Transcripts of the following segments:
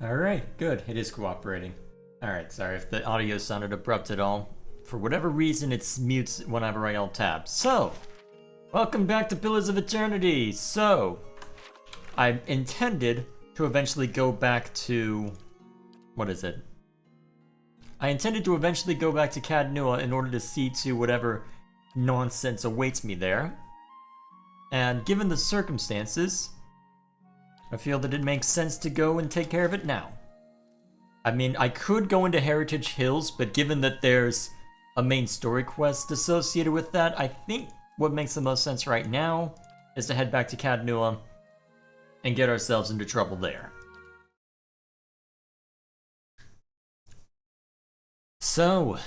Alright, good. It is cooperating. Alright, sorry if the audio sounded abrupt at all. For whatever reason, it's mutes whenever I alt-tab. So, welcome back to Pillars of Eternity! So, I intended to eventually go back to... what is it? I intended to eventually go back to Caed Nua in order to see to whatever nonsense awaits me there. And given the circumstances, I feel that it makes sense to go and take care of it now. I mean, I could go into Heritage Hills, but given that there's a main story quest associated with that, I think what makes the most sense right now is to head back to Caed Nua and get ourselves into trouble there. So,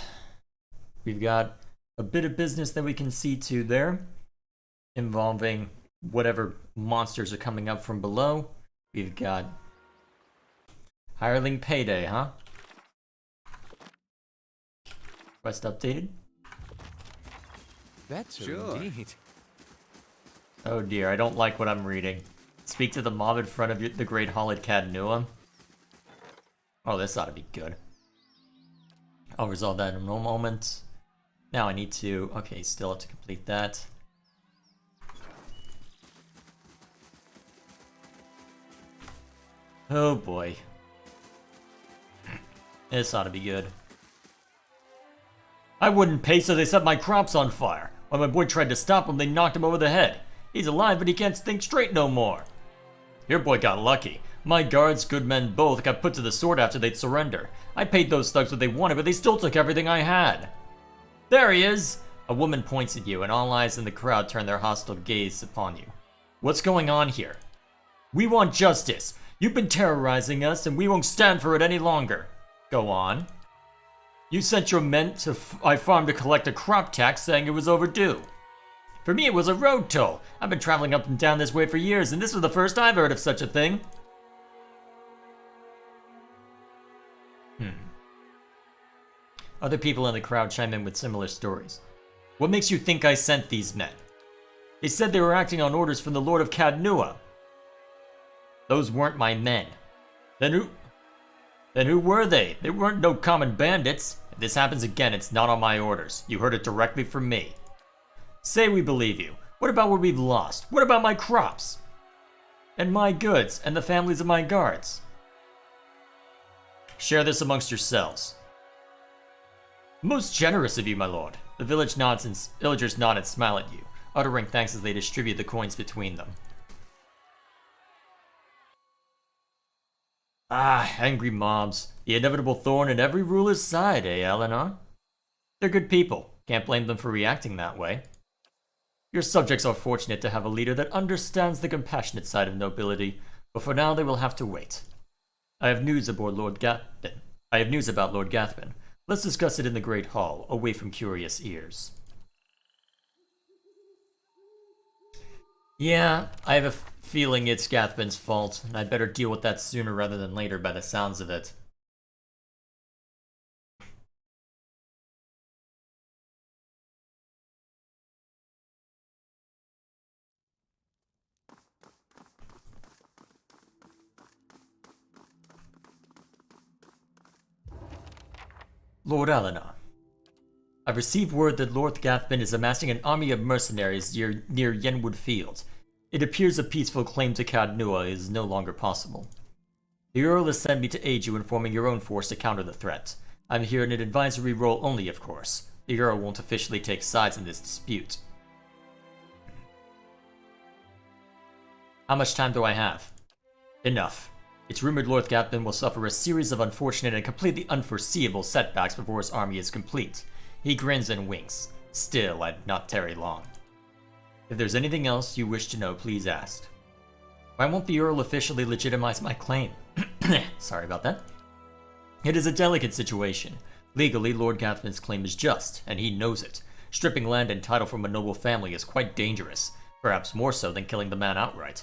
we've got a bit of business that we can see to there, involving whatever monsters are coming up from below. We've got hireling payday, huh? Quest updated? That's Sure. indeed. Oh dear, I don't like what I'm reading. Speak to the mob in front of the Great Hall at Caed Nua. Oh, this ought to be good. I'll resolve that in a moment. Now I need to... okay, still have to complete that. Oh boy. This ought to be good. I wouldn't pay, so they set my crops on fire. When my boy tried to stop him, they knocked him over the head. He's alive, but he can't think straight no more. Your boy got lucky. My guards, good men both, got put to the sword after they'd surrender. I paid those thugs what they wanted, but they still took everything I had. There he is! A woman points at you, and all eyes in the crowd turn their hostile gaze upon you. What's going on here? We want justice. You've been terrorizing us, and we won't stand for it any longer. Go on. You sent your men to my farm to collect a crop tax, saying it was overdue. For me, it was a road toll. I've been traveling up and down this way for years, and this was the first I've heard of such a thing. Other people in the crowd chime in with similar stories. What makes you think I sent these men? They said they were acting on orders from the Lord of Caed Nua. Those weren't my men. Then who were they? They weren't no common bandits. If this happens again, it's not on my orders. You heard it directly from me. Say we believe you. What about what we've lost? What about my crops? And my goods, and the families of my guards? Share this amongst yourselves. Most generous of you, my lord. The villagers nod and smile at you, uttering thanks as they distribute the coins between them. Ah, angry mobs. The inevitable thorn in every ruler's side, eh, Eleanor? They're good people. Can't blame them for reacting that way. Your subjects are fortunate to have a leader that understands the compassionate side of nobility, but for now they will have to wait. I have news about Lord Gathman. Let's discuss it in the Great Hall, away from curious ears. Yeah, I have a feeling it's Gathman's fault, and I'd better deal with that sooner rather than later by the sounds of it. Lord Eleanor, I've received word that Lord Gathman is amassing an army of mercenaries near Yenwood Field. It appears a peaceful claim to Caed Nua is no longer possible. The Earl has sent me to aid you in forming your own force to counter the threat. I'm here in an advisory role only, of course. The Earl won't officially take sides in this dispute. How much time do I have? Enough. It's rumored Lord Gathman will suffer a series of unfortunate and completely unforeseeable setbacks before his army is complete. He grins and winks. Still, I'd not tarry long. If there's anything else you wish to know, please ask. Why won't the Earl officially legitimize my claim? Sorry about that. It is a delicate situation. Legally, Lord Gathman's claim is just, and he knows it. Stripping land and title from a noble family is quite dangerous, perhaps more so than killing the man outright.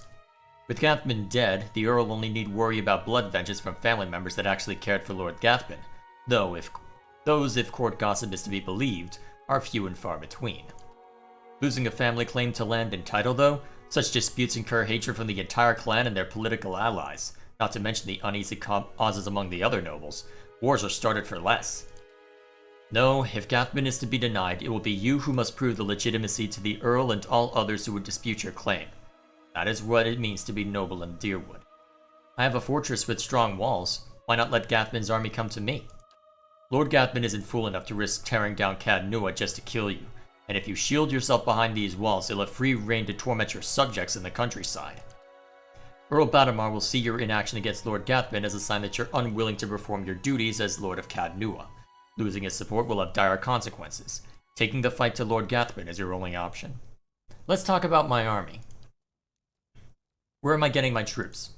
With Gathman dead, the Earl only need worry about blood vengeance from family members that actually cared for Lord Gathman, though if court gossip is to be believed, are few and far between. Losing a family claim to land and title, though, such disputes incur hatred from the entire clan and their political allies. not to mention the uneasy causes among the other nobles. Wars are started for less. No, if Gathman is to be denied, it will be you who must prove the legitimacy to the Earl and all others who would dispute your claim. That is what it means to be noble in Deerwood. I have a fortress with strong walls. Why not let Gathman's army come to me? Lord Gathman isn't fool enough to risk tearing down Caed Nua just to kill you, and if you shield yourself behind these walls, he'll have free reign to torment your subjects in the countryside. Earl Badamar will see your inaction against Lord Gathman as a sign that you're unwilling to perform your duties as Lord of Caed Nua. Losing his support will have dire consequences. Taking the fight to Lord Gathman is your only option. Let's talk about my army. Where am I getting my troops?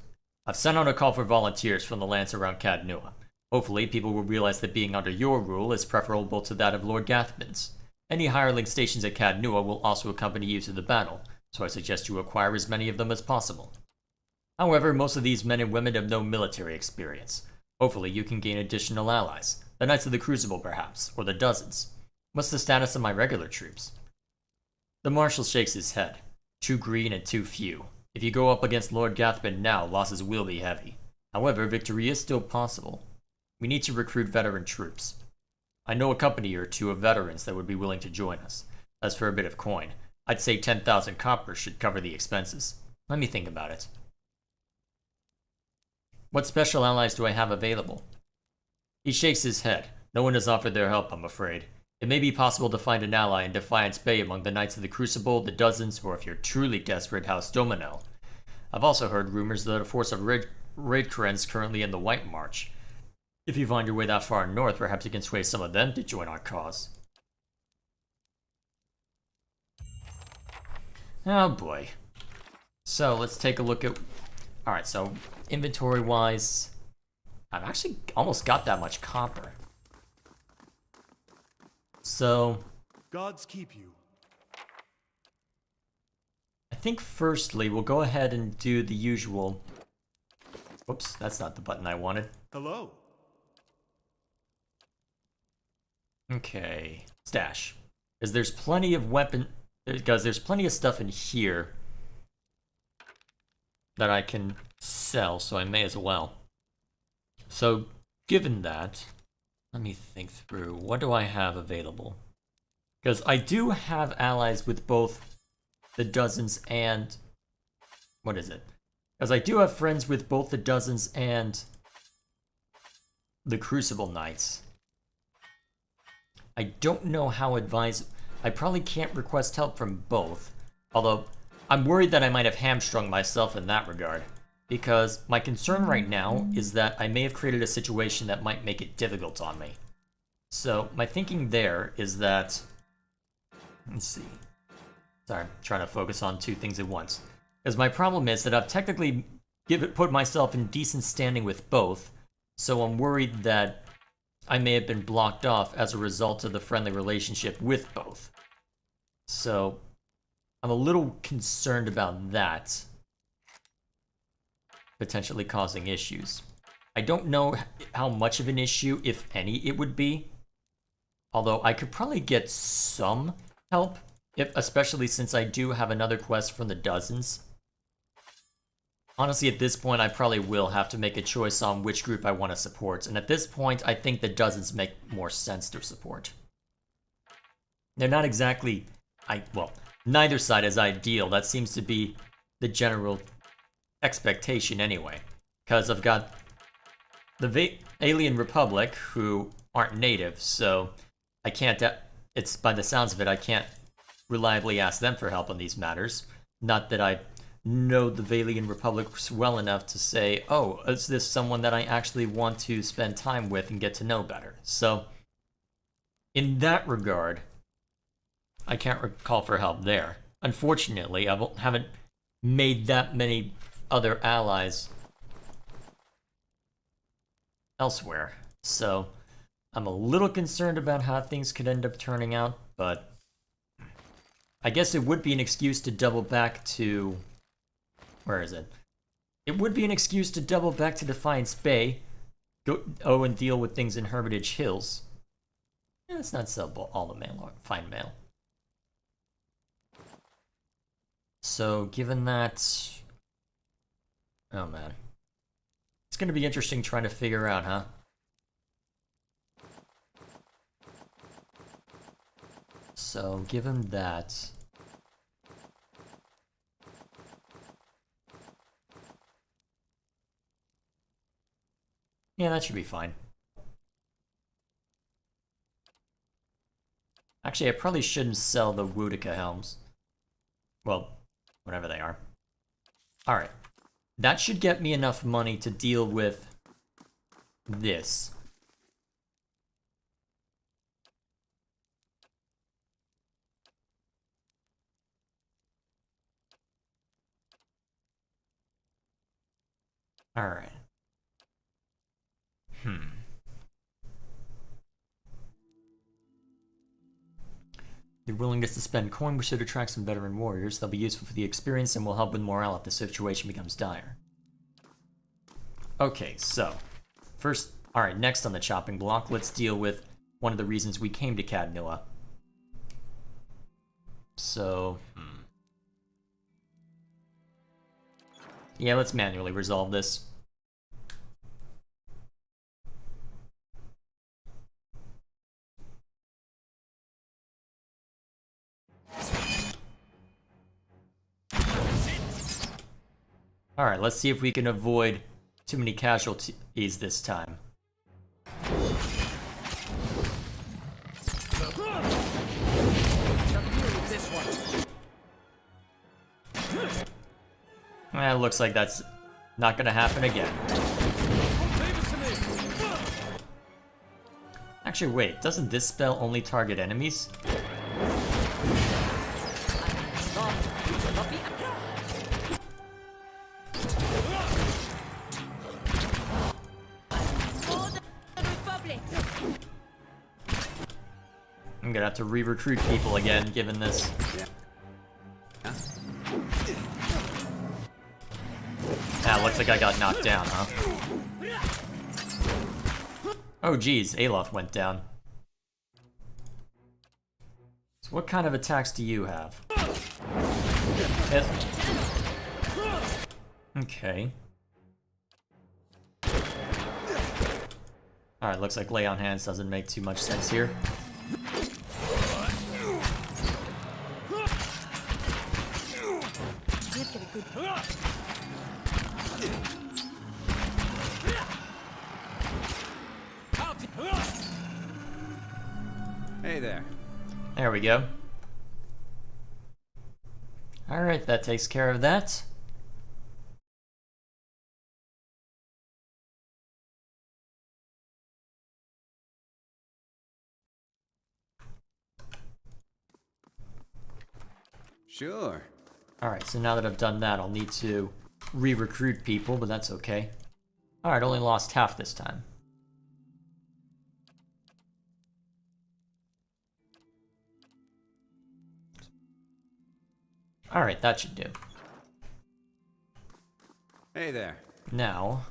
I've sent out a call for volunteers from the lands around Caed Nua. Hopefully, people will realize that being under your rule is preferable to that of Lord Gathman's. Any hireling stations at Caed Nua will also accompany you to the battle, so I suggest you acquire as many of them as possible. However, most of these men and women have no military experience. Hopefully, you can gain additional allies. The Knights of the Crucible, perhaps, or the Dozens. What's the status of my regular troops? The Marshal shakes his head. Too green and too few. If you go up against Lord Gathman now, losses will be heavy. However, victory is still possible. We need to recruit veteran troops. I know a company or two of veterans that would be willing to join us. As for a bit of coin, I'd say 10,000 copper should cover the expenses. Let me think about it. What special allies do I have available? He shakes his head. No one has offered their help, I'm afraid. It may be possible to find an ally in Defiance Bay among the Knights of the Crucible, the Dozens, or if you're truly desperate, House Domino. I've also heard rumors that a force of Raidkarens currently in the White March. If you find your way that far north, perhaps you can sway some of them to join our cause. Oh boy. So let's take a look at... Alright, so inventory-wise, I've actually almost got that much copper. So... Gods keep you. I think firstly, we'll go ahead and do the usual... Whoops, that's not the button I wanted. Hello. Okay, stash. Because there's plenty of there's plenty of stuff in here that I can sell, so I may as well. So, given that, let me think through. What do I have available? Because I do have allies with both the Dozens and... What is it? Because I do have friends with both the Dozens and the Crucible Knights. I don't know how I probably can't request help from both. Although, I'm worried that I might have hamstrung myself in that regard. Because my concern right now is that I may have created a situation that might make it difficult on me. So, my thinking there is that... Let's see. Sorry, I'm trying to focus on two things at once. Because my problem is that I've technically put myself in decent standing with both, so I'm worried that I may have been blocked off as a result of the friendly relationship with both. So, I'm a little concerned about that potentially causing issues. I don't know how much of an issue, if any, it would be. Although I could probably get some help, especially since I do have another quest from the Dozens. Honestly, at this point, I probably will have to make a choice on which group I want to support, and at this point, I think the Dozens make more sense to support. They're not exactly... well, neither side is ideal. That seems to be the general expectation anyway. Because I've got the Alien Republic, who aren't native, so I can't... It's by the sounds of it, I can't reliably ask them for help on these matters. Not that I know the Valian Republic well enough to say, oh, is this someone that I actually want to spend time with and get to know better? So, in that regard, I can't call for help there. Unfortunately, I haven't made that many other allies elsewhere. So, I'm a little concerned about how things could end up turning out, but I guess it would be an excuse to double back to... Where is it? It would be an excuse to double back to Defiance Bay, and deal with things in Hermitage Hills. Yeah, let's not sell all the mail, fine mail. So, given that... Oh man. gonna be interesting trying to figure out, huh? So, give him that. Yeah, that should be fine. Actually, I probably shouldn't sell the Wutica helms. Well, whatever they are. Alright. That should get me enough money to deal with this. Alright. Your willingness to spend coin should attract some veteran warriors. They'll be useful for the experience and will help with morale if the situation becomes dire. Okay, so first, alright, next on the chopping block, let's deal with one of the reasons we came to Caed Nua. So, yeah, let's manually resolve this. Alright, let's see if we can avoid too many casualties this time. It looks like that's not gonna happen again. Actually, wait, doesn't this spell only target enemies? I'm gonna have to re-recruit people again, given this. Ah, looks like I got knocked down, huh? Oh geez, Alof went down. So what kind of attacks do you have? Yes. Okay. Alright, looks like lay on hands doesn't make too much sense here. Hey there. There we go. Alright, that takes care of that. Sure. Alright, so now that I've done that, I'll need to re-recruit people, but that's okay. Alright, only lost half this time. Alright, that should do. Hey there. Now,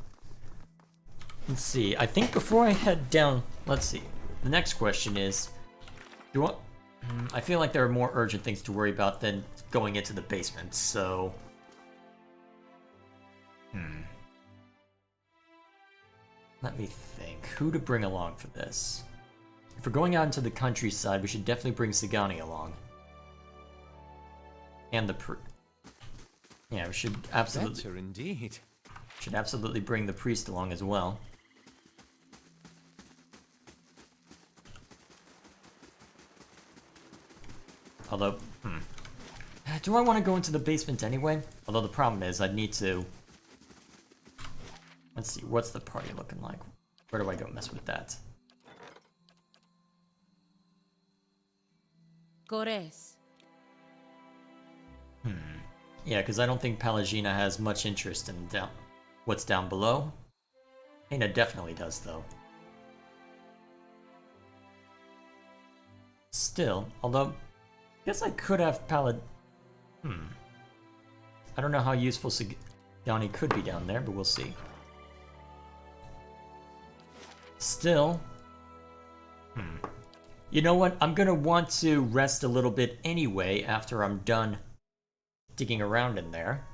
let's see. I think before I head down, let's see. The next question is, I feel like there are more urgent things to worry about than going into the basement, so... Let me think. Who to bring along for this? If we're going out into the countryside, we should definitely bring Sagani along. And the yeah, we should absolutely... Better indeed. Should absolutely bring the priest along as well. Although, do I want to go into the basement anyway? Although the problem is, I'd need to... Let's see, what's the party looking like? Where do I go mess with that? Gores. Yeah, because I don't think Palagina has much interest in what's down below. Aina definitely does, though. Still, although, I guess I could have I don't know how useful Sagani could be down there, but we'll see. Still, you know what? I'm gonna want to rest a little bit anyway after I'm done digging around in there.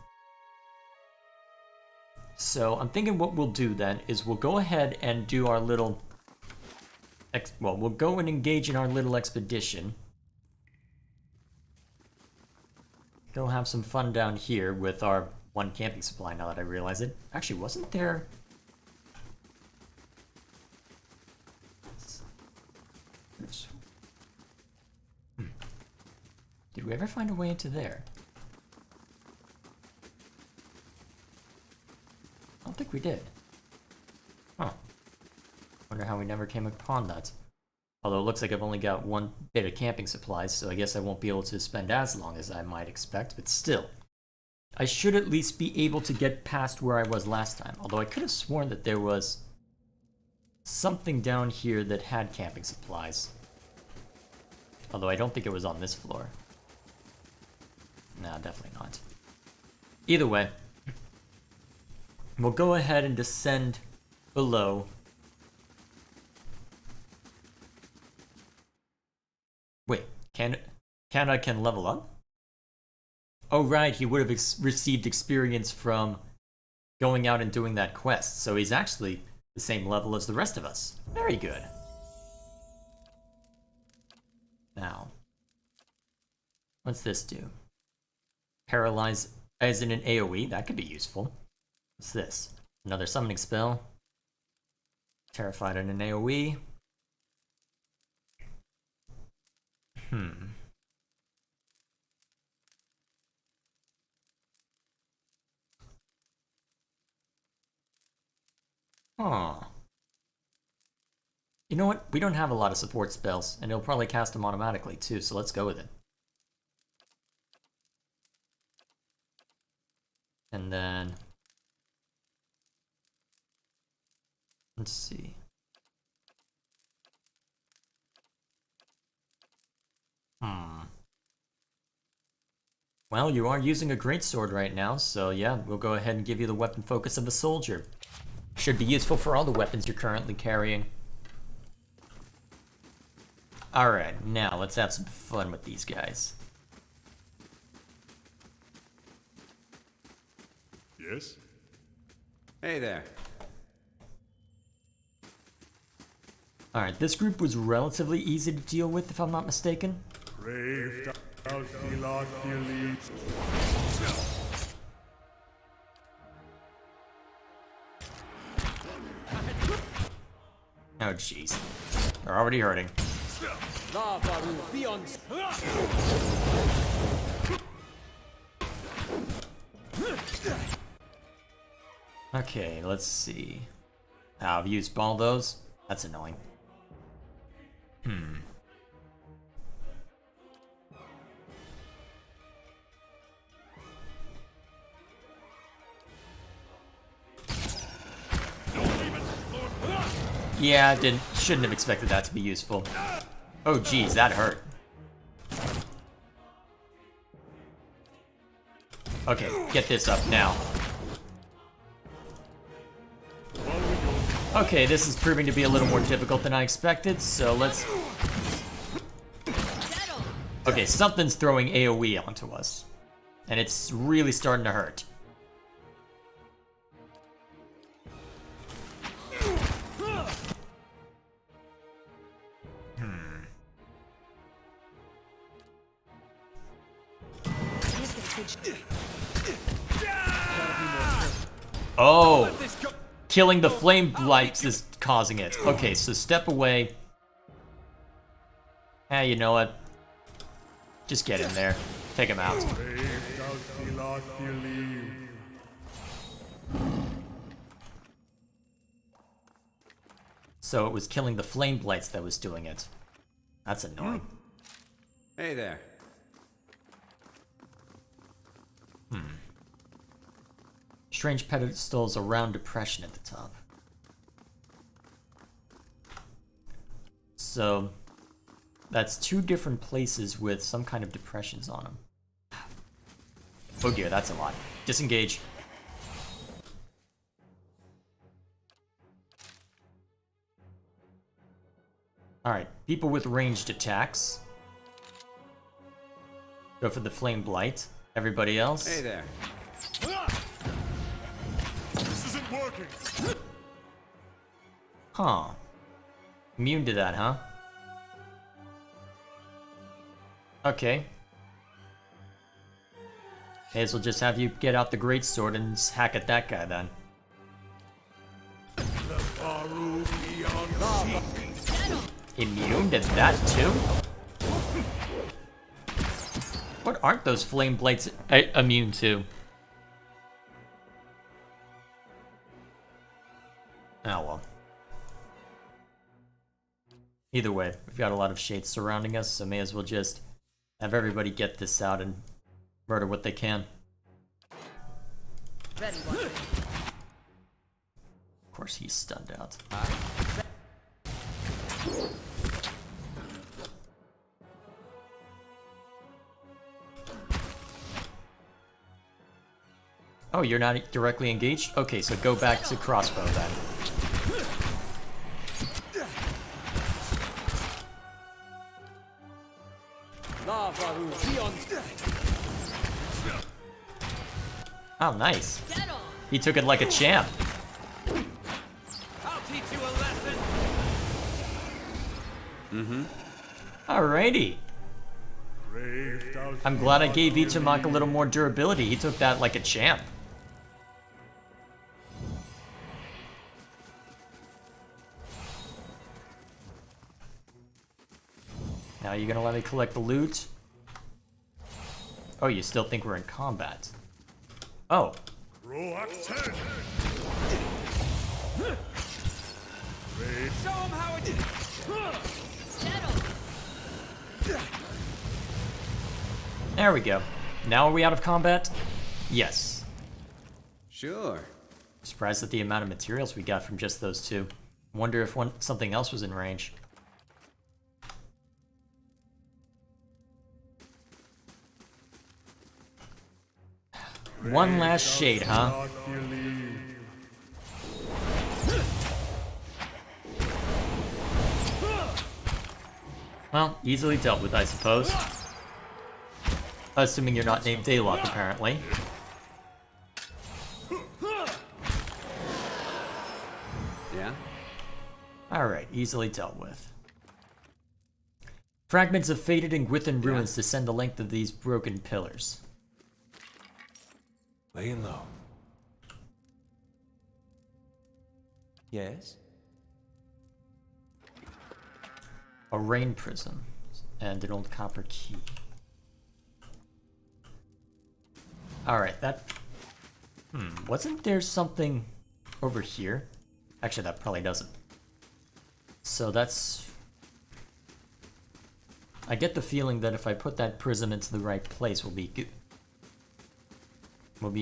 So I'm thinking what we'll do then is we'll go ahead and do our little... we'll go and engage in our little expedition. Go have some fun down here with our one camping supply now that I realize it. Actually, wasn't there... Did we ever find a way into there? I don't think we did. Huh. Wonder how we never came upon that. Although it looks like I've only got one bit of camping supplies, so I guess I won't be able to spend as long as I might expect, but still. I should at least be able to get past where I was last time, although I could have sworn that there was something down here that had camping supplies. Although I don't think it was on this floor. Nah, definitely not. Either way, we'll go ahead and descend below. Wait, Caed Nua can level up? Oh right, he would have received experience from going out and doing that quest, so he's actually the same level as the rest of us. Very good. Now, what's this do? Paralyze as in an AoE? That could be useful. What's this? Another summoning spell. Terrified in an AoE. Huh. You know what? We don't have a lot of support spells, and it'll probably cast them automatically too, so let's go with it. And then... let's see. Well, you are using a greatsword right now, so yeah, we'll go ahead and give you the weapon focus of a soldier. Should be useful for all the weapons you're currently carrying. Alright, now let's have some fun with these guys. Yes? Hey there. Alright, this group was relatively easy to deal with, if I'm not mistaken. Oh jeez. They're already hurting. Okay, let's see. I've used all those. That's annoying. Yeah, I shouldn't have expected that to be useful. Oh geez, that hurt. Okay, get this up now. Okay, this is proving to be a little more difficult than I expected, so let's... Okay, something's throwing AoE onto us. And it's really starting to hurt. Oh! Killing the flame blights is causing it. Okay, so step away. Hey, you know what? Just get in there. Take him out. So it was killing the flame blights that was doing it. That's annoying. Hey there. Strange pedestals around depression at the top. So that's two different places with some kind of depressions on them. Oh dear, that's a lot. Disengage. Alright, people with ranged attacks. Go for the Flame Blight. Everybody else? Hey there. Huh. Immune to that, huh? Okay. May as well just have you get out the greatsword and hack at that guy then. Immune to that too? What aren't those flame blades immune to? Oh well. Either way, we've got a lot of shades surrounding us, so may as well just have everybody get this out and murder what they can. Of course he's stunned out. Oh, you're not directly engaged? Okay, so go back to crossbow then. Oh, nice. He took it like a champ. I'll teach you a lesson. Alrighty. I'm glad I gave Ichimak a little more durability. He took that like a champ. Now you gonna let me collect the loot? Oh, you still think we're in combat? Oh. Show him how it is. There we go. Now are we out of combat? Yes. Sure. Surprised at the amount of materials we got from just those two. Wonder if something else was in range. One last shade, huh? Well, easily dealt with, I suppose. Assuming you're not named Daylock, apparently. Yeah? Alright, easily dealt with. Fragments of faded and Gwithan ruins descend the length of these broken pillars. Laying low. Yes? A rain prism and an old copper key. Alright, that... wasn't there something over here? Actually, that probably doesn't. So that's... I get the feeling that if I put that prism into the right place, we'll be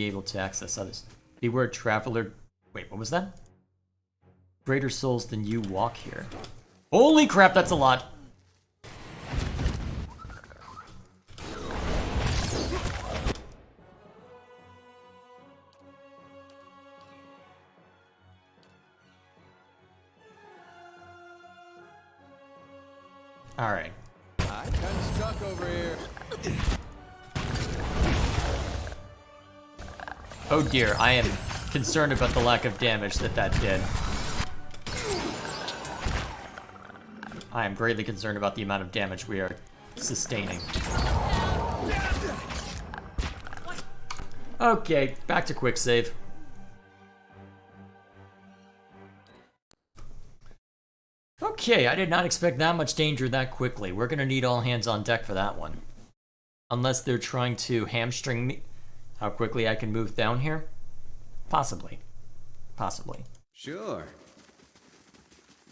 able to access others. Beware traveler... Wait, what was that? Greater souls than you walk here. Holy crap, that's a lot! Alright. I'm kind of stuck over here. Oh dear, I am concerned about the lack of damage that did. I am greatly concerned about the amount of damage we are sustaining. Okay, back to quick save. Okay, I did not expect that much danger that quickly. We're gonna need all hands on deck for that one. Unless they're trying to hamstring me. How quickly I can move down here? Possibly. Possibly. Sure.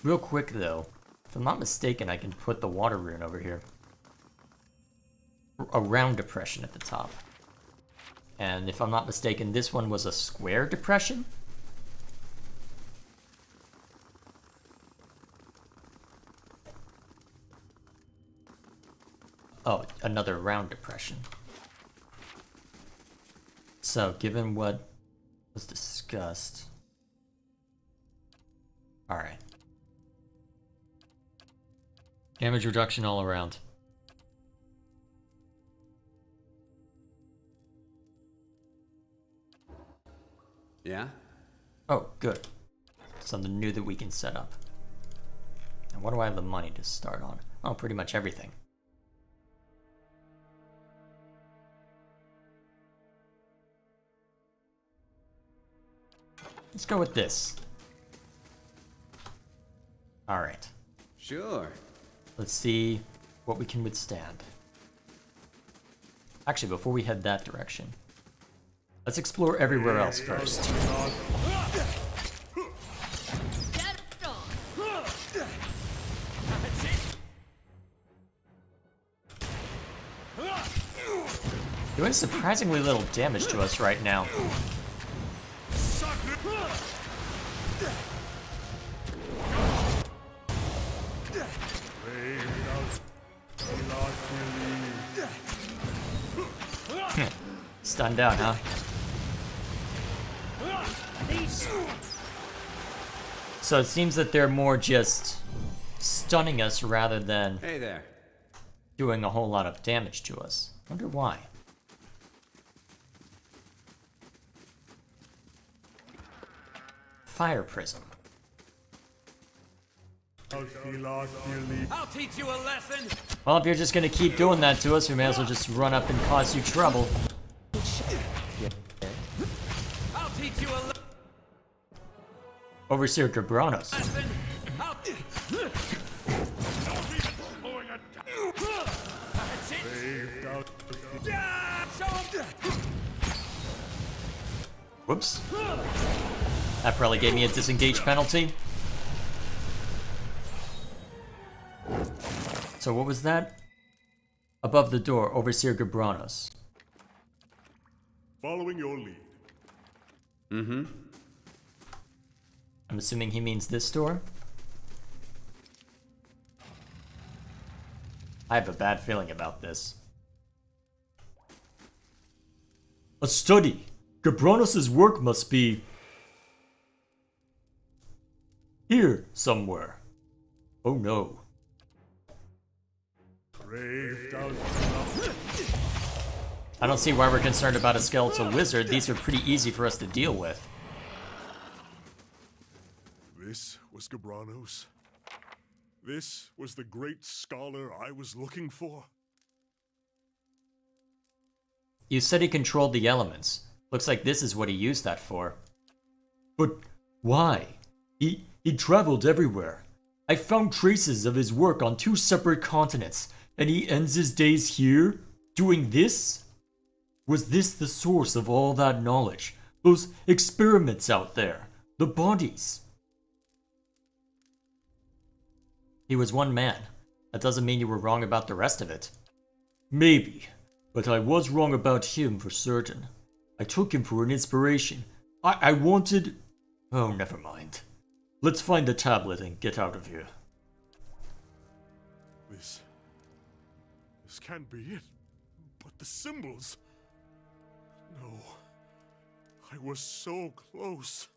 Real quick though, if I'm not mistaken, I can put the water rune over here. A round depression at the top. And if I'm not mistaken, this one was a square depression? Oh, another round depression. So, given what was discussed... Alright. Damage reduction all around. Yeah? Oh, good. Something new that we can set up. And what do I have the money to start on? Oh, pretty much everything. Let's go with this. Alright. Sure. Let's see what we can withstand. Actually, before we head that direction, let's explore everywhere else first. Doing surprisingly little damage to us right now. Stunned out, huh? So it seems that they're more just stunning us rather than Hey there. doing a whole lot of damage to us. Wonder why. Fire prism. I'll teach you a lesson. Well, if you're just gonna keep doing that to us, we may as well just run up and cause you trouble. I'll teach you a Overseer Gabranos. lesson. Whoops. That probably gave me a disengage penalty. So what was that? Above the door, Overseer Gabranos. Following your lead. Mm-hmm. I'm assuming he means this door? I have a bad feeling about this. A study. Gabranos' work must be here somewhere. Oh no. I don't see why we're concerned about a skeletal wizard. These are pretty easy for us to deal with. This was Gabranos. This was the great scholar I was looking for. You said he controlled the elements. Looks like this is what he used that for. But why? He traveled everywhere. I found traces of his work on 2 separate continents, and he ends his days here, doing this? Was this the source of all that knowledge? Those experiments out there? The bodies? He was one man. That doesn't mean you were wrong about the rest of it. Maybe, but I was wrong about him for certain. I took him for an inspiration. I wanted... Oh, never mind. Let's find the tablet and get out of here. This can't be it. But the symbols... No. I was so close.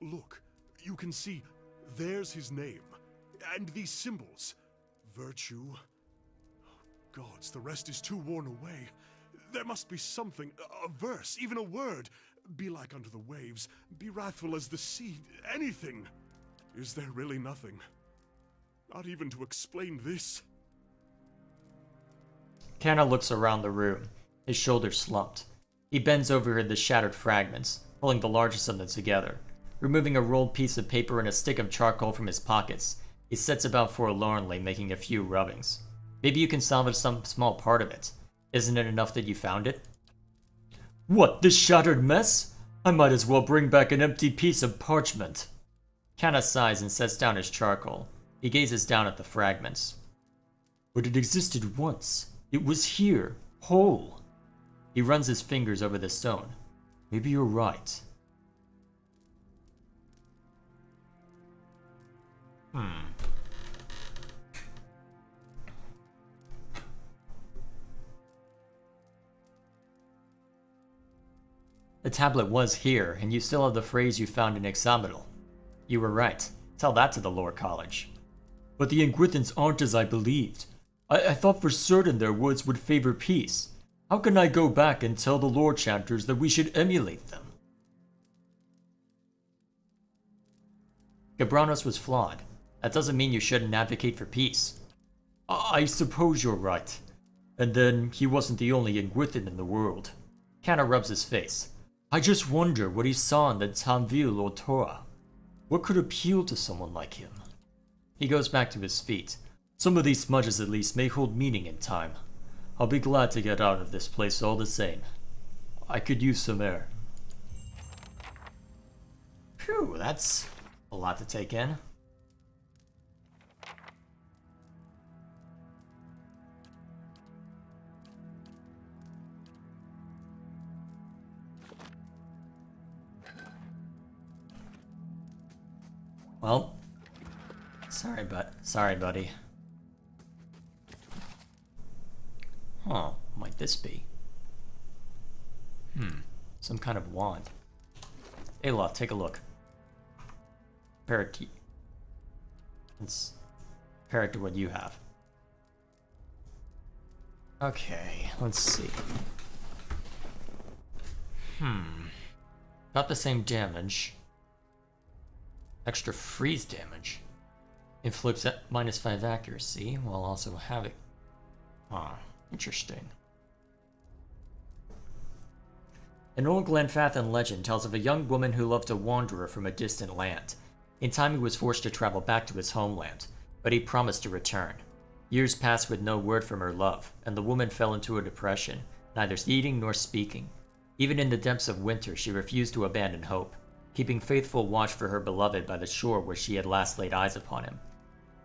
Look, you can see, there's his name. And these symbols. Virtue. Gods, the rest is too worn away. There must be something, a verse, even a word. Be like unto the waves, be wrathful as the sea, anything. Is there really nothing? Not even to explain this? Kana looks around the room, his shoulders slumped. He bends over the shattered fragments, pulling the largest of them together. Removing a rolled piece of paper and a stick of charcoal from his pockets, he sets about forlornly, making a few rubbings. Maybe you can salvage some small part of it. Isn't it enough that you found it? What, this shattered mess? I might as well bring back an empty piece of parchment. Kana sighs and sets down his charcoal. He gazes down at the fragments. But it existed once. It was here, whole. He runs his fingers over the stone. Maybe you're right. The tablet was here, and you still have the phrase you found in Examinal. You were right. Tell that to the Lore College. But the Ingwithans aren't as I believed. I thought for certain their words would favor peace. How can I go back and tell the Lore Chanters that we should emulate them? Gabranos was flawed. That doesn't mean you shouldn't advocate for peace. I suppose you're right. And then, he wasn't the only Ingwithin in the world. Kana rubs his face. I just wonder what he saw in the Tamvil or Torah. What could appeal to someone like him? He goes back to his feet. Some of these smudges at least may hold meaning in time. I'll be glad to get out of this place all the same. I could use some air. Phew, that's a lot to take in. Well, sorry, buddy. Huh, what might this be? Some kind of wand. Aloth, take a look. Compare it to what you have. Okay, let's see. About the same damage. Extra freeze damage. Inflicts at -5 accuracy, while also having... interesting. An old Glenfathan legend tells of a young woman who loved a wanderer from a distant land. In time he was forced to travel back to his homeland, but he promised to return. Years passed with no word from her love, and the woman fell into a depression, neither eating nor speaking. Even in the depths of winter, she refused to abandon hope, keeping faithful watch for her beloved by the shore where she had last laid eyes upon him.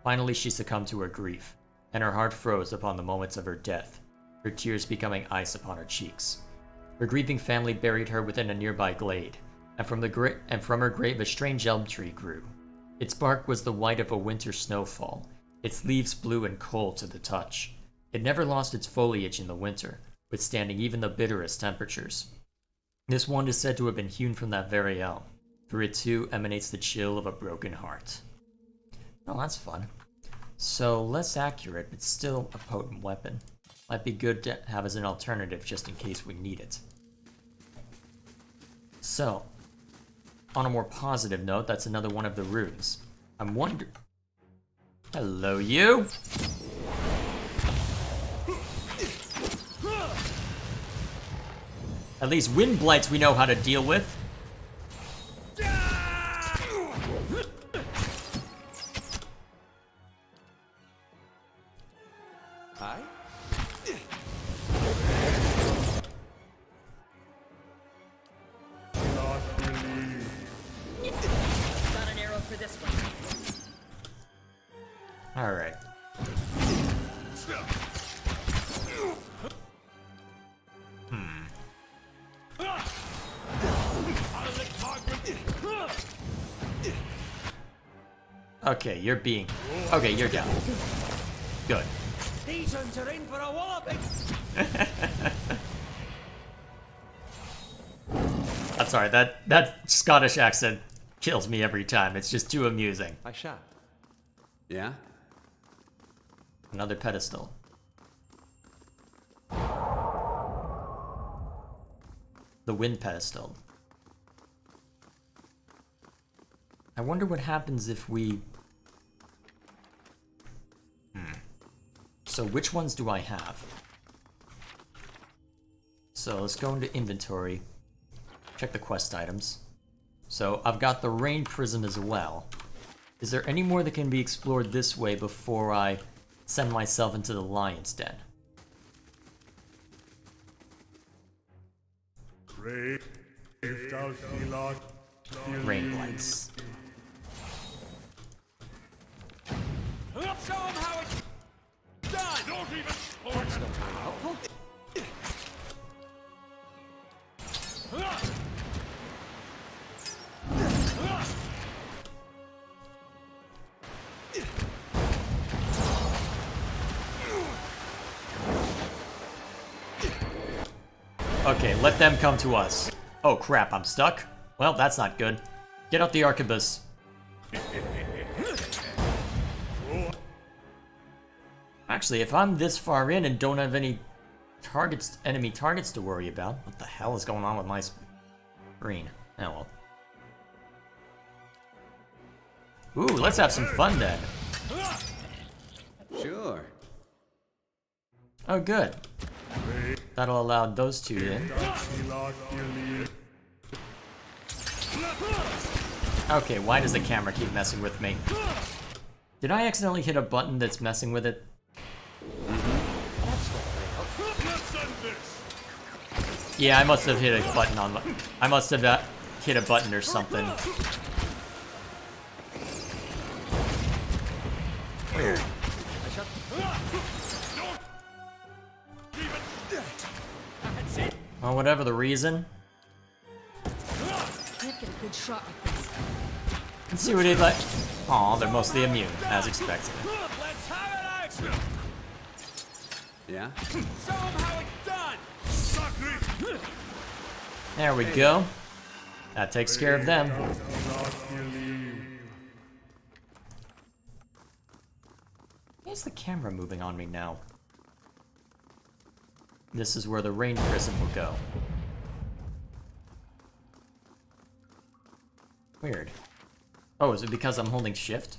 Finally, she succumbed to her grief, and her heart froze upon the moments of her death, her tears becoming ice upon her cheeks. Her grieving family buried her within a nearby glade, and from her grave a strange elm tree grew. Its bark was the white of a winter snowfall, its leaves blue and cold to the touch. It never lost its foliage in the winter, withstanding even the bitterest temperatures. This wand is said to have been hewn from that very elm. Through it too emanates the chill of a broken heart. Oh, that's fun. So, less accurate, but still a potent weapon. Might be good to have as an alternative just in case we need it. So, on a more positive note, that's another one of the runes. I'm wondering... Hello, you! At least wind blights we know how to deal with. Hi? Got an arrow for this one. Alright. Okay, you're being... Okay, you're down. Good. These ones are in for a walloping! I'm sorry, that Scottish accent kills me every time. It's just too amusing. I shall. Yeah? Another pedestal. The wind pedestal. I wonder what happens if we... So which ones do I have? So let's go into inventory. Check the quest items. So I've got the rain prism as well. Is there any more that can be explored this way before I send myself into the lion's den? Rain blights. Show 'em how it's done! Don't even... That's not very helpful. Okay, let them come to us. Oh crap, I'm stuck? Well, that's not good. Get out the arquebus. Actually, if I'm this far in and don't have any enemy targets to worry about, what the hell is going on with my screen? Oh well. Ooh, let's have some fun then. Sure. Oh, good. That'll allow those two in. Okay, why does the camera keep messing with me? Did I accidentally hit a button that's messing with it? Yeah, I must have hit a button on my... I must have hit a button or something. Weird. Well, whatever the reason. Can't get a good shot like this. Let's see what he'd like. Aw, they're mostly immune, as expected. Let's have it action! Yeah? Show them how it's done! There we go. That takes care of them. Why is the camera moving on me now? This is where the rain prism will go. Weird. Oh, is it because I'm holding shift?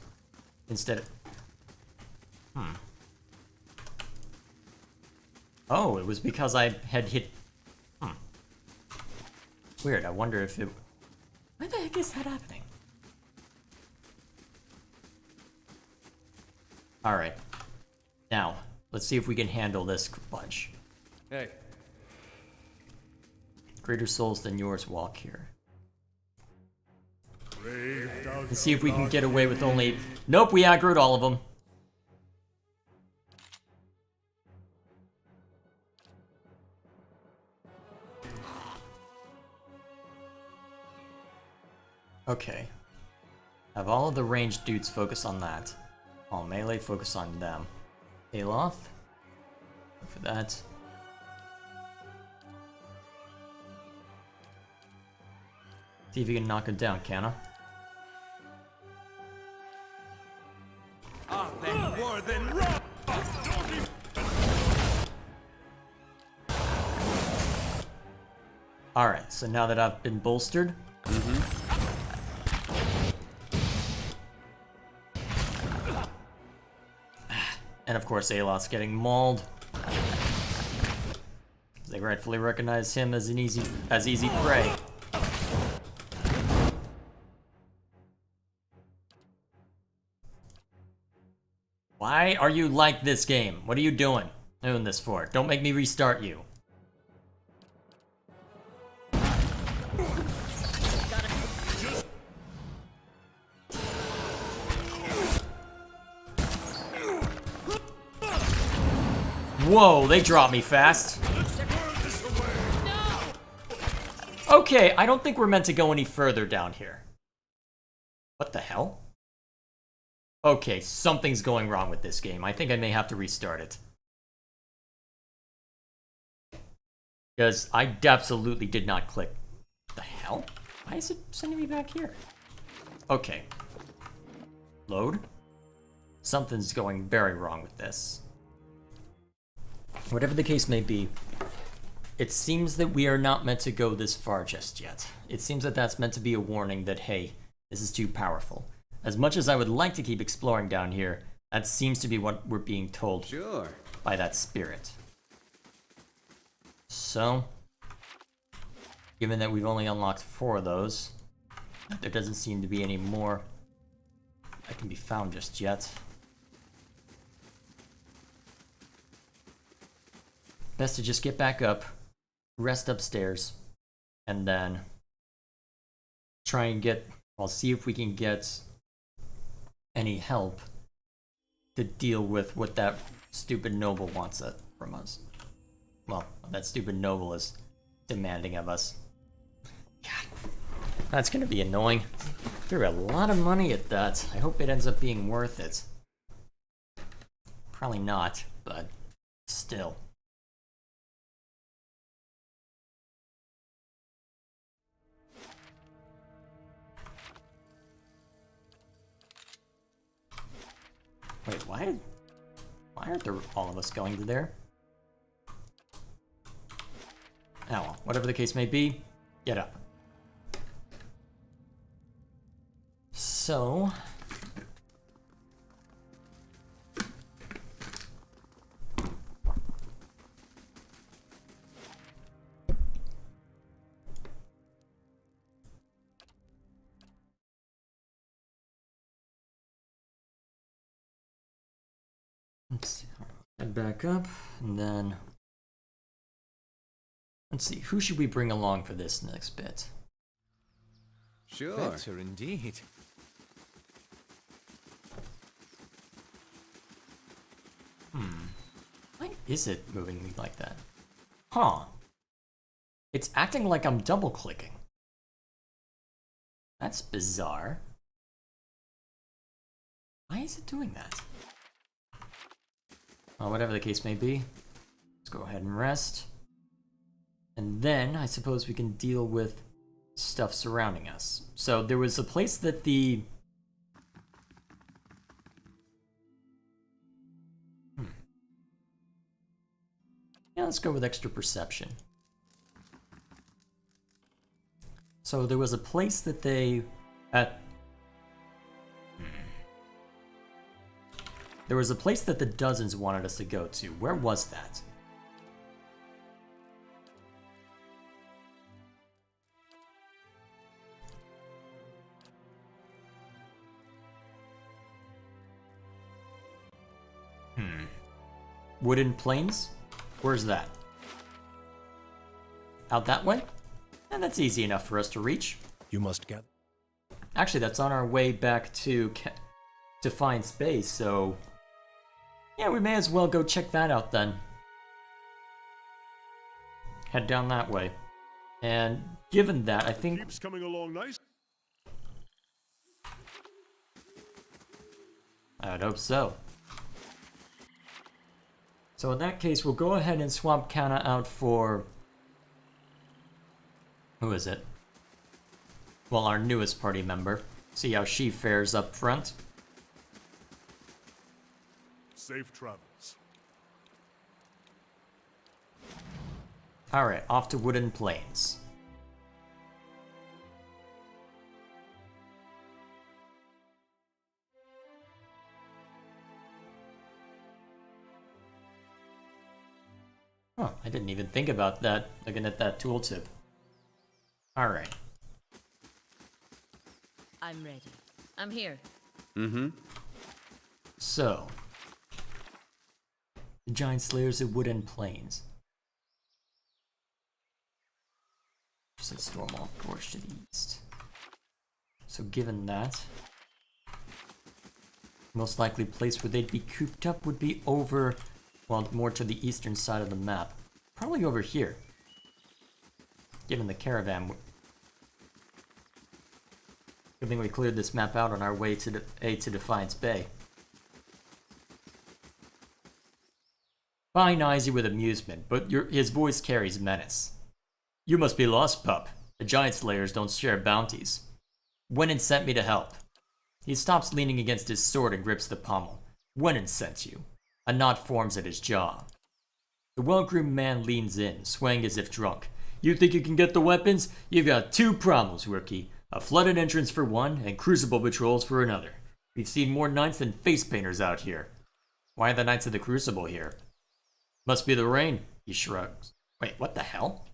Instead of... Oh, it was because I had hit... Weird, I wonder if it... Why the heck is that happening? Alright. Now, let's see if we can handle this bunch. Hey. Greater souls than yours walk here. Let's see if we can get away with only... Nope, we aggroed all of them. Okay. Have all of the ranged dudes focus on that. All melee focus on them. Aloth. Go for that. See if you can knock it down, can I? Then more than rough! Alright, so now that I've been bolstered. And of course, Aloth's getting mauled. They rightfully recognize him as easy prey. Why are you like this game? What are you doing this for? Don't make me restart you. Whoa, they dropped me fast. Okay, I don't think we're meant to go any further down here. What the hell? Okay, something's going wrong with this game. I think I may have to restart it. Because I absolutely did not click. What the hell? Why is it sending me back here? Okay. Load. Something's going very wrong with this. Whatever the case may be, it seems that we are not meant to go this far just yet. It seems that that's meant to be a warning that, hey, this is too powerful. As much as I would like to keep exploring down here, that seems to be what we're being told by that spirit. So, given that we've only unlocked 4 of those, there doesn't seem to be any more that can be found just yet. Best to just get back up, rest upstairs, and then try and get... I'll see if we can get any help to deal with what that stupid noble wants from us. Well, that stupid noble is demanding of us. God, that's gonna be annoying. Threw a lot of money at that. I hope it ends up being worth it. Probably not, but still. Wait, why aren't there all of us going to there? Oh well, whatever the case may be, get up. So, Head back up, and then... Let's see, who should we bring along for this next bit? Sure. Better indeed. Why is it moving me like that? Huh. It's acting like I'm double-clicking. That's bizarre. Why is it doing that? Well, whatever the case may be, let's go ahead and rest. And then, I suppose we can deal with stuff surrounding us. So, there was a place that the... Yeah, let's go with extra perception. So, there was a place that they... There was a place that the Dozens wanted us to go to. Where was that? Wooden Plains? Where's that? Out that way? And that's easy enough for us to reach. You must get. Actually, that's on our way back to Defiance Bay, so... Yeah, we may as well go check that out then. Head down that way. And given that, I think... Keeps coming along nice. I'd hope so. So in that case, we'll go ahead and swap Kana out for... Who is it? Well, our newest party member. See how she fares up front. Safe travels. Alright, off to Wooden Plains. Oh, I didn't even think about that, looking at that tooltip. Alright. I'm ready. I'm here. Mm-hmm. So, the Giant Slayers at Wooden Plains. Said Stormwall Gorge to the east. So given that, most likely place where they'd be cooped up would be over, well, more to the eastern side of the map. Probably over here. Given the caravan. Good thing we cleared this map out on our way to Defiance Bay. Fine eyes you with amusement, but his voice carries menace. You must be lost, pup. The Giant Slayers don't share bounties. Wenin sent me to help. He stops leaning against his sword and grips the pommel. Wenin sent you. A knot forms at his jaw. The well-groomed man leans in, swaying as if drunk. You think you can get the weapons? You've got two problems, rookie. A flooded entrance for one, and crucible patrols for another. We've seen more knights than face painters out here. Why are the Knights of the Crucible here? Must be the rain, he shrugs. Wait, what the hell?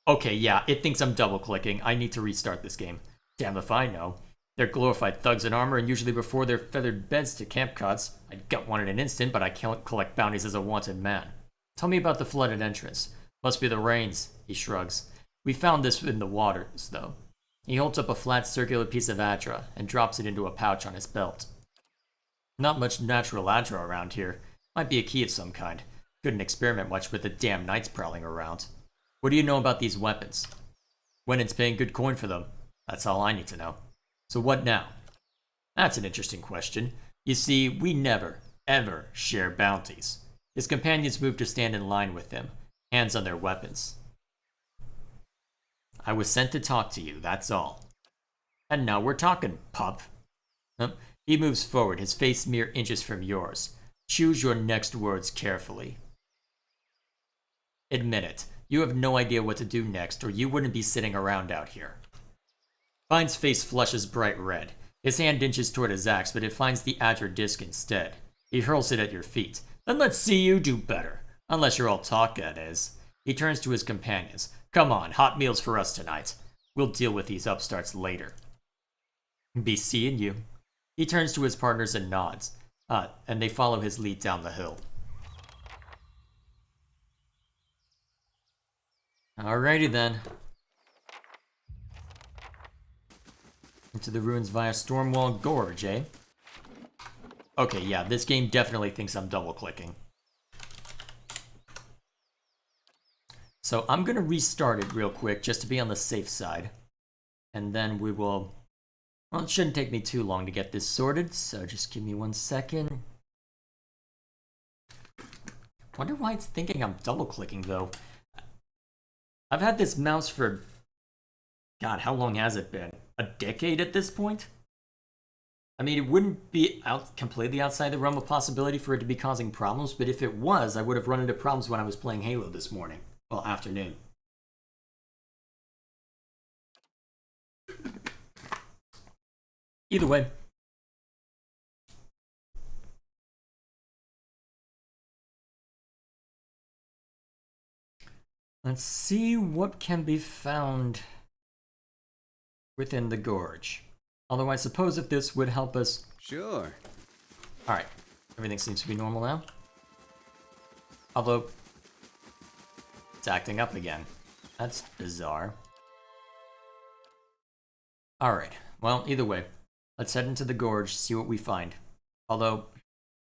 Okay, yeah, it thinks I'm double-clicking. I need to restart this game. Damn if I know. They're glorified thugs in armor, and usually before their feathered beds to camp cots. I'd gut one in an instant, but I can't collect bounties as a wanted man. Tell me about the flooded entrance. Must be the rains, he shrugs. We found this in the waters, though. He holds up a flat circular piece of Adra and drops it into a pouch on his belt. Not much natural Adra around here. Might be a key of some kind. Couldn't experiment much with the damn knights prowling around. What do you know about these weapons? Wenin's paying good coin for them. That's all I need to know. So what now? That's an interesting question. You see, we never, ever share bounties. His companions move to stand in line with him, hands on their weapons. I was sent to talk to you, that's all. And now we're talking, pup. He moves forward, his face mere inches from yours. Choose your next words carefully. Admit it, you have no idea what to do next, or you wouldn't be sitting around out here. Fine's face flushes bright red. His hand inches toward his axe, but it finds the Adra disc instead. He hurls it at your feet. Then let's see you do better. Unless you're all talk, that is. He turns to his companions. Come on, hot meals for us tonight. We'll deal with these upstarts later. Be seeing you. He turns to his partners and nods. And they follow his lead down the hill. Alrighty then. Into the ruins via Stormwall Gorge, eh? Okay, yeah, this game definitely thinks I'm double-clicking. So I'm gonna restart it real quick, just to be on the safe side. And then we will... Well, it shouldn't take me too long to get this sorted, so just give me 1 second. Wonder why it's thinking I'm double-clicking, though. I've had this mouse for... God, how long has it been? A decade at this point? I mean, it wouldn't be completely outside the realm of possibility for it to be causing problems, but if it was, I would have run into problems when I was playing Halo this morning. Well, afternoon. Either way. Let's see what can be found within the gorge. Although I suppose if this would help us... Sure. Alright, everything seems to be normal now. Although, it's acting up again. That's bizarre. Alright, well, either way. Let's head into the gorge, see what we find. Although,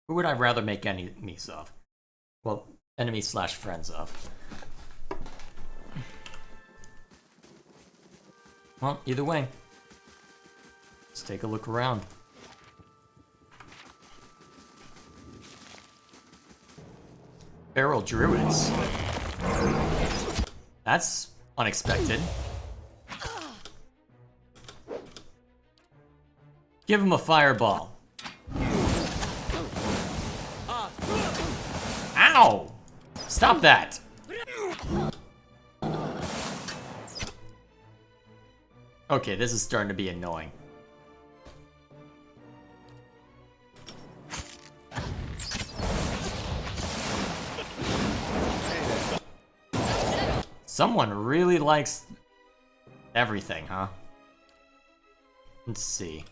who would I rather make enemies of? Well, enemies/friends of. Well, either way. Let's take a look around. Feral druids. That's unexpected. Give him a fireball. Ow! Stop that! Okay, this is starting to be annoying. Someone really likes everything, huh? Let's see.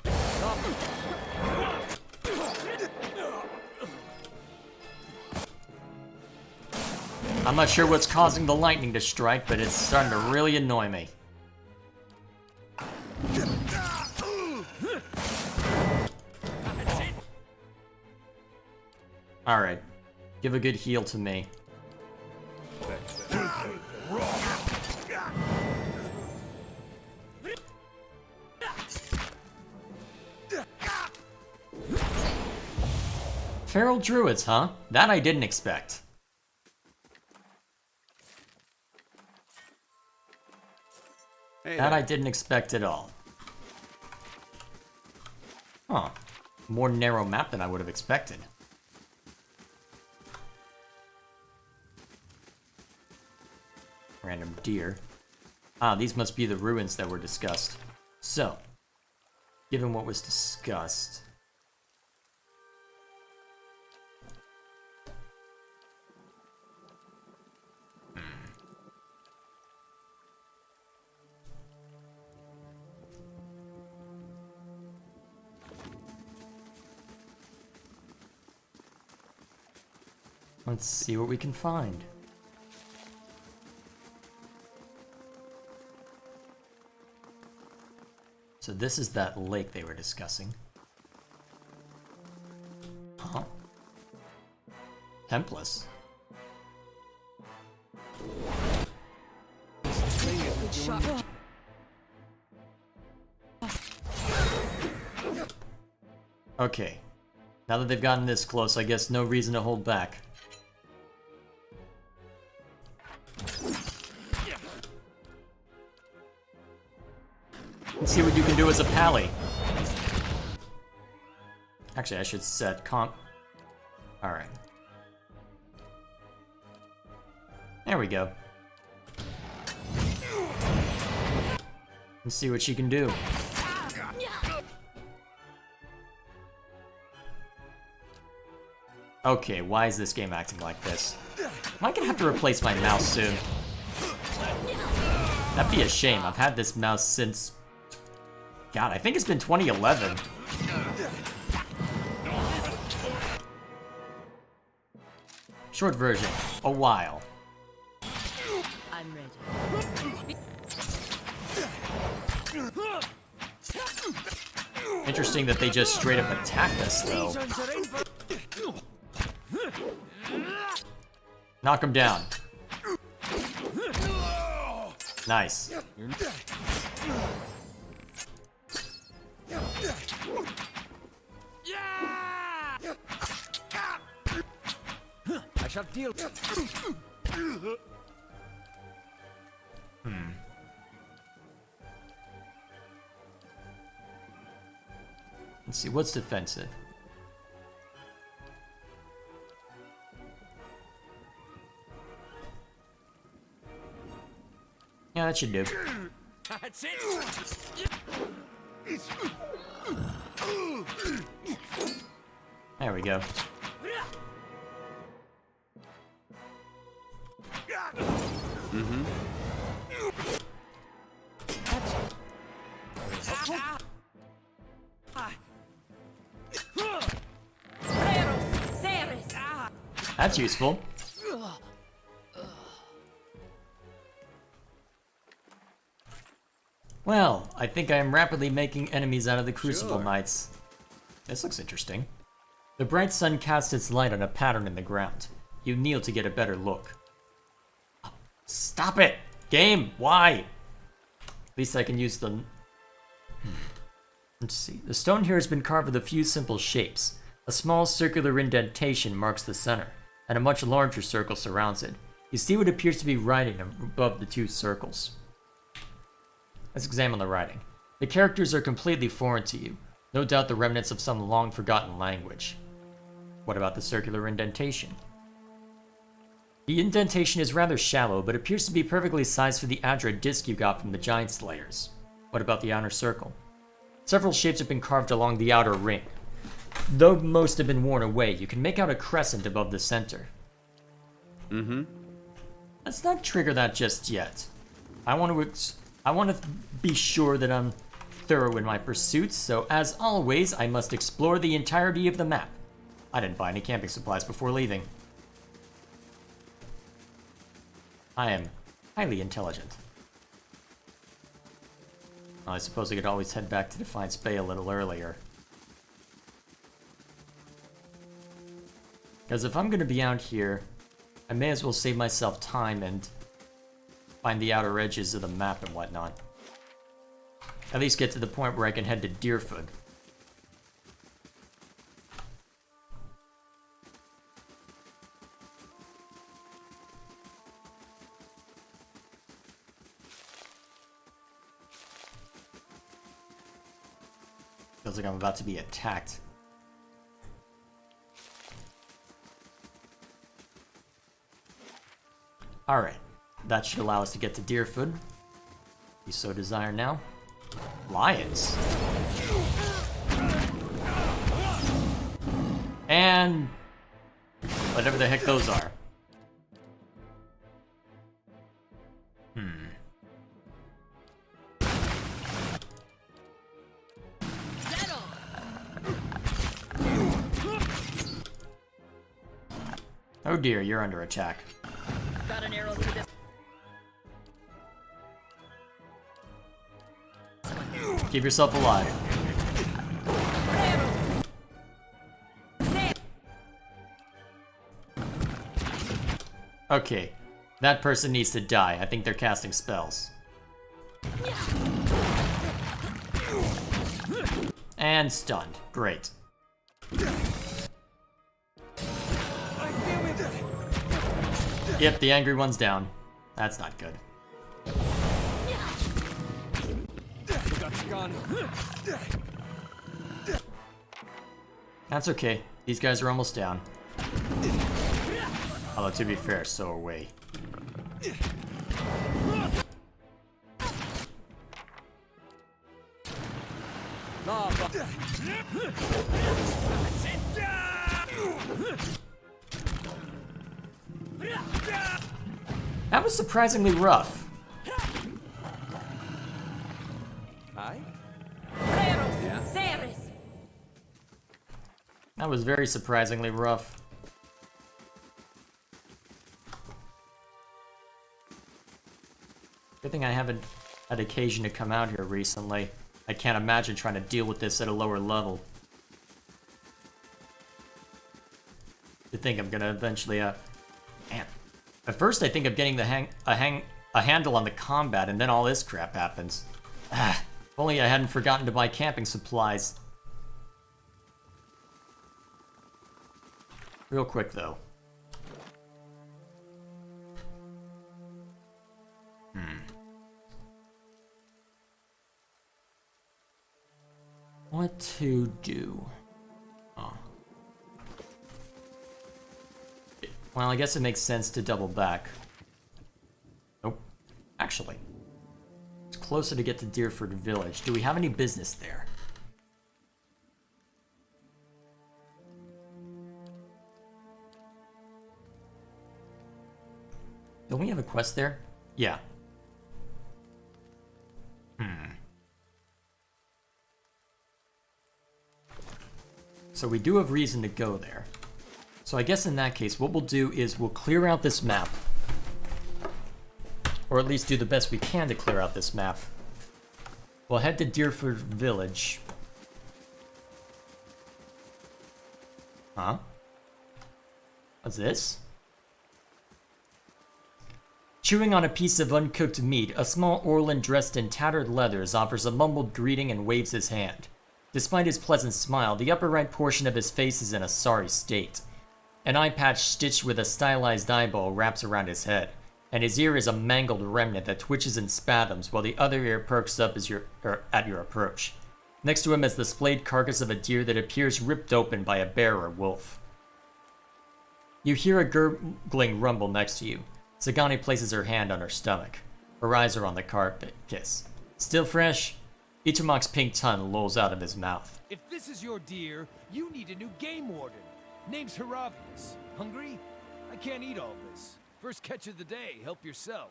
I'm not sure what's causing the lightning to strike, but it's starting to really annoy me. Alright. Give a good heal to me. Feral druids, huh? That I didn't expect. Hey That there. I didn't expect at all. Huh. More narrow map than I would have expected. Random deer. Ah, these must be the ruins that were discussed. So, given what was discussed... Let's see what we can find. So this is that lake they were discussing. Huh? Templess. Okay. Now that they've gotten this close, I guess no reason to hold back. Let's see what you can do as a pally. Actually, I should set comp. Alright. There we go. Let's see what she can do. Okay, why is this game acting like this? Am I gonna have to replace my mouse soon? That'd be a shame. I've had this mouse since... God, I think it's been 2011. Short version, a while. I'm ready. Interesting that they just straight up attacked us, though. Knock him down. Nice. I shall deal. Let's see, what's defensive? Yeah, that should do. That's it. There we go. That's useful. Well, I think I am rapidly making enemies out of the Crucible Knights. This looks interesting. The bright sun casts its light on a pattern in the ground. You kneel to get a better look. Oh, stop it! Game, why? At least I can use the... Let's see. The stone here has been carved with a few simple shapes. A small circular indentation marks the center, and a much larger circle surrounds it. You see what appears to be writing above the two circles. Let's examine the writing. The characters are completely foreign to you, no doubt the remnants of some long-forgotten language. What about the circular indentation? The indentation is rather shallow, but appears to be perfectly sized for the Adra disc you got from the Giant Slayers. What about the outer circle? Several shapes have been carved along the outer ring. Though most have been worn away, you can make out a crescent above the center. Let's not trigger that just yet. I want to be sure that I'm thorough in my pursuits, so as always, I must explore the entirety of the map. I didn't buy any camping supplies before leaving. I am highly intelligent. I suppose I could always head back to Defiance Bay a little earlier. Because if I'm going to be out here, I may as well save myself time and find the outer edges of the map and whatnot. At least get to the point where I can head to Deerfoot. Feels like I'm about to be attacked. Alright, that should allow us to get to Deerfoot. We so desire now. Lions. And whatever the heck those are. Oh dear, you're under attack. Got an arrow through this. Keep yourself alive. Okay, that person needs to die. I think they're casting spells. And stunned. Great. Yep, the angry one's down. That's not good. That's okay. These guys are almost down. Although, to be fair, so are we. That was surprisingly rough. Aye? That was very surprisingly rough. Good thing I haven't had occasion to come out here recently. I can't imagine trying to deal with this at a lower level. I think I'm gonna eventually, man. At first I think I'm getting a handle on the combat, and then all this crap happens. Ah, if only I hadn't forgotten to buy camping supplies. Real quick, though. What to do? Oh. Well, I guess it makes sense to double back. Nope. Actually, it's closer to get to Deerford Village. Do we have any business there? Don't we have a quest there? Yeah. So we do have reason to go there. So I guess in that case, what we'll do is we'll clear out this map. Or at least do the best we can to clear out this map. We'll head to Deerford Village. Huh? What's this? Chewing on a piece of uncooked meat, a small Orlan dressed in tattered leathers offers a mumbled greeting and waves his hand. Despite his pleasant smile, the upper right portion of his face is in a sorry state. An eye patch stitched with a stylized eyeball wraps around his head, and his ear is a mangled remnant that twitches and spasms while the other ear perks up at your approach. Next to him is the splayed carcass of a deer that appears ripped open by a bear or wolf. You hear a gurgling rumble next to you. Sagani places her hand on her stomach. Her eyes are on the carpet. Kiss. Still fresh? Itamak's pink tongue lolls out of his mouth. If this is your deer, you need a new game warden. Name's Haravius. Hungry? I can't eat all this. First catch of the day, help yourself.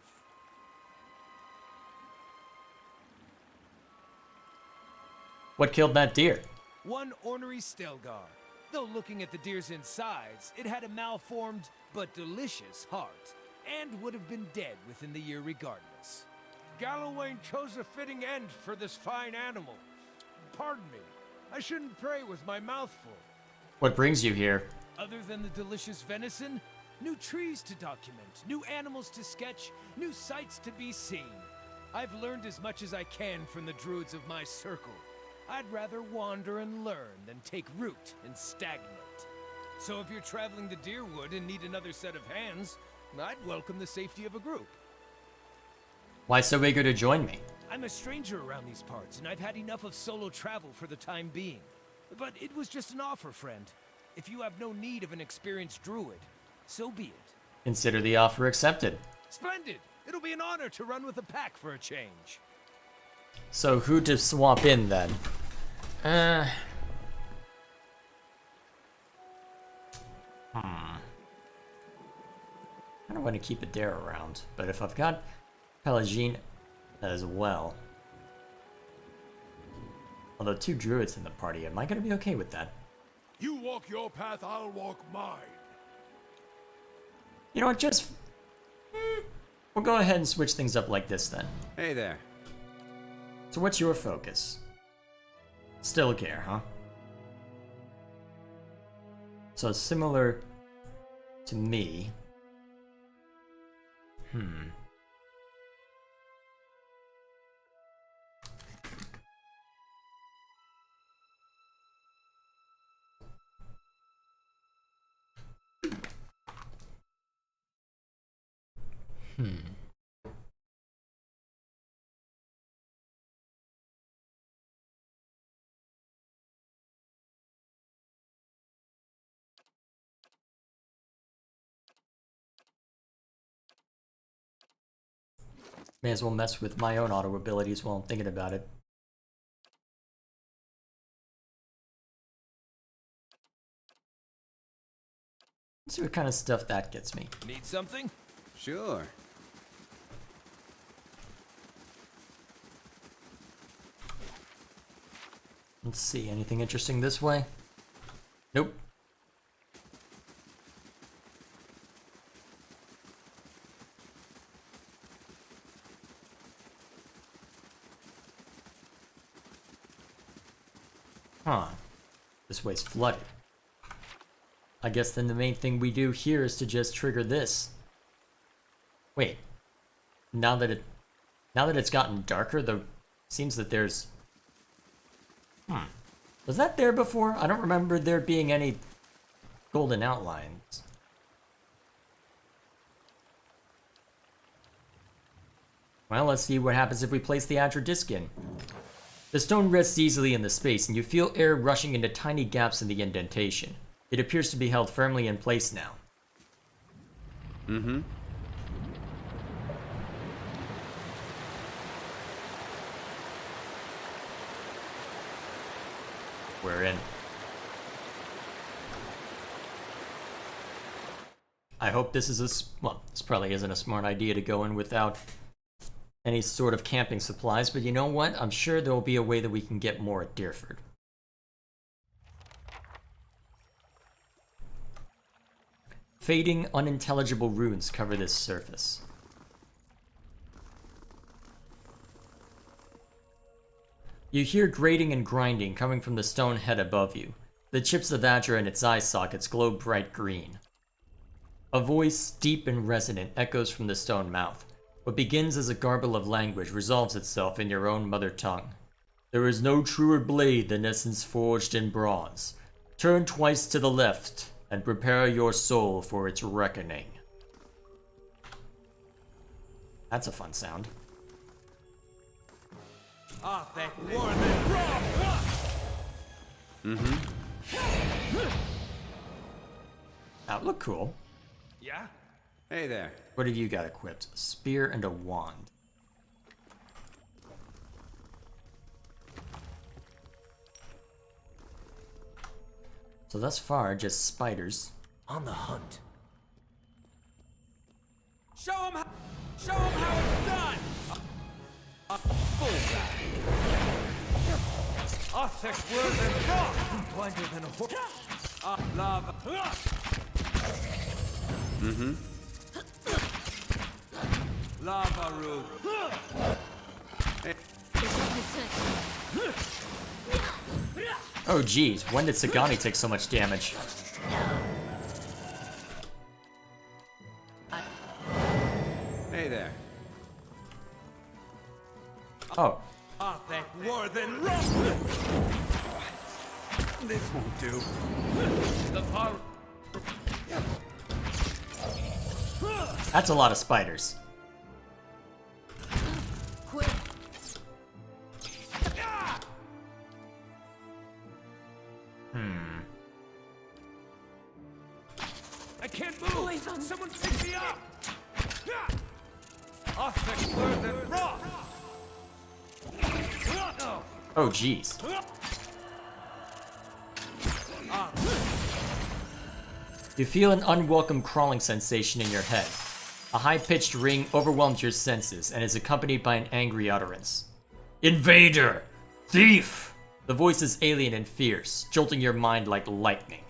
What killed that deer? One ornery Stelgar. Though looking at the deer's insides, it had a malformed but delicious heart, and would have been dead within the year regardless. Galloway chose a fitting end for this fine animal. Pardon me, I shouldn't pray with my mouth full. What brings you here? Other than the delicious venison, new trees to document, new animals to sketch, new sights to be seen. I've learned as much as I can from the druids of my circle. I'd rather wander and learn than take root and stagnate. So if you're traveling to Deerwood and need another set of hands, I'd welcome the safety of a group. Why so eager to join me? I'm a stranger around these parts, and I've had enough of solo travel for the time being. But it was just an offer, friend. If you have no need of an experienced druid, so be it. Consider the offer accepted. Splendid! It'll be an honor to run with a pack for a change. So who to swap in then? I don't want to keep a dare around, but if I've got Pelagine as well. Although 2 druids in the party, am I going to be okay with that? You walk your path, I'll walk mine. You know what, just... we'll go ahead and switch things up like this then. Hey there. So what's your focus? Still care, huh? So similar to me. May as well mess with my own auto abilities while I'm thinking about it. Let's see what kind of stuff that gets me. Need something? Sure. Let's see, anything interesting this way? Nope. Huh. This way's flooded. I guess then the main thing we do here is to just trigger this. Wait. Now that it's gotten darker, seems that there's... Was that there before? I don't remember there being any golden outlines. Well, let's see what happens if we place the Adra disc in. The stone rests easily in the space, and you feel air rushing into tiny gaps in the indentation. It appears to be held firmly in place now. Mm-hmm. We're in. I hope this is well, this probably isn't a smart idea to go in without any sort of camping supplies, but you know what? I'm sure there will be a way that we can get more at Deerford. Fading, unintelligible runes cover this surface. You hear grating and grinding coming from the stone head above you. The chips of Adra and its eye sockets glow bright green. A voice, deep and resonant, echoes from the stone mouth. What begins as a garble of language resolves itself in your own mother tongue. There is no truer blade than essence forged in bronze. Turn twice to the left, and prepare your soul for its reckoning. That's a fun sound. That would look cool. Yeah? Hey there. What have you got equipped? A spear and a wand. So thus far, just spiders. On the hunt. Show him how it's done! Arthur's word and rock! Blinder than a horse. Lava. Lava root. Oh geez, when did Sagani take so much damage? Hey there. Oh, Arthur more than rock! This won't do. The power. that's a lot of spiders. Quick. I can't move! Someone pick me up! Arthur more than rock! Oh geez. You feel an unwelcome crawling sensation in your head. A high-pitched ring overwhelms your senses and is accompanied by an angry utterance. Invader! Thief! The voice is alien and fierce, jolting your mind like lightning.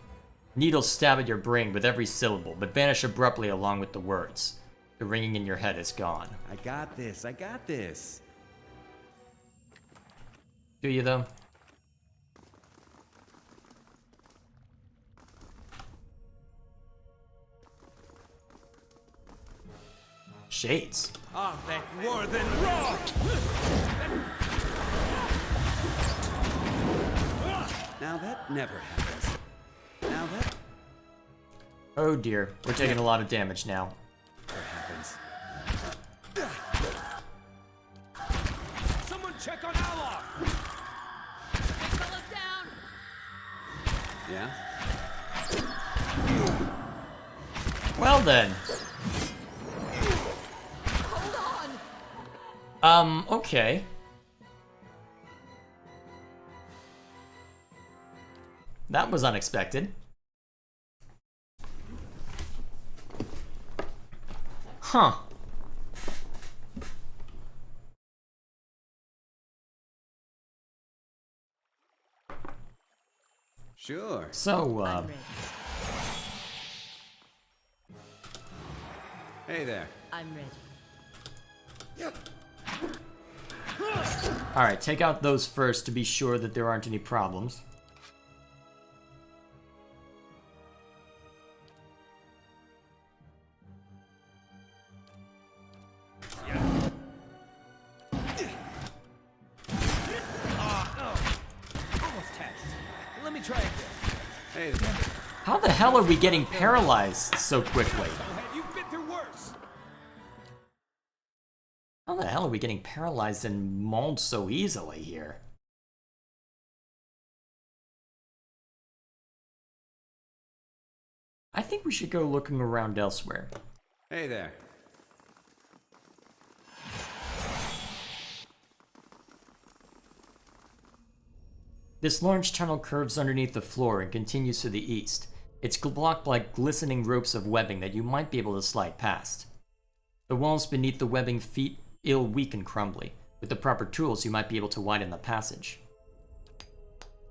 Needles stab at your brain with every syllable, but vanish abruptly along with the words. The ringing in your head is gone. I got this. I got this. Do you, though? Shades. Arthur more than rock! Now that never happens. Now that Oh dear, we're taking a lot of damage now. never happens. Someone check on Alof! Fellow down! Yeah? Well then. Hold on! Okay. That was unexpected. Huh. Sure. So, I'm ready. Hey there. I'm ready. alright, take out those first to be sure that there aren't any problems. Hey there. How the hell are we getting paralyzed so quickly? You've been through worse. How the hell are we getting paralyzed and mauled so easily here? I think we should go looking around elsewhere. Hey there. This large tunnel curves underneath the floor and continues to the east. It's blocked by glistening ropes of webbing that you might be able to slide past. The walls beneath the webbing feel weak and crumbly. With the proper tools, you might be able to widen the passage.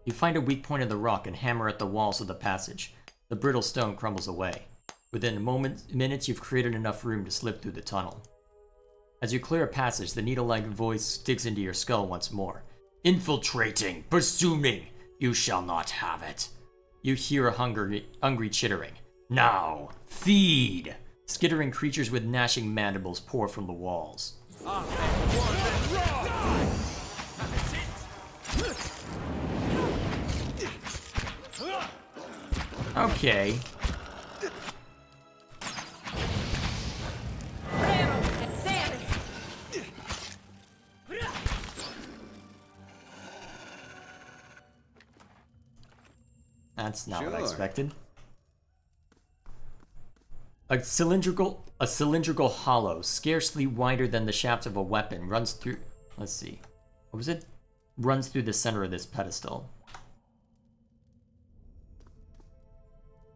You find a weak point in the rock and hammer at the walls of the passage. The brittle stone crumbles away. Within minutes, you've created enough room to slip through the tunnel. As you clear a passage, the needle-like voice digs into your skull once more. Infiltrating, presuming, you shall not have it. You hear a hungry chittering. Now, feed! Skittering creatures with gnashing mandibles pour from the walls. Okay. That's not what I expected. A cylindrical hollow, scarcely wider than the shaft of a weapon, runs through... Let's see. What was it? Runs through the center of this pedestal.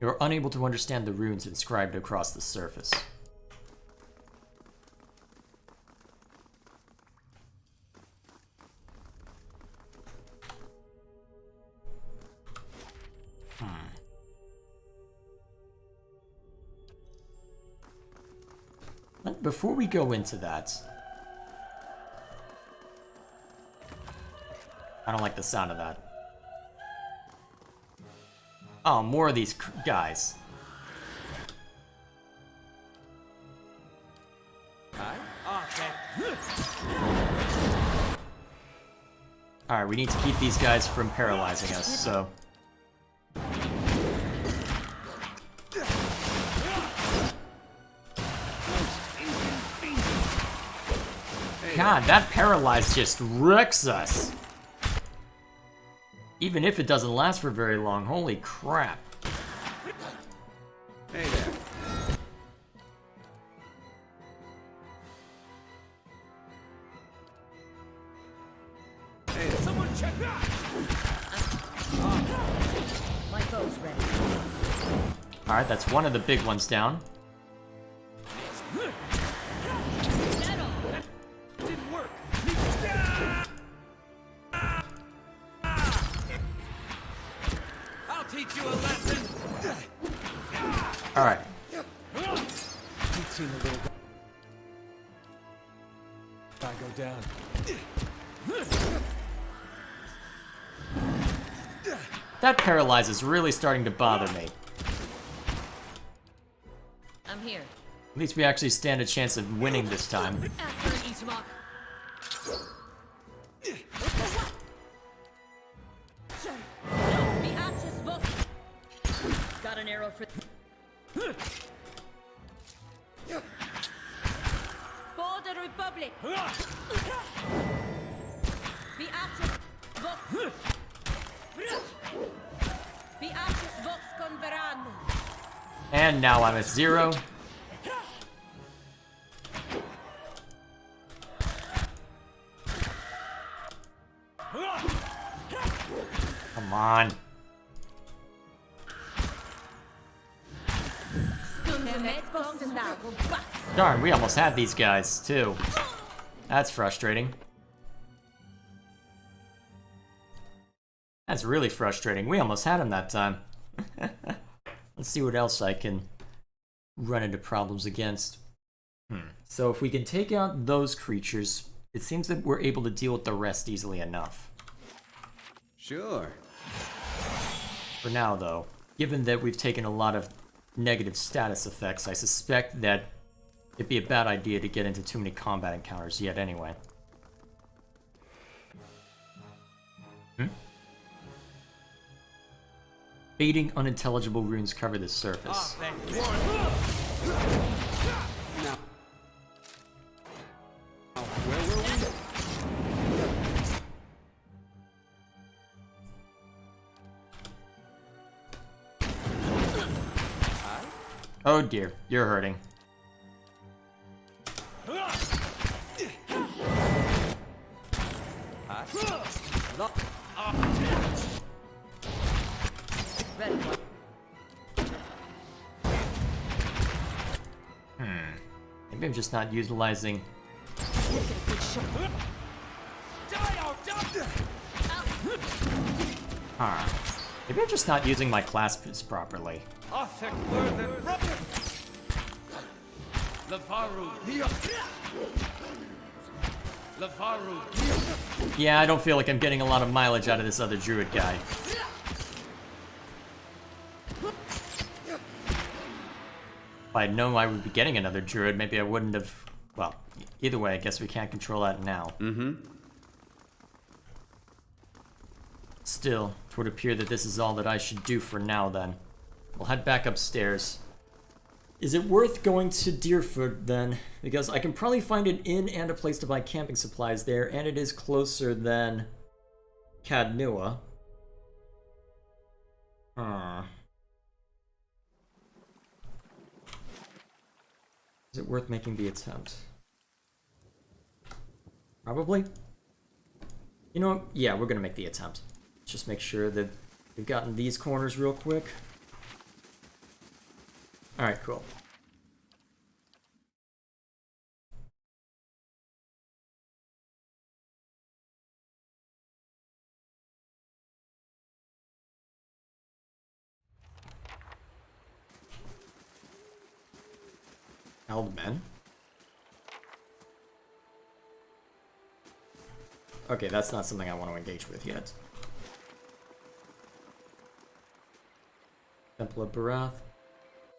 You're unable to understand the runes inscribed across the surface. Before we go into that, I don't like the sound of that. Oh, more of these guys. Alright, we need to keep these guys from paralyzing us, so... God, that paralyze just wrecks us. Even if it doesn't last for very long, holy crap. Hey there. Hey there. Someone check that! My bow's ready. Alright, that's one of the big ones down. Didn't work. I'll teach you a lesson. Alright. You've seen the little guy go down. That paralyze is really starting to bother me. I'm here. At least we actually stand a chance of winning this time. After each mock. The Axis book. Got an arrow for. For the Republic. The Axis book. The Axis box converano. And now I'm at 0. Come on. Darn, we almost had these guys, too. That's frustrating. That's really frustrating. We almost had him that time. Let's see what else I can run into problems against. So if we can take out those creatures, it seems that we're able to deal with the rest easily enough. Sure. For now, though, given that we've taken a lot of negative status effects, I suspect that it'd be a bad idea to get into too many combat encounters yet anyway. Fading, unintelligible runes cover the surface. Now, where were we? Oh dear, you're hurting. Maybe I'm just not utilizing... Maybe I'm just not using my clasps properly. Yeah, I don't feel like I'm getting a lot of mileage out of this other druid guy. If I'd known I would be getting another druid, maybe I wouldn't have... Well, either way, I guess we can't control that now. Still, it would appear that this is all that I should do for now, then. We'll head back upstairs. Is it worth going to Deerfoot, then? Because I can probably find an inn and a place to buy camping supplies there, and it is closer than Caed Nua. Is it worth making the attempt? Probably. You know what? Yeah, we're gonna make the attempt. Just make sure that we've gotten these corners real quick. Alright, cool. Held men? Okay, that's not something I want to engage with yet. Temple of Barath.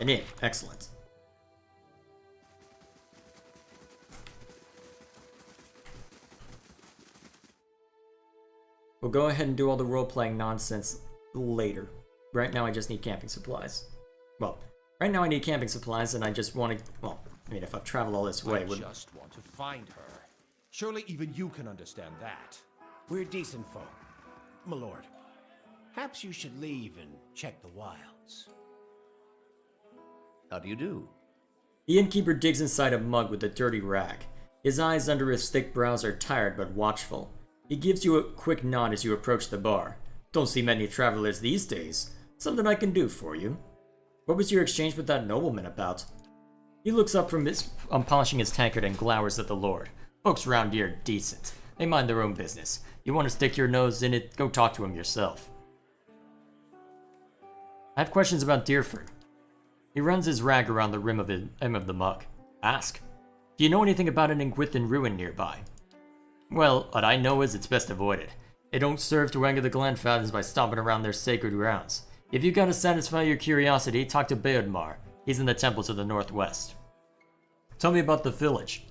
An inn. Excellent. We'll go ahead and do all the role-playing nonsense later. Right now I just need camping supplies. Well, right now I need camping supplies and I just want to... Well, I mean, if I've traveled all this way... I just want to find her. Surely even you can understand that. We're decent folk, my lord. Perhaps you should leave and check the wilds. How do you do? The innkeeper digs inside a mug with a dirty rag. His eyes under his thick brows are tired but watchful. He gives you a quick nod as you approach the bar. Don't see many travelers these days. Something I can do for you. What was your exchange with that nobleman about? He looks up from polishing his tankard and glowers at the lord. Folks around here are decent. They mind their own business. You want to stick your nose in it, go talk to him yourself. I have questions about Deerfoot. He runs his rag around the rim of the mug. Ask. Do you know anything about an Ingwithan ruin nearby? Well, what I know is it's best avoided. They don't serve to anger the Glenfathers by stomping around their sacred grounds. If you gotta satisfy your curiosity, talk to Beodmar. He's in the temple to the northwest. Tell me about the village.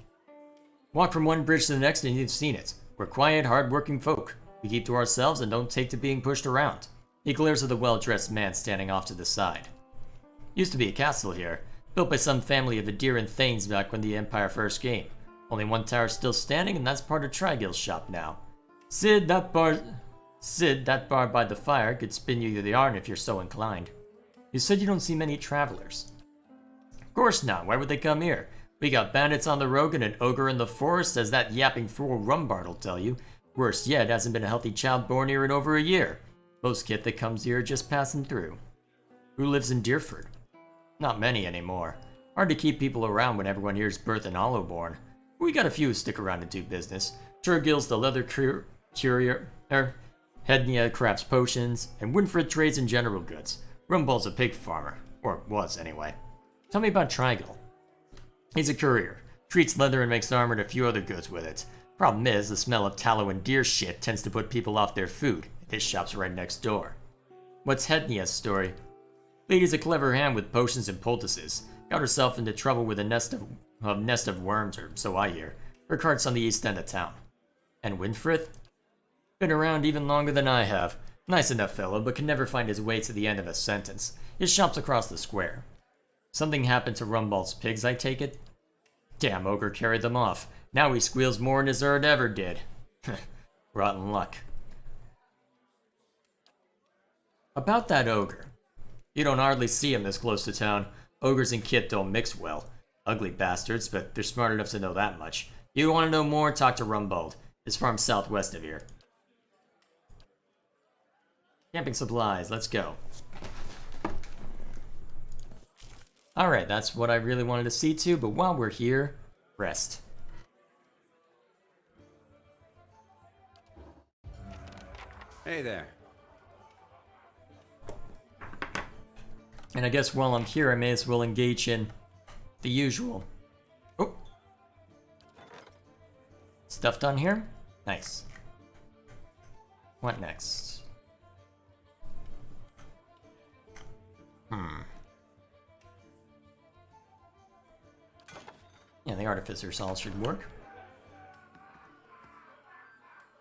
Walk from one bridge to the next and you've seen it. We're quiet, hard-working folk. We keep to ourselves and don't take to being pushed around. He glares at the well-dressed man standing off to the side. Used to be a castle here, built by some family of Adiran Thanes back when the Empire first came. Only one tower still standing, and that's part of Trigil's shop now. Sid, that bar by the fire could spin you the yarn if you're so inclined. You said you don't see many travelers. Of course not, why would they come here? We got bandits on the road and an ogre in the forest, as that yapping fool Rumbard'll tell you. Worse yet, hasn't been a healthy child born here in over a year. Most kit that comes here are just passing through. Who lives in Deerfoot? Not many anymore. Hard to keep people around when everyone here's birth and Hollowborn. We got a few who stick around to do business. Turgil's the leather courier, Hednia crafts potions, and Winfred trades in general goods. Rumball's a pig farmer, or was anyway. Tell me about Trigil. He's a courier. Treats leather and makes armor and a few other goods with it. Problem is, the smell of tallow and deer shit tends to put people off their food. His shop's right next door. What's Hednia's story? Lady's a clever hand with potions and poultices. Got herself into trouble with a nest of worms, or so I hear. Her cart's on the east end of town. And Winfrith? Been around even longer than I have. Nice enough fellow, but can never find his way to the end of a sentence. His shop's across the square. Something happened to Rumbald's pigs, I take it? Damn ogre carried them off. Now he squeals more than his herd ever did. Rotten luck. About that ogre. You don't hardly see him this close to town. Ogres and Kit don't mix well. Ugly bastards, but they're smart enough to know that much. You want to know more? Talk to Rumbald. His farm's southwest of here. Camping supplies, let's go. Alright, that's what I really wanted to see too, but while we're here, rest. Hey there. And I guess while I'm here, I may as well engage in the usual. Oh! Stuff done here? Nice. What next? Yeah, the artificer saw should work.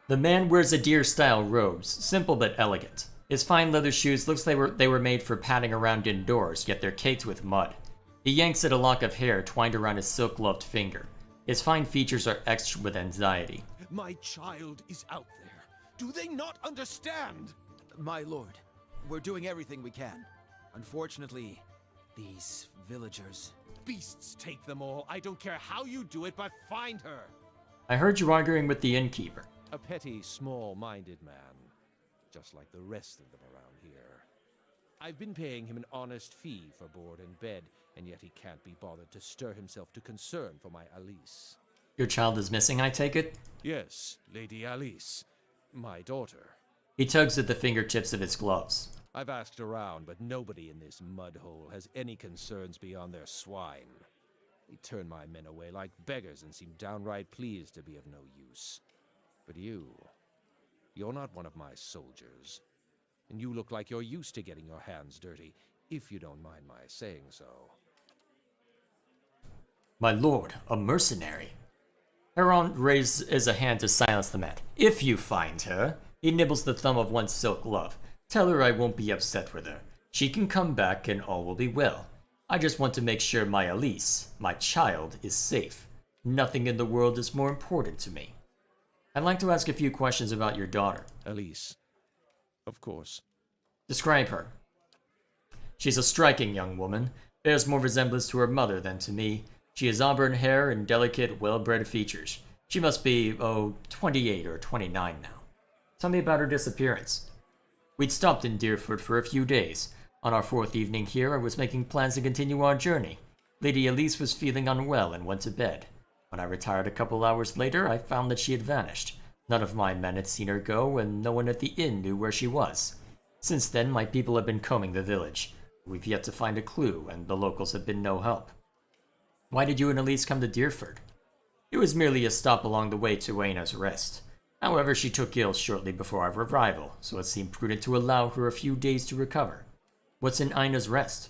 The man wears a deer-style robes, simple but elegant. His fine leather shoes looks they were made for padding around indoors, yet they're caked with mud. He yanks at a lock of hair twined around his silk-gloved finger. His fine features are etched with anxiety. My child is out there. Do they not understand? My lord, we're doing everything we can. Unfortunately, these villagers... Beasts take them all. I don't care how you do it, but find her. I heard you arguing with the innkeeper. A petty, small-minded man. Just like the rest of them around here. I've been paying him an honest fee for board and bed, and yet he can't be bothered to stir himself to concern for my Alice. Your child is missing, I take it? Yes, Lady Alice. My daughter. He tugs at the fingertips of his gloves. I've asked around, but nobody in this mud hole has any concerns beyond their swine. They turn my men away like beggars and seem downright pleased to be of no use. But you're not one of my soldiers. And you look like you're used to getting your hands dirty, if you don't mind my saying so. My lord, a mercenary. Heron raises a hand to silence the man. If you find her, he nibbles the thumb of one silk glove. Tell her I won't be upset with her. She can come back and all will be well. I just want to make sure my Alice, my child, is safe. Nothing in the world is more important to me. I'd like to ask a few questions about your daughter. Alice. Of course. Describe her. She's a striking young woman. Bears more resemblance to her mother than to me. She has auburn hair and delicate, well-bred features. She must be, 28 or 29 now. Tell me about her disappearance. We'd stopped in Deerfoot for a few days. On our fourth evening here, I was making plans to continue our journey. Lady Alice was feeling unwell and went to bed. When I retired a couple hours later, I found that she had vanished. None of my men had seen her go, and no one at the inn knew where she was. Since then, my people have been combing the village. We've yet to find a clue, and the locals have been no help. Why did you and Elise come to Deerfoot? It was merely a stop along the way to Aina's Rest. However, she took ill shortly before our arrival, so it seemed prudent to allow her a few days to recover. What's in Aina's Rest?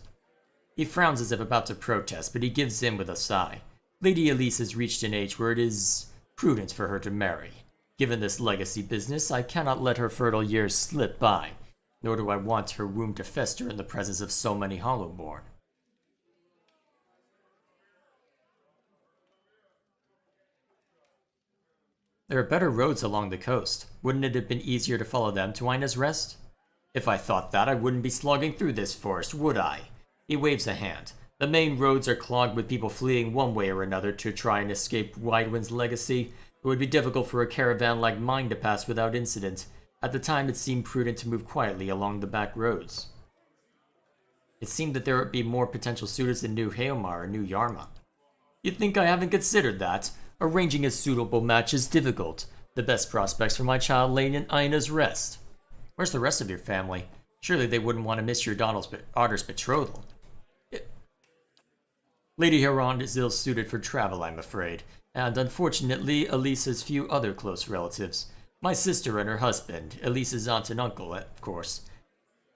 He frowns as if about to protest, but he gives in with a sigh. Lady Elise has reached an age where it is prudent for her to marry. Given this legacy business, I cannot let her fertile years slip by, nor do I want her womb to fester in the presence of so many Hollowborn. There are better roads along the coast. Wouldn't it have been easier to follow them to Aina's Rest? If I thought that, I wouldn't be slogging through this forest, would I? He waves a hand. The main roads are clogged with people fleeing one way or another to try and escape Widewind's legacy. It would be difficult for a caravan like mine to pass without incident. At the time, it seemed prudent to move quietly along the back roads. It seemed that there would be more potential suitors in New Haomar or New Yarma. You'd think I haven't considered that? Arranging a suitable match is difficult. The best prospects for my child lay in Aina's Rest. Where's the rest of your family? Surely they wouldn't want to miss your daughter's betrothal. Lady Heron is ill-suited for travel, I'm afraid, and unfortunately, Elise has few other close relatives. My sister and her husband, Elise's aunt and uncle, of course,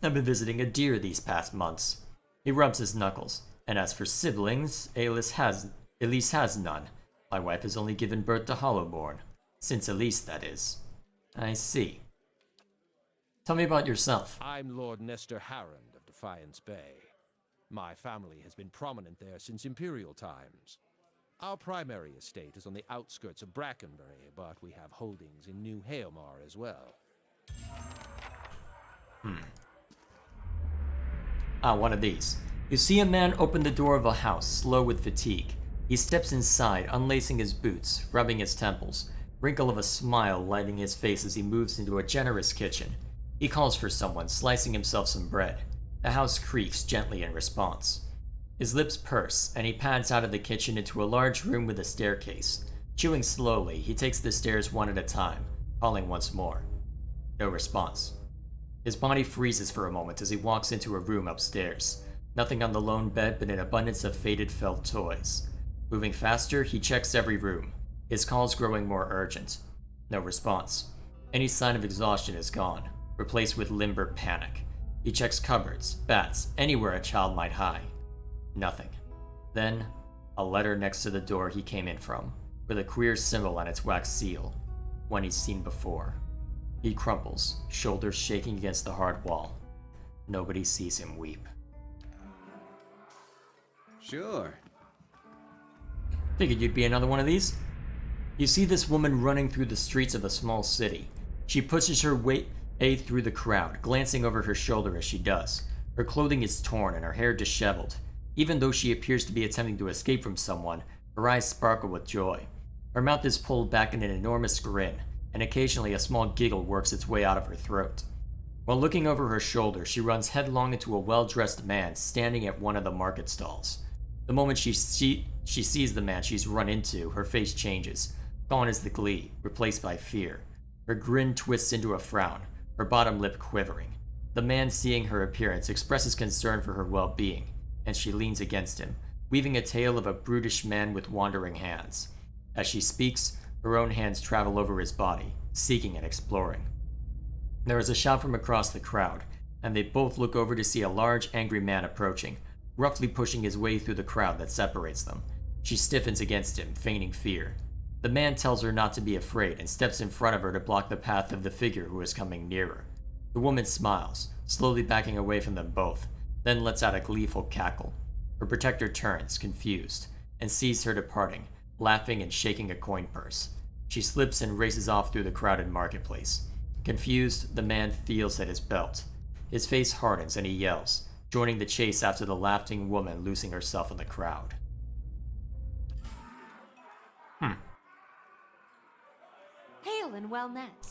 have been visiting a deer these past months. He rubs his knuckles, and as for siblings, Elise has none. My wife has only given birth to Hollowborn. Since Elise, that is. I see. Tell me about yourself. I'm Lord Nestor Harrond of Defiance Bay. My family has been prominent there since Imperial times. Our primary estate is on the outskirts of Brackenbury, but we have holdings in New Haomar as well. One of these. You see a man open the door of a house, slow with fatigue. He steps inside, unlacing his boots, rubbing his temples, wrinkle of a smile lighting his face as he moves into a generous kitchen. He calls for someone, slicing himself some bread. The house creaks gently in response. His lips purse, and he pads out of the kitchen into a large room with a staircase. Chewing slowly, he takes the stairs one at a time, calling once more. No response. His body freezes for a moment as he walks into a room upstairs. Nothing on the lone bed but an abundance of faded felt toys. Moving faster, he checks every room, his calls growing more urgent. No response. Any sign of exhaustion is gone, replaced with limber panic. He checks cupboards, bats, anywhere a child might hide. Nothing. Then, a letter next to the door he came in from, with a queer symbol on its wax seal, one he's seen before. He crumples, shoulders shaking against the hard wall. Nobody sees him weep. Sure. Figured you'd be another one of these. You see this woman running through the streets of a small city. She pushes her way through the crowd, glancing over her shoulder as she does. Her clothing is torn and her hair disheveled. Even though she appears to be attempting to escape from someone, her eyes sparkle with joy. Her mouth is pulled back in an enormous grin, and occasionally a small giggle works its way out of her throat. While looking over her shoulder, she runs headlong into a well-dressed man standing at one of the market stalls. The moment she sees the man she's run into, her face changes. Gone is the glee, replaced by fear. Her grin twists into a frown, her bottom lip quivering. The man, seeing her appearance, expresses concern for her well-being, and she leans against him, weaving a tale of a brutish man with wandering hands. As she speaks, her own hands travel over his body, seeking and exploring. There is a shout from across the crowd, and they both look over to see a large, angry man approaching, roughly pushing his way through the crowd that separates them. She stiffens against him, feigning fear. The man tells her not to be afraid and steps in front of her to block the path of the figure who is coming nearer. The woman smiles, slowly backing away from them both, then lets out a gleeful cackle. Her protector turns, confused, and sees her departing, laughing and shaking a coin purse. She slips and races off through the crowded marketplace. Confused, the man feels at his belt. His face hardens and he yells, joining the chase after the laughing woman losing herself in the crowd. Hail and well met.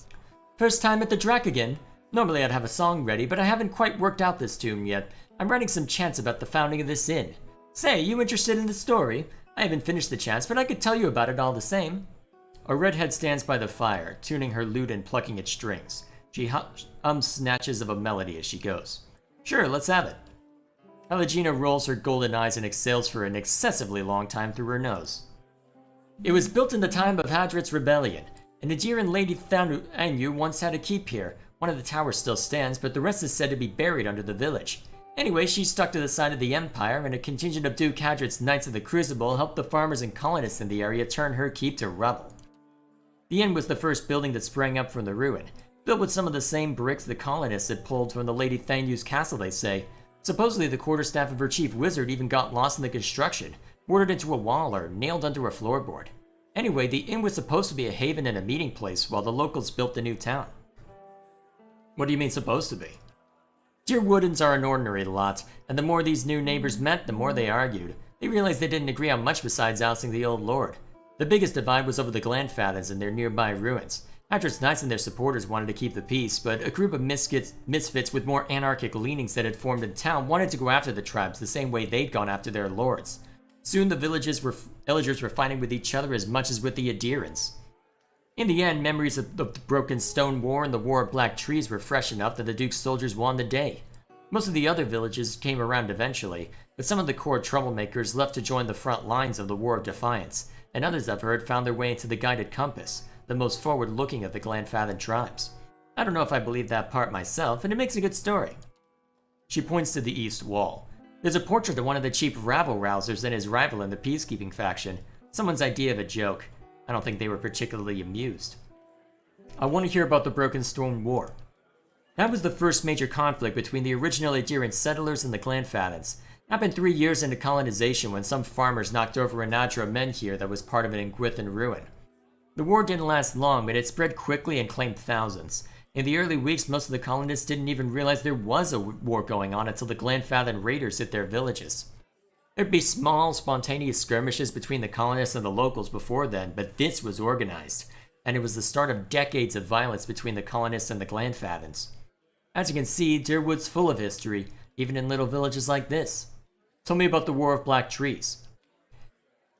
First time at the Drac again. Normally I'd have a song ready, but I haven't quite worked out this tune yet. I'm writing some chants about the founding of this inn. Say, you interested in the story? I haven't finished the chants, but I could tell you about it all the same. A redhead stands by the fire, tuning her lute and plucking its strings. She hums snatches of a melody as she goes. Sure, let's have it. Pelagina rolls her golden eyes and exhales for an excessively long time through her nose. It was built in the time of Hadrit's rebellion, and the dear and Lady Anu once had a keep here. One of the towers still stands, but the rest is said to be buried under the village. Anyway, she stuck to the side of the Empire, and a contingent of Duke Hadrit's Knights of the Crucible helped the farmers and colonists in the area turn her keep to rubble. The inn was the first building that sprang up from the ruin, built with some of the same bricks the colonists had pulled from the Lady Thanu's castle, they say. Supposedly the quarterstaff of her chief wizard even got lost in the construction, mortared into a wall or nailed under a floorboard. Anyway, the inn was supposed to be a haven and a meeting place while the locals built the new town. What do you mean supposed to be? Dear Woodens are an ordinary lot, and the more these new neighbors met, the more they argued. They realized they didn't agree on much besides ousting the old lord. The biggest divide was over the Glanfathens and their nearby ruins. Hadrit's Knights and their supporters wanted to keep the peace, but a group of misfits with more anarchic leanings that had formed in town wanted to go after the tribes the same way they'd gone after their lords. Soon the villagers were fighting with each other as much as with the adherents. In the end, memories of the Broken Stone War and the War of Black Trees were fresh enough that the Duke's soldiers won the day. Most of the other villages came around eventually, but some of the core troublemakers left to join the front lines of the War of Defiance, and others I've heard found their way into the Guided Compass, the most forward-looking of the Glanfathen tribes. I don't know if I believe that part myself, and it makes a good story. She points to the east wall. There's a portrait of one of the chief rabble-rousers and his rival in the peacekeeping faction. Someone's idea of a joke. I don't think they were particularly amused. I want to hear about the Broken Stone War. That was the first major conflict between the original Adherent settlers and the Glanfathans. Happened 3 years into colonization when some farmers knocked over an Adra menhir that was part of an Ingwithan ruin. The war didn't last long, but it spread quickly and claimed thousands. In the early weeks, most of the colonists didn't even realize there was a war going on until the Glanfathan raiders hit their villages. There'd be small, spontaneous skirmishes between the colonists and the locals before then, but this was organized, and it was the start of decades of violence between the colonists and the Glanfathans. As you can see, Deerwood's full of history, even in little villages like this. Tell me about the War of Black Trees.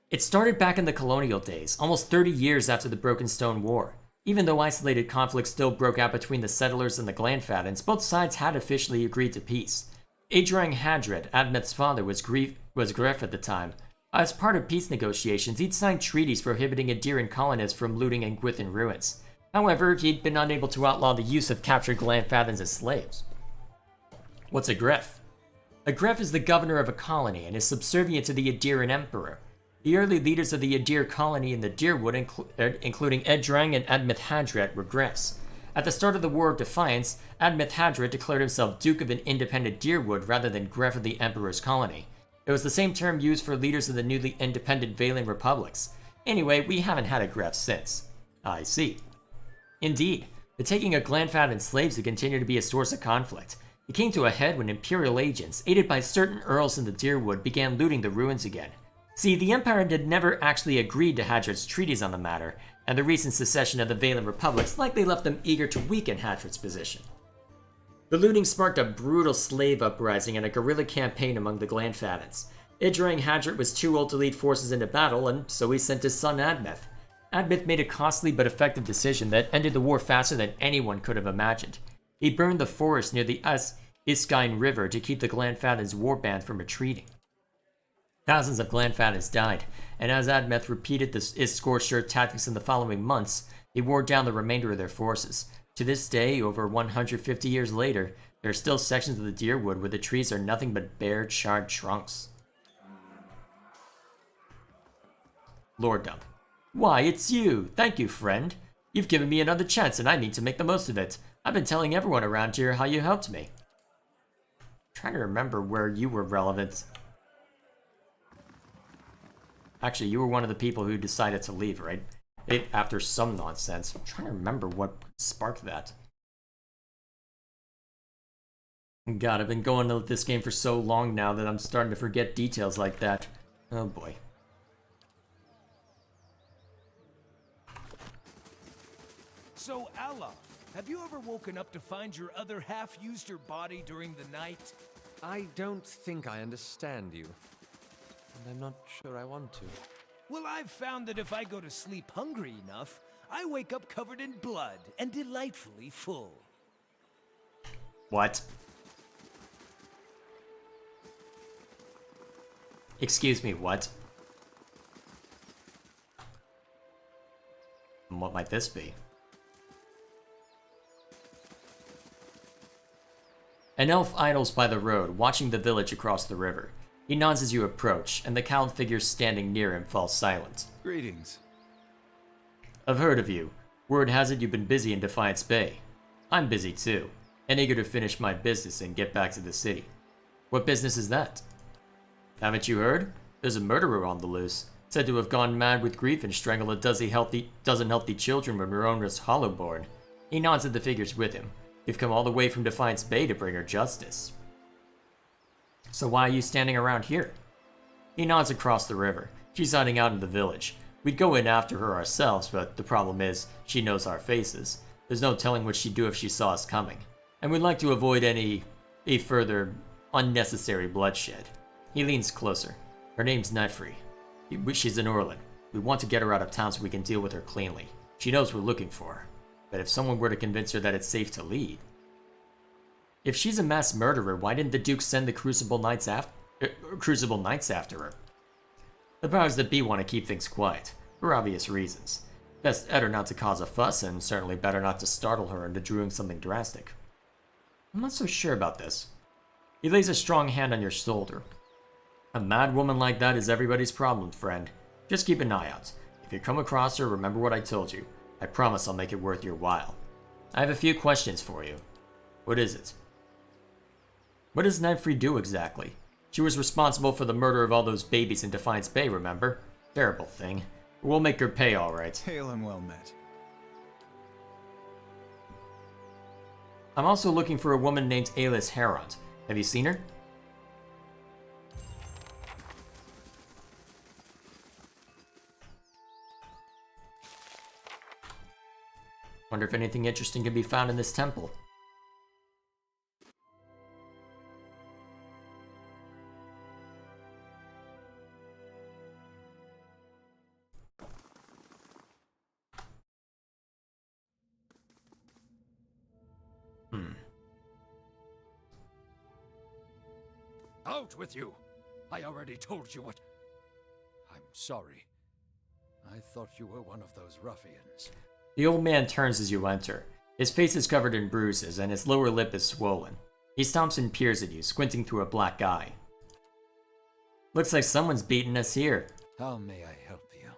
It started back in the colonial days, almost 30 years after the Broken Stone War. Even though isolated conflicts still broke out between the settlers and the Glanfathans, both sides had officially agreed to peace. Adrang Hadred, Admeth's father, was Grief at the time. As part of peace negotiations, he'd signed treaties prohibiting Adherent colonists from looting Ingwithan ruins. However, he'd been unable to outlaw the use of captured Glanfathans as slaves. What's a Gref? A Gref is the governor of a colony and is subservient to the Adherent emperor. The early leaders of the Adir colony in the Deerwood, including Edrang and Admeth Hadret, were Grefs. At the start of the War of Defiance, Admeth Hadret declared himself Duke of an independent Deerwood rather than Gref of the Emperor's colony. It was the same term used for leaders of the newly independent Valen republics. Anyway, we haven't had a Gref since. I see. Indeed, the taking of Glanfathan slaves had continued to be a source of conflict. It came to a head when Imperial agents, aided by certain earls in the Deerwood, began looting the ruins again. See, the Empire had never actually agreed to Hadret's treaties on the matter, and the recent secession of the Valen republics likely left them eager to weaken Hadret's position. The looting sparked a brutal slave uprising and a guerrilla campaign among the Glanfathans. Idrang Hadret was too old to lead forces into battle, and so he sent his son Admeth. Admeth made a costly but effective decision that ended the war faster than anyone could have imagined. He burned the forest near the Iskine River to keep the Glanfathans' warband from retreating. Thousands of Glanfathans died, and as Admeth repeated his scorched earth tactics in the following months, he wore down the remainder of their forces. To this day, over 150 years later, there are still sections of the Deerwood where the trees are nothing but bare, charred trunks. Lord Dump. Why, it's you! Thank you, friend! You've given me another chance and I need to make the most of it. I've been telling everyone around here how you helped me. I'm trying to remember where you were relevant. Actually, you were one of the people who decided to leave, right? After some nonsense. I'm trying to remember what sparked that. God, I've been going with this game for so long now that I'm starting to forget details like that. Oh boy. So, Alof, have you ever woken up to find your other half used your body during the night? I don't think I understand you. And I'm not sure I want to. Well, I've found that if I go to sleep hungry enough, I wake up covered in blood and delightfully full. What? Excuse me, what? And what might this be? An elf idles by the road, watching the village across the river. He nods as you approach, and the cowled figure standing near him falls silent. Greetings. I've heard of you. Word has it you've been busy in Defiance Bay. I'm busy too, and eager to finish my business and get back to the city. What business is that? Haven't you heard? There's a murderer on the loose, said to have gone mad with grief and strangled a dozen healthy children when Marona's hollowborn. He nods at the figures with him. You've come all the way from Defiance Bay to bring her justice. So why are you standing around here? He nods across the river. She's hiding out in the village. We'd go in after her ourselves, but the problem is, she knows our faces. There's no telling what she'd do if she saw us coming. And we'd like to avoid any further unnecessary bloodshed. He leans closer. Her name's Nefri. She's an Orlin. We want to get her out of town so we can deal with her cleanly. She knows we're looking for her. But if someone were to convince her that it's safe to leave... If she's a mass murderer, why didn't the Duke send the Crucible Knights after her? The powers that be want to keep things quiet, for obvious reasons. Better not to cause a fuss, and certainly better not to startle her into doing something drastic. I'm not so sure about this. He lays a strong hand on your shoulder. A mad woman like that is everybody's problem, friend. Just keep an eye out. If you come across her, remember what I told you. I promise I'll make it worth your while. I have a few questions for you. What is it? What does Nightfree do exactly? She was responsible for the murder of all those babies in Defiance Bay, remember? Terrible thing. We'll make her pay, alright. Hail and well met. I'm also looking for a woman named Alis Heront. Have you seen her? Wonder if anything interesting can be found in this temple. Out with you! I already told you what... I'm sorry. I thought you were one of those ruffians. The old man turns as you enter. His face is covered in bruises, and his lower lip is swollen. He stomps and peers at you, squinting through a black eye. Looks like someone's beaten us here. How may I help you?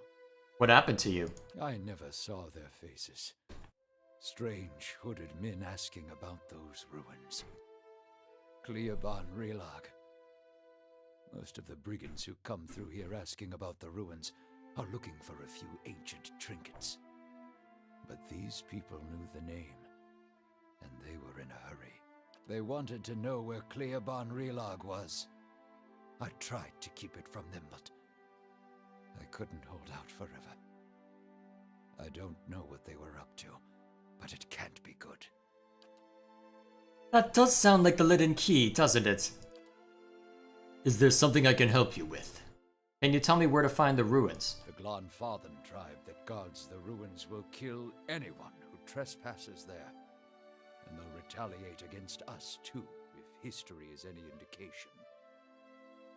What happened to you? I never saw their faces. Strange hooded men asking about those ruins. Cleoban Relag. Most of the brigands who come through here asking about the ruins are looking for a few ancient trinkets. But these people knew the name, and they were in a hurry. They wanted to know where Cleoban Relag was. I tried to keep it from them, but I couldn't hold out forever. I don't know what they were up to, but it can't be good. That does sound like the Lidden Key, doesn't it? Is there something I can help you with? Can you tell me where to find the ruins? The Glanfathan tribe that guards the ruins will kill anyone who trespasses there. And they'll retaliate against us too, if history is any indication.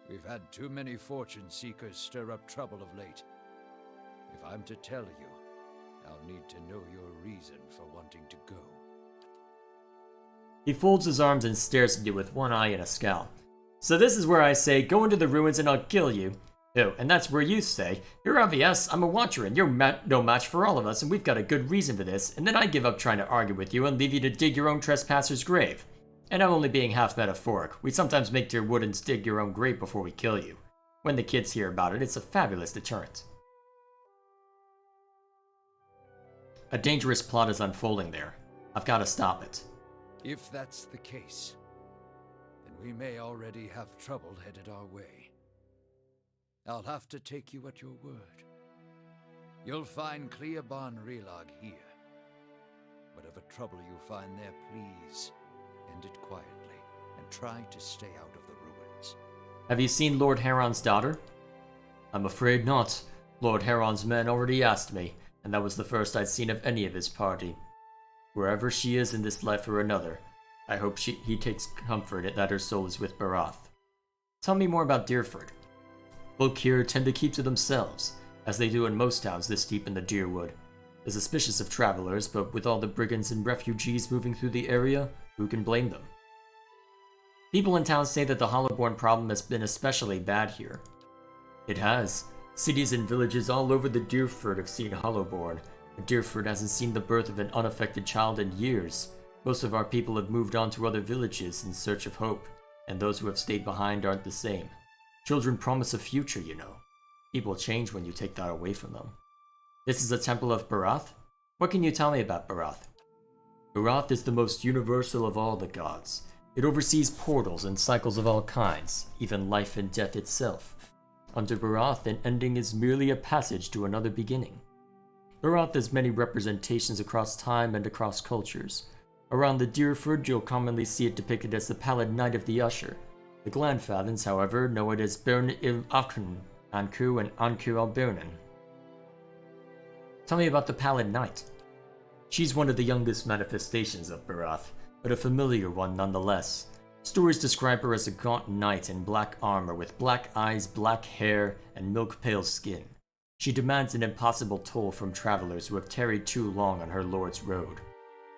We've had too many fortune seekers stir up trouble of late. If I'm to tell you, I'll need to know your reason for wanting to go. He folds his arms and stares at you with one eye and a scowl. So this is where I say, go into the ruins and I'll kill you. Oh, and that's where you say, you're obvious, I'm a watcher and you're no match for all of us and we've got a good reason for this, and then I give up trying to argue with you and leave you to dig your own trespasser's grave. And I'm only being half metaphoric. We sometimes make your woodens dig your own grave before we kill you. When the kids hear about it, it's a fabulous deterrent. A dangerous plot is unfolding there. I've got to stop it. If that's the case, then we may already have trouble headed our way. I'll have to take you at your word. You'll find Cleoban Relag here. Whatever trouble you find there, please end it quietly and try to stay out of the ruins. Have you seen Lord Heron's daughter? I'm afraid not. Lord Heron's men already asked me, and that was the first I'd seen of any of his party. Wherever she is in this life or another, I hope he takes comfort that her soul is with Barath. Tell me more about Deerford. Folk here tend to keep to themselves, as they do in most towns this deep in the Deerwood. They're suspicious of travelers, but with all the brigands and refugees moving through the area, who can blame them? People in town say that the Hollowborn problem has been especially bad here. It has. Cities and villages all over the Deerford have seen Hollowborn, but Deerford hasn't seen the birth of an unaffected child in years. Most of our people have moved on to other villages in search of hope, and those who have stayed behind aren't the same. Children promise a future, you know. People change when you take that away from them. This is a temple of Barath? What can you tell me about Barath? Barath is the most universal of all the gods. It oversees portals and cycles of all kinds, even life and death itself. Under Barath, an ending is merely a passage to another beginning. Barath has many representations across time and across cultures. Around the Deerford, you'll commonly see it depicted as the Pallid Knight of the Usher. The Glanfathans, however, know it as Bern il Akun, Anku, and Anku al-Bernan. Tell me about the Pallid Knight. She's one of the youngest manifestations of Barath, but a familiar one nonetheless. Stories describe her as a gaunt knight in black armor with black eyes, black hair, and milk-pale skin. She demands an impossible toll from travelers who have tarried too long on her lord's road.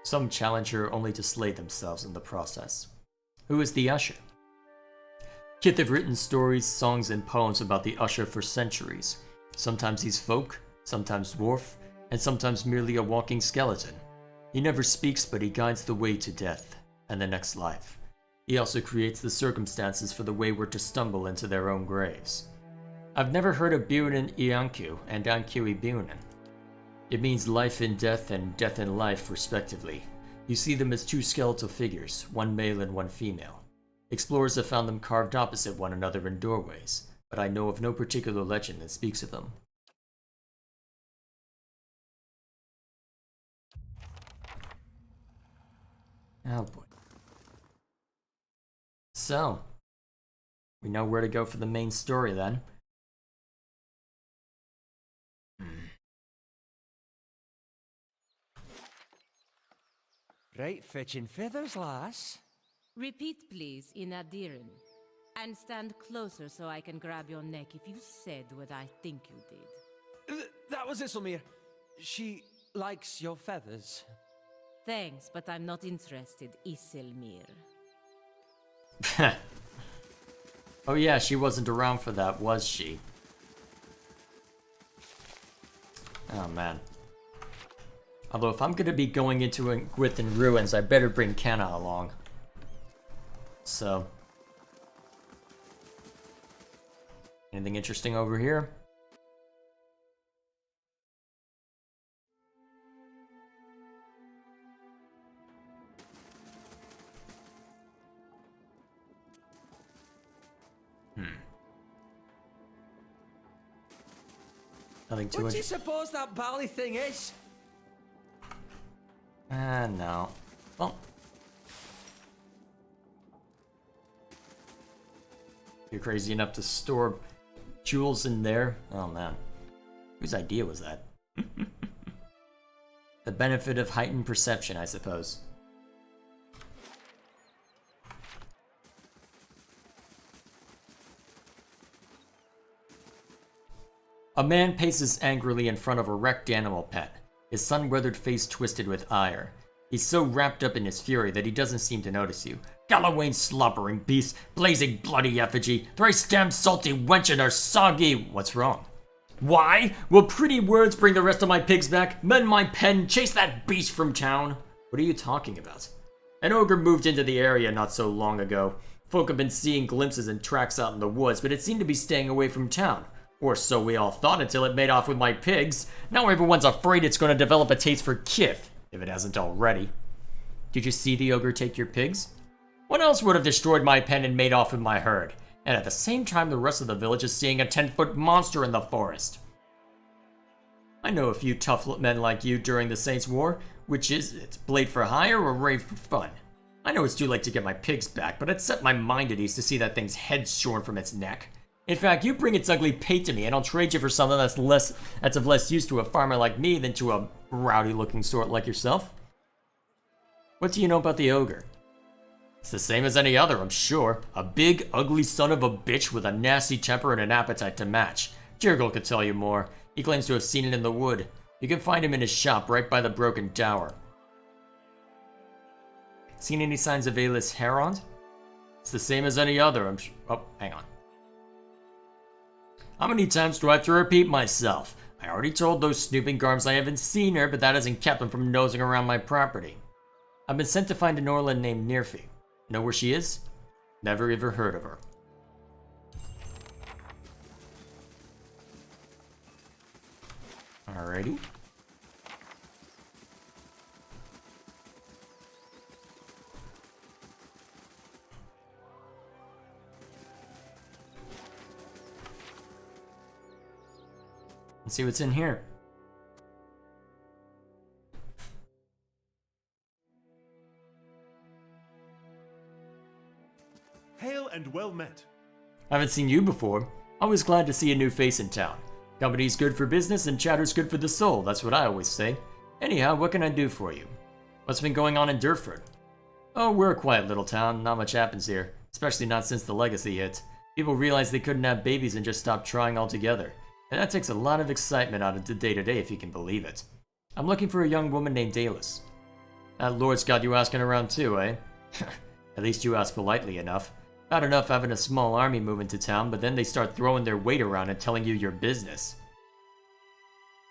Some challenge her only to slay themselves in the process. Who is the Usher? Kith have written stories, songs, and poems about the Usher for centuries. Sometimes he's folk, sometimes dwarf, and sometimes merely a walking skeleton. He never speaks, but he guides the way to death. and the next life. He also creates the circumstances for the wayward to stumble into their own graves. I've never heard of Buunen Ianku and Anku Buunen. It means life in death and death in life, respectively. You see them as two skeletal figures, one male and one female. Explorers have found them carved opposite one another in doorways, but I know of no particular legend that speaks of them. Oh boy. So, we know where to go for the main story then. Right fetching feathers, lass. Repeat, please, in Adiran. And stand closer so I can grab your neck if you said what I think you did. That was Isilmir. She likes your feathers. Thanks, but I'm not interested, Isilmir. Oh yeah, she wasn't around for that, was she? Oh man. Although if I'm gonna be going into Gwithin Ruins, I better bring Kenna along. So. Anything interesting over here? Nothing too What do you suppose that bally thing is? No. Well. You're crazy enough to store jewels in there? Oh man. Whose idea was that? The benefit of heightened perception, I suppose. A man paces angrily in front of a wrecked animal pen, his sun-weathered face twisted with ire. He's so wrapped up in his fury that he doesn't seem to notice you. Gallowayne slobbering beast, blazing bloody effigy, thrice damned salty wench and her soggy... What's wrong? Why? Will pretty words bring the rest of my pigs back? Mend my pen, chase that beast from town? What are you talking about? An ogre moved into the area not so long ago. Folk have been seeing glimpses and tracks out in the woods, but it seemed to be staying away from town. Or so we all thought until it made off with my pigs. Now everyone's afraid it's going to develop a taste for kith, if it hasn't already. Did you see the ogre take your pigs? What else would have destroyed my pen and made off with my herd? And at the same time the rest of the village is seeing a 10-foot monster in the forest. I know a few tough men like you during the Saints' War. Which is it? Blade for hire or raid for fun? I know it's too late to get my pigs back, but it set my mind at ease to see that thing's head shorn from its neck. In fact, you bring its ugly pate to me and I'll trade you for something that's of less use to a farmer like me than to a rowdy-looking sort like yourself. What do you know about the ogre? It's the same as any other, I'm sure. A big, ugly son of a bitch with a nasty temper and an appetite to match. Jirgel could tell you more. He claims to have seen it in the wood. You can find him in his shop right by the broken tower. Seen any signs of Alis Herond? It's the same as any other, I'm sure. Oh, hang on. How many times do I have to repeat myself? I already told those snooping garms I haven't seen her, but that hasn't kept them from nosing around my property. I've been sent to find an Orlan named Nirfi. Know where she is? Never ever heard of her. Alrighty. Let's see what's in here. Hail and well met. I haven't seen you before. Always glad to see a new face in town. Company's good for business and chatter's good for the soul, that's what I always say. Anyhow, what can I do for you? What's been going on in Durford? Oh, we're a quiet little town, not much happens here. Especially not since the legacy hit. People realized they couldn't have babies and just stopped trying altogether. And that takes a lot of excitement out of the day-to-day if you can believe it. I'm looking for a young woman named Dalis. That lord's got you asking around too, eh? At least you ask politely enough. Bad enough having a small army move into town, but then they start throwing their weight around and telling you your business.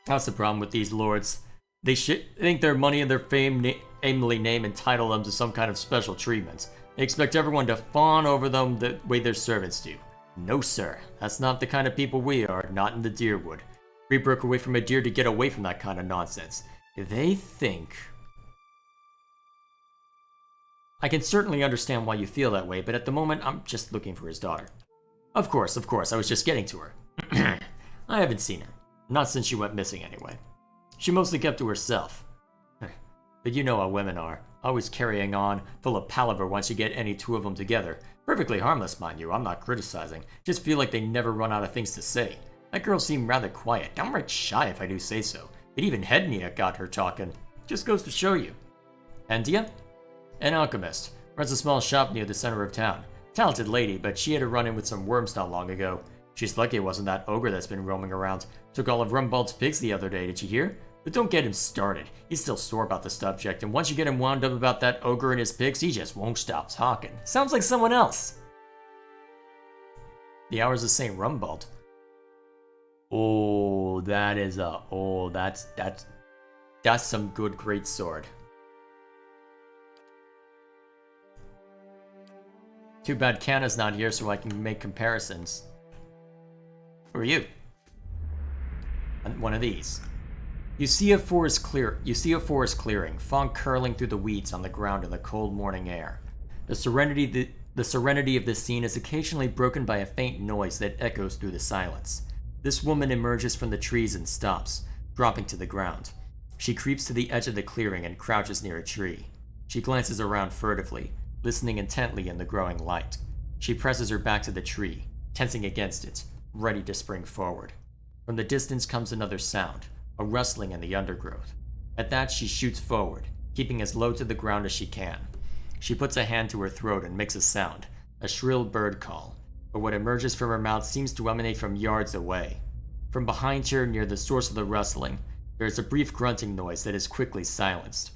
That's the problem with these lords. They think their money and their fame aimlessly name entitle them to some kind of special treatment. They expect everyone to fawn over them the way their servants do. No, sir. That's not the kind of people we are, not in the Deerwood. We broke away from a deer to get away from that kind of nonsense. They think... I can certainly understand why you feel that way, but at the moment, I'm just looking for his daughter. Of course, I was just getting to her. I haven't seen her. Not since she went missing, anyway. She mostly kept to herself. But you know how women are. Always carrying on, full of palaver once you get any two of them together. Perfectly harmless, mind you, I'm not criticizing. Just feel like they never run out of things to say. That girl seemed rather quiet, downright shy if I do say so. But even Caed Nua got her talking. Just goes to show you. Andia? An alchemist. Runs a small shop near the center of town. Talented lady, but she had a run-in with some worms not long ago. She's lucky it wasn't that ogre that's been roaming around. Took all of Rumbald's pigs the other day, did you hear? But don't get him started. He's still sore about the subject, and once you get him wound up about that ogre and his pigs, he just won't stop talking. Sounds like someone else. The Hours of St. Rumbald. Oh, that is a... Oh, that's some good great sword. Too bad Kanna's not here so I can make comparisons. Who are you? One of these. You see a forest clearing, fog curling through the weeds on the ground in the cold morning air. The serenity of this scene is occasionally broken by a faint noise that echoes through the silence. This woman emerges from the trees and stops, dropping to the ground. She creeps to the edge of the clearing and crouches near a tree. She glances around furtively, listening intently in the growing light. She presses her back to the tree, tensing against it, ready to spring forward. From the distance comes another sound, a rustling in the undergrowth. At that, she shoots forward, keeping as low to the ground as she can. She puts a hand to her throat and makes a sound, a shrill bird call, but what emerges from her mouth seems to emanate from yards away. From behind her, near the source of the rustling, there is a brief grunting noise that is quickly silenced.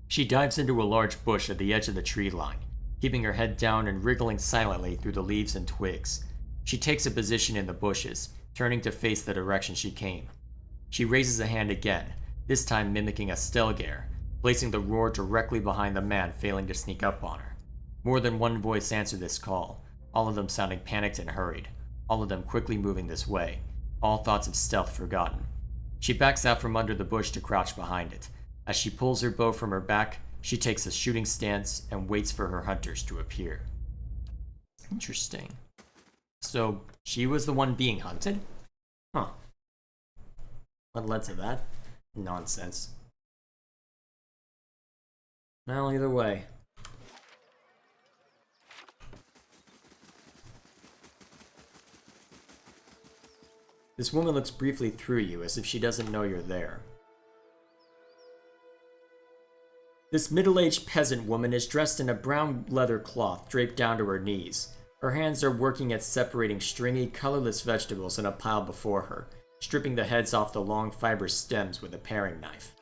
She dives into a large bush at the edge of the tree line, keeping her head down and wriggling silently through the leaves and twigs. She takes a position in the bushes, turning to face the direction she came. She raises a hand again, this time mimicking a Stelgare, placing the roar directly behind the man failing to sneak up on her. More than one voice answered this call, all of them sounding panicked and hurried, all of them quickly moving this way, all thoughts of stealth forgotten. She backs out from under the bush to crouch behind it. As she pulls her bow from her back, she takes a shooting stance and waits for her hunters to appear. Interesting. So, she was the one being hunted? Huh. What led to that? Nonsense. Well, either way. This woman looks briefly through you as if she doesn't know you're there. This middle-aged peasant woman is dressed in a brown leather cloth draped down to her knees. Her hands are working at separating stringy, colorless vegetables in a pile before her, stripping the heads off the long fibrous stems with a paring knife.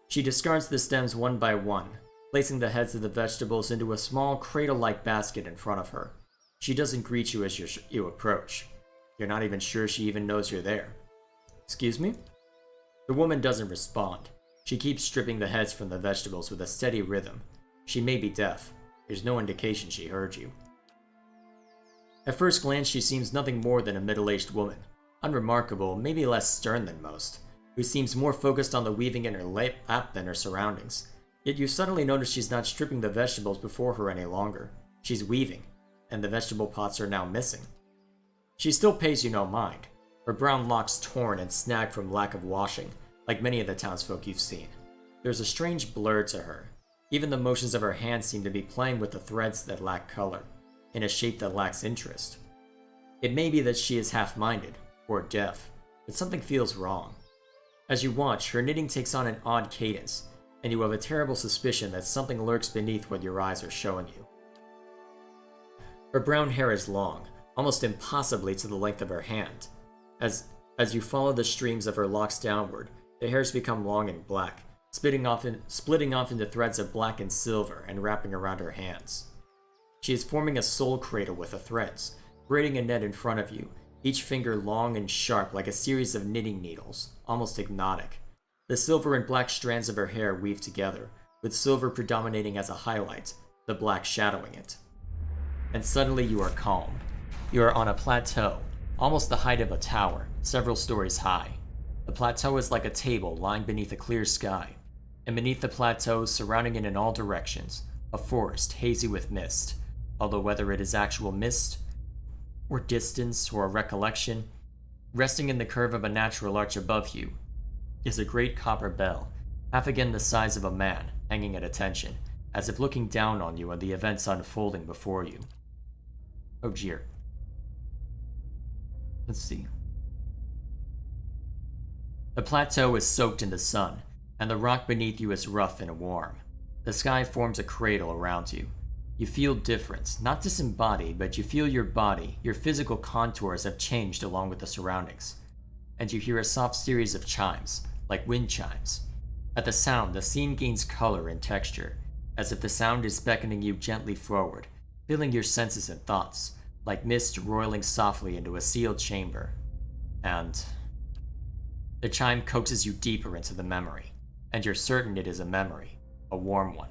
She discards the stems one by one, placing the heads of the vegetables into a small cradle-like basket in front of her. She doesn't greet you as you approach. You're not even sure she even knows you're there. Excuse me? The woman doesn't respond. She keeps stripping the heads from the vegetables with a steady rhythm. She may be deaf. There's no indication she heard you. At first glance, she seems nothing more than a middle-aged woman. Unremarkable, maybe less stern than most, who seems more focused on the weaving in her lap than her surroundings. Yet you suddenly notice she's not stripping the vegetables before her any longer. She's weaving, and the vegetable pots are now missing. She still pays you no mind, her brown locks torn and snagged from lack of washing, like many of the townsfolk you've seen. There's a strange blur to her. Even the motions of her hands seem to be playing with the threads that lack color, in a shape that lacks interest. It may be that she is half-minded, or deaf, but something feels wrong. As you watch, her knitting takes on an odd cadence, and you have a terrible suspicion that something lurks beneath what your eyes are showing you. Her brown hair is long, almost impossibly to the length of her hand. As you follow the streams of her locks downward, the hairs become long and black, splitting off into threads of black and silver and wrapping around her hands. She is forming a soul cradle with the threads, braiding a net in front of you, each finger long and sharp like a series of knitting needles, almost hypnotic. The silver and black strands of her hair weave together, with silver predominating as a highlight, the black shadowing it. And suddenly you are calm. You are on a plateau, almost the height of a tower, several stories high. The plateau is like a table lying beneath a clear sky, and beneath the plateau, surrounding it in all directions, a forest hazy with mist, although whether it is actual mist, or distance, or a recollection, resting in the curve of a natural arch above you, is a great copper bell, half again the size of a man, hanging at attention, as if looking down on you and the events unfolding before you. Oh dear. Let's see. The plateau is soaked in the sun, and the rock beneath you is rough and warm. The sky forms a cradle around you. You feel different, not disembodied, but you feel your body, your physical contours have changed along with the surroundings. And you hear a soft series of chimes, like wind chimes. At the sound, the scene gains color and texture, as if the sound is beckoning you gently forward, filling your senses and thoughts, like mist roiling softly into a sealed chamber. And the chime coaxes you deeper into the memory, and you're certain it is a memory, a warm one.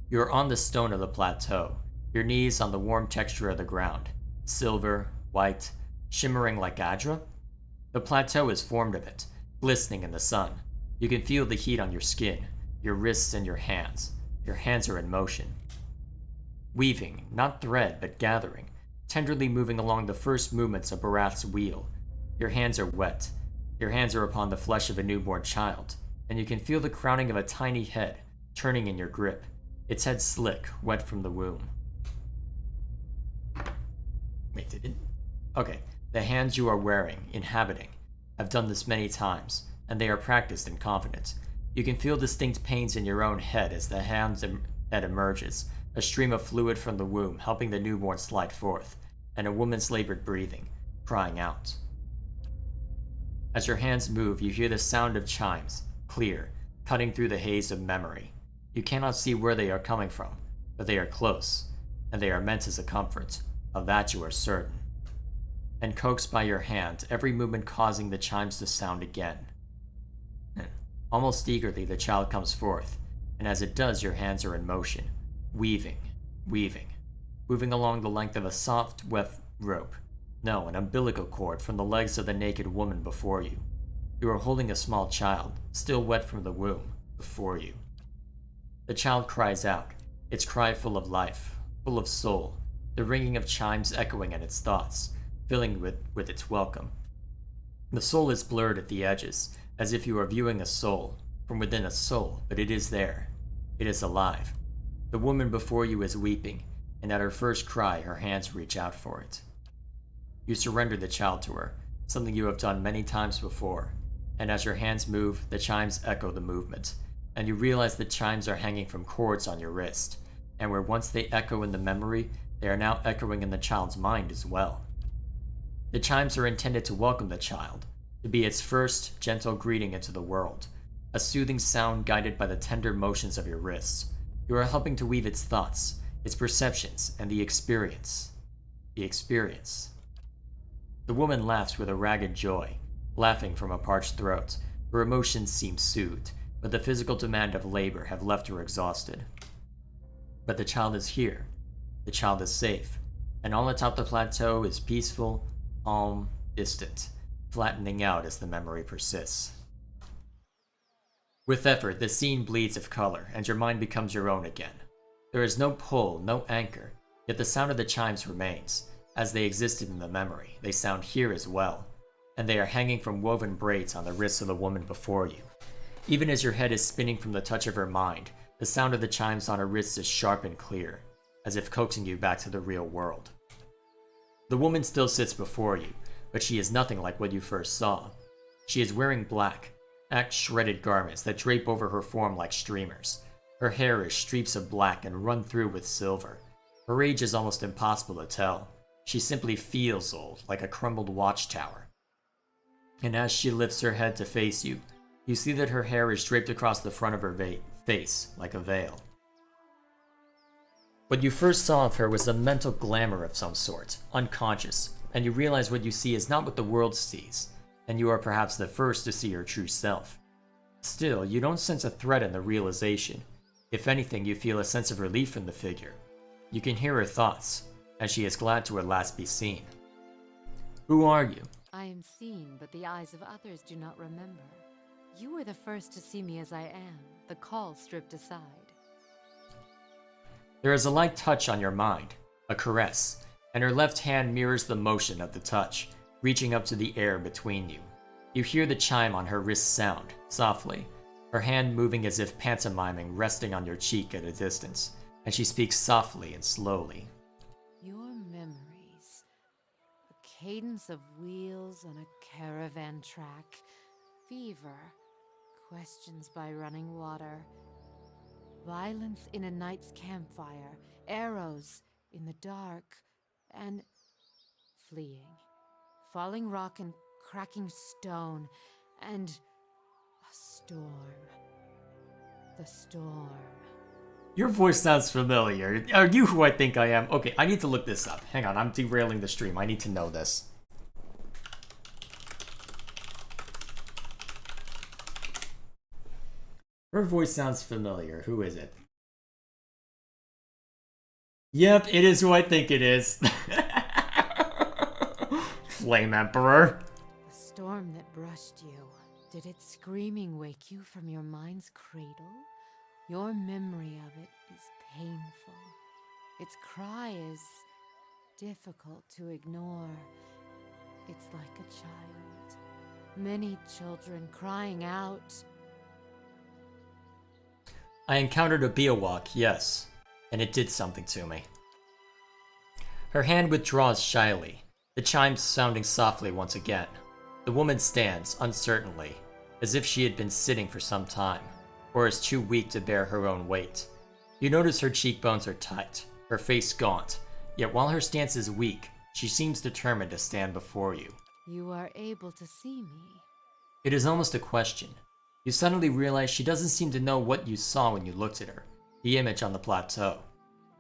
You are on the stone of the plateau, your knees on the warm texture of the ground, silver, white, shimmering like Adra. The plateau is formed of it, glistening in the sun. You can feel the heat on your skin, your wrists and your hands. Your hands are in motion. Weaving, not thread, but gathering, tenderly moving along the first movements of Barath's wheel. Your hands are wet. Your hands are upon the flesh of a newborn child, and you can feel the crowning of a tiny head, turning in your grip, its head slick, wet from the womb. Wait, did it? Okay. The hands you are wearing, inhabiting, have done this many times, and they are practiced and confident. You can feel distinct pains in your own head as the head emerges, a stream of fluid from the womb helping the newborn slide forth, and a woman's labored breathing, crying out. As your hands move, you hear the sound of chimes, clear, cutting through the haze of memory. You cannot see where they are coming from, but they are close, and they are meant as a comfort. Of that you are certain. And coaxed by your hand, every movement causing the chimes to sound again. Almost eagerly, the child comes forth, and as it does, your hands are in motion, weaving, moving along the length of a soft, wet rope. No, an umbilical cord from the legs of the naked woman before you. You are holding a small child, still wet from the womb, before you. The child cries out, its cry full of life, full of soul, the ringing of chimes echoing at its thoughts, filling with its welcome. The soul is blurred at the edges, as if you are viewing a soul, from within a soul, but it is there. It is alive. The woman before you is weeping, and at her first cry, her hands reach out for it. You surrender the child to her, something you have done many times before, and as your hands move, the chimes echo the movement, and you realize the chimes are hanging from cords on your wrist, and where once they echo in the memory, they are now echoing in the child's mind as well. The chimes are intended to welcome the child, to be its first gentle greeting into the world, a soothing sound guided by the tender motions of your wrists. You are helping to weave its thoughts, its perceptions, and the experience. The experience. The woman laughs with a ragged joy, laughing from a parched throat. Her emotions seem soothed, but the physical demand of labor have left her exhausted. But the child is here. The child is safe, and all atop the plateau is peaceful, calm, distant, flattening out as the memory persists. With effort, the scene bleeds of color, and your mind becomes your own again. There is no pull, no anchor, yet the sound of the chimes remains. As they existed in the memory, they sound here as well, and they are hanging from woven braids on the wrists of the woman before you. Even as your head is spinning from the touch of her mind, the sound of the chimes on her wrists is sharp and clear, as if coaxing you back to the real world. The woman still sits before you, but she is nothing like what you first saw. She is wearing black, shredded garments that drape over her form like streamers. Her hair is streaks of black and run through with silver. Her age is almost impossible to tell. She simply feels old, like a crumbled watchtower. And as she lifts her head to face you, you see that her hair is draped across the front of her face, like a veil. What you first saw of her was a mental glamour of some sort, unconscious, and you realize what you see is not what the world sees, and you are perhaps the first to see her true self. Still, you don't sense a threat in the realization. If anything, you feel a sense of relief from the figure. You can hear her thoughts, as she is glad to at last be seen. Who are you? I am seen, but the eyes of others do not remember. You were the first to see me as I am, the call stripped aside. There is a light touch on your mind, a caress, and her left hand mirrors the motion of the touch, reaching up to the air between you. You hear the chime on her wrist sound, softly, her hand moving as if pantomiming, resting on your cheek at a distance, and she speaks softly and slowly. Your memories. A cadence of wheels on a caravan track. Fever. Questions by running water. Violence in a night's campfire. Arrows in the dark. And fleeing. Falling rock and cracking stone. And a storm. The storm. Your voice sounds familiar. Are you who I think I am? Okay, I need to look this up. Hang on, I'm derailing the stream. I need to know this. Her voice sounds familiar. Who is it? Yep, it is who I think it is. Flame Emperor. The storm that brushed you. Did its screaming wake you from your mind's cradle? Your memory of it is painful. Its cry is difficult to ignore. It's like a child. Many children crying out. I encountered a Beowalk, yes, and it did something to me. Her hand withdraws shyly, the chimes sounding softly once again. The woman stands, uncertainly, as if she had been sitting for some time, or is too weak to bear her own weight. You notice her cheekbones are tight, her face gaunt, yet while her stance is weak, she seems determined to stand before you. You are able to see me. It is almost a question. You suddenly realize she doesn't seem to know what you saw when you looked at her, the image on the plateau.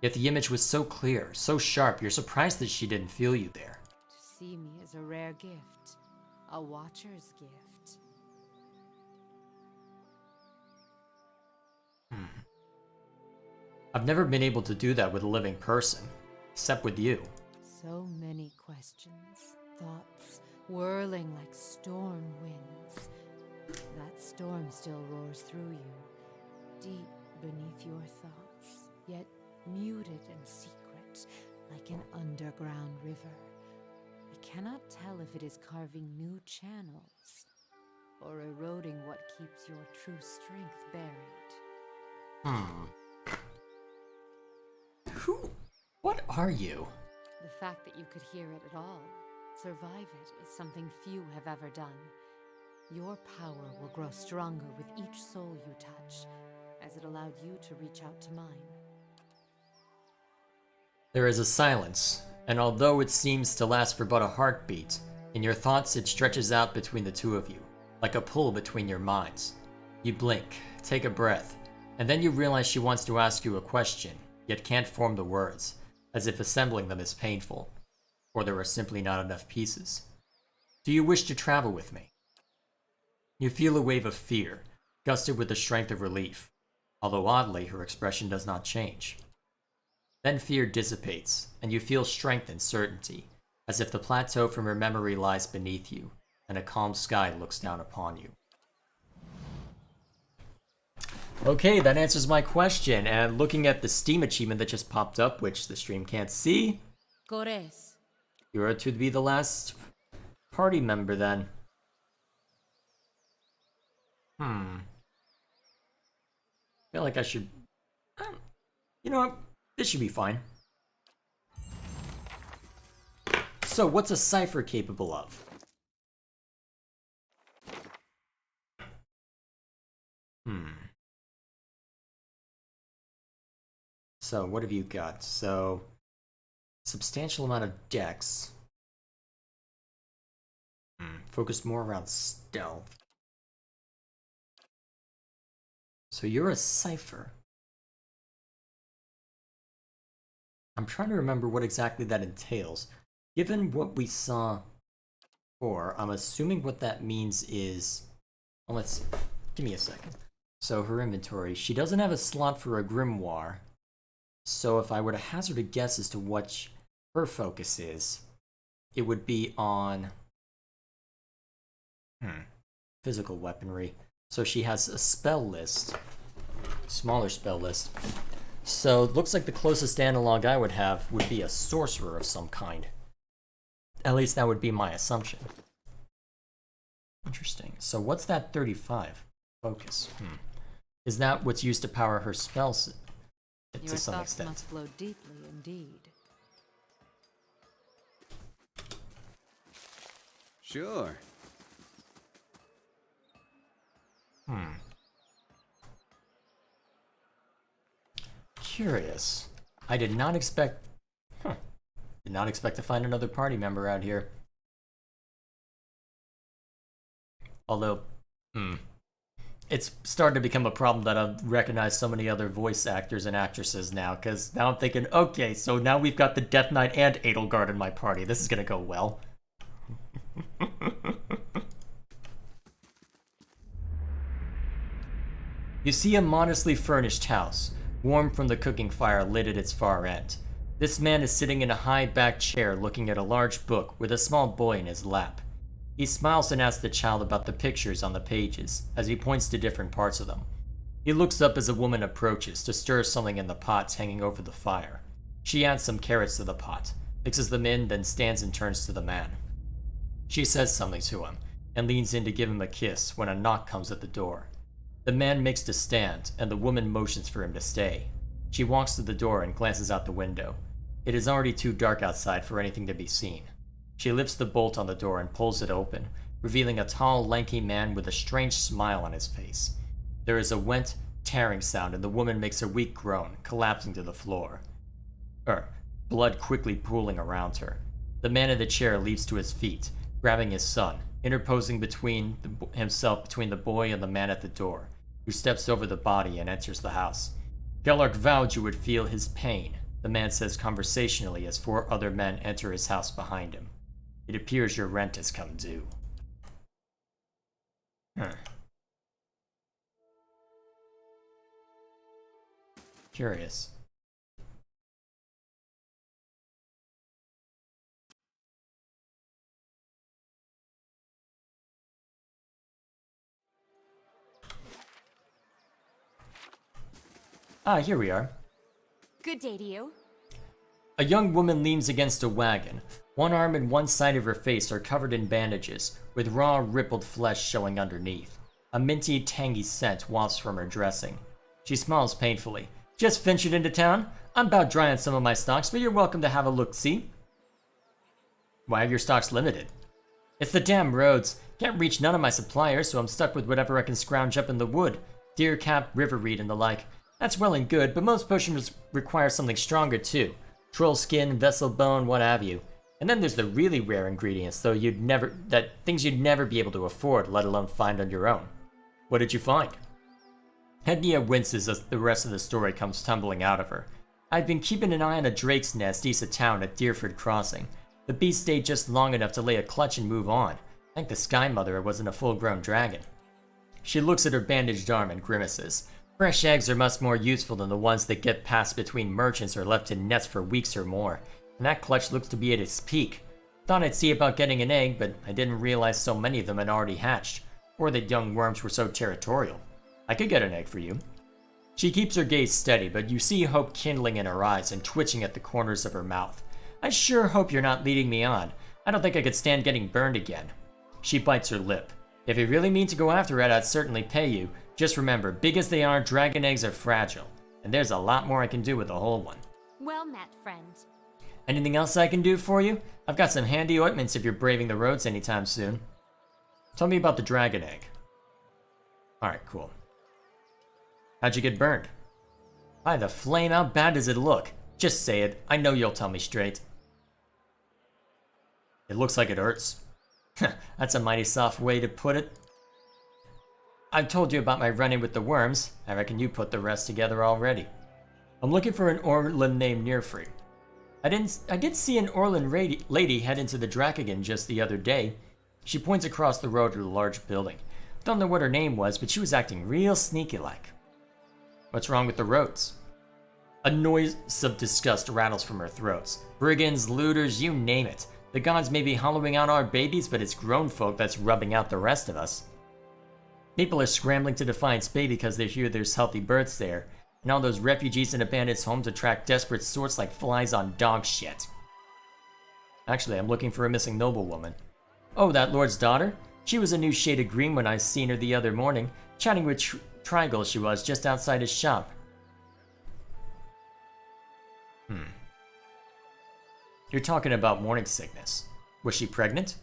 Yet the image was so clear, so sharp, you're surprised that she didn't feel you there. To see me is a rare gift, a watcher's gift. I've never been able to do that with a living person, except with you. So many questions, thoughts, whirling like storm winds. That storm still roars through you, deep beneath your thoughts, yet muted and secret, like an underground river. I cannot tell if it is carving new channels, or eroding what keeps your true strength buried. What are you? The fact that you could hear it at all, survive it, is something few have ever done. Your power will grow stronger with each soul you touch, as it allowed you to reach out to mine. There is a silence, and although it seems to last for but a heartbeat, in your thoughts it stretches out between the two of you, like a pull between your minds. You blink, take a breath, and then you realize she wants to ask you a question, yet can't form the words, as if assembling them is painful, or there are simply not enough pieces. Do you wish to travel with me? You feel a wave of fear, gusted with the strength of relief, although oddly her expression does not change. Then fear dissipates, and you feel strength and certainty, as if the plateau from her memory lies beneath you, and a calm sky looks down upon you. Okay, that answers my question, and looking at the Steam achievement that just popped up, which the stream can't see, Cores. you are to be the last party member then. I feel like I should... You know what? This should be fine. So, what's a cipher capable of? So, what have you got? So, substantial amount of dex. Focused more around stealth. So you're a cipher. I'm trying to remember what exactly that entails. Given what we saw before, I'm assuming what that means is... Well, let's see. Give me a second. So her inventory. She doesn't have a slot for a grimoire. So if I were to hazard a guess as to what her focus is, it would be on physical weaponry. So she has a spell list, smaller spell list. So it looks like the closest analog I would have would be a sorcerer of some kind. At least that would be my assumption. Interesting. So what's that 35? Focus. Is that what's used to power her spells to some thoughts extent? must flow deeply indeed. Sure. Curious. I did not expect... Did not expect to find another party member out here. Although, it's starting to become a problem that I recognize so many other voice actors and actresses now, because now I'm thinking, okay, so now we've got the Death Knight and Edelgard in my party. This is gonna go well. You see a modestly furnished house, warm from the cooking fire lit at its far end. This man is sitting in a high-backed chair looking at a large book with a small boy in his lap. He smiles and asks the child about the pictures on the pages, as he points to different parts of them. He looks up as a woman approaches to stir something in the pots hanging over the fire. She adds some carrots to the pot, mixes them in, then stands and turns to the man. She says something to him, and leans in to give him a kiss when a knock comes at the door. The man makes to stand, and the woman motions for him to stay. She walks to the door and glances out the window. It is already too dark outside for anything to be seen. She lifts the bolt on the door and pulls it open, revealing a tall, lanky man with a strange smile on his face. There is a wet, tearing sound, and the woman makes a weak groan, collapsing to the floor. Blood quickly pooling around her. The man in the chair leaps to his feet, grabbing his son, interposing himself between the boy and the man at the door, who steps over the body and enters the house. Gellark vowed you would feel his pain, the man says conversationally as 4 other men enter his house behind him. It appears your rent has come due. Curious. Ah, here we are. Good day to you. A young woman leans against a wagon. One arm and one side of her face are covered in bandages, with raw, rippled flesh showing underneath. A minty, tangy scent wafts from her dressing. She smiles painfully. Just ventured into town? I'm about dry on some of my stocks, but you're welcome to have a look-see. Why have your stocks limited? It's the damn roads. Can't reach none of my suppliers, so I'm stuck with whatever I can scrounge up in the wood. Deer cap, river reed, and the like. That's well and good, but most potions require something stronger too. Troll skin, vessel bone, what have you. And then there's the really rare ingredients, things you'd never be able to afford, let alone find on your own. What did you find? Caed Nua winces as the rest of the story comes tumbling out of her. I'd been keeping an eye on a drake's nest east of town at Deerford Crossing. The beast stayed just long enough to lay a clutch and move on. Thank the Sky Mother it wasn't a full-grown dragon. She looks at her bandaged arm and grimaces. Fresh eggs are much more useful than the ones that get passed between merchants or left in nets for weeks or more, and that clutch looks to be at its peak. Thought I'd see about getting an egg, but I didn't realize so many of them had already hatched, or that young worms were so territorial. I could get an egg for you. She keeps her gaze steady, but you see hope kindling in her eyes and twitching at the corners of her mouth. I sure hope you're not leading me on. I don't think I could stand getting burned again. She bites her lip. If you really mean to go after it, I'd certainly pay you. Just remember, big as they are, dragon eggs are fragile, and there's a lot more I can do with a whole one. Well met, friend. Anything else I can do for you? I've got some handy ointments if you're braving the roads anytime soon. Tell me about the dragon egg. Alright, cool. How'd you get burned? By the flame, how bad does it look? Just say it. I know you'll tell me straight. It looks like it hurts. That's a mighty soft way to put it. I've told you about my run-in with the worms. I reckon you put the rest together already. I'm looking for an Orlin named Nearfree. I did see an Orlin lady head into the Dracagon just the other day. She points across the road to the large building. Don't know what her name was, but she was acting real sneaky-like. What's wrong with the roads? A noise of disgust rattles from her throats. Brigands, looters, you name it. The gods may be hollowing out our babies, but it's grown folk that's rubbing out the rest of us. People are scrambling to Defiance Bay because they hear there's healthy births there, and all those refugees and abandoned homes attract desperate sorts like flies on dog shit. Actually, I'm looking for a missing noblewoman. Oh, that lord's daughter? She was a new shade of green when I seen her the other morning, chatting with Trigal she was, just outside his shop. You're talking about morning sickness. Was she pregnant?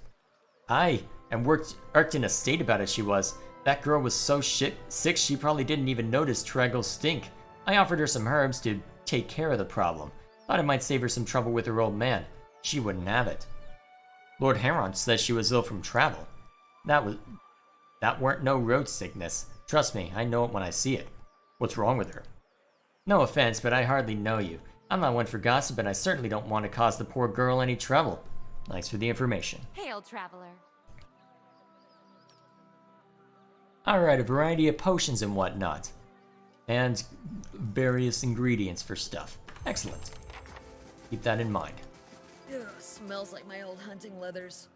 Aye, and worked in a state about it she was. That girl was so sick she probably didn't even notice Trigal's stink. I offered her some herbs to take care of the problem. Thought it might save her some trouble with her old man. She wouldn't have it. Lord Heron says she was ill from travel. That weren't no road sickness. Trust me, I know it when I see it. What's wrong with her? No offense, but I hardly know you. I'm not one for gossip, and I certainly don't want to cause the poor girl any trouble. Thanks for the information. Hail, traveler. Alright, a variety of potions and whatnot. And various ingredients for stuff. Excellent. Keep that in mind. Ugh, smells like my old hunting leathers.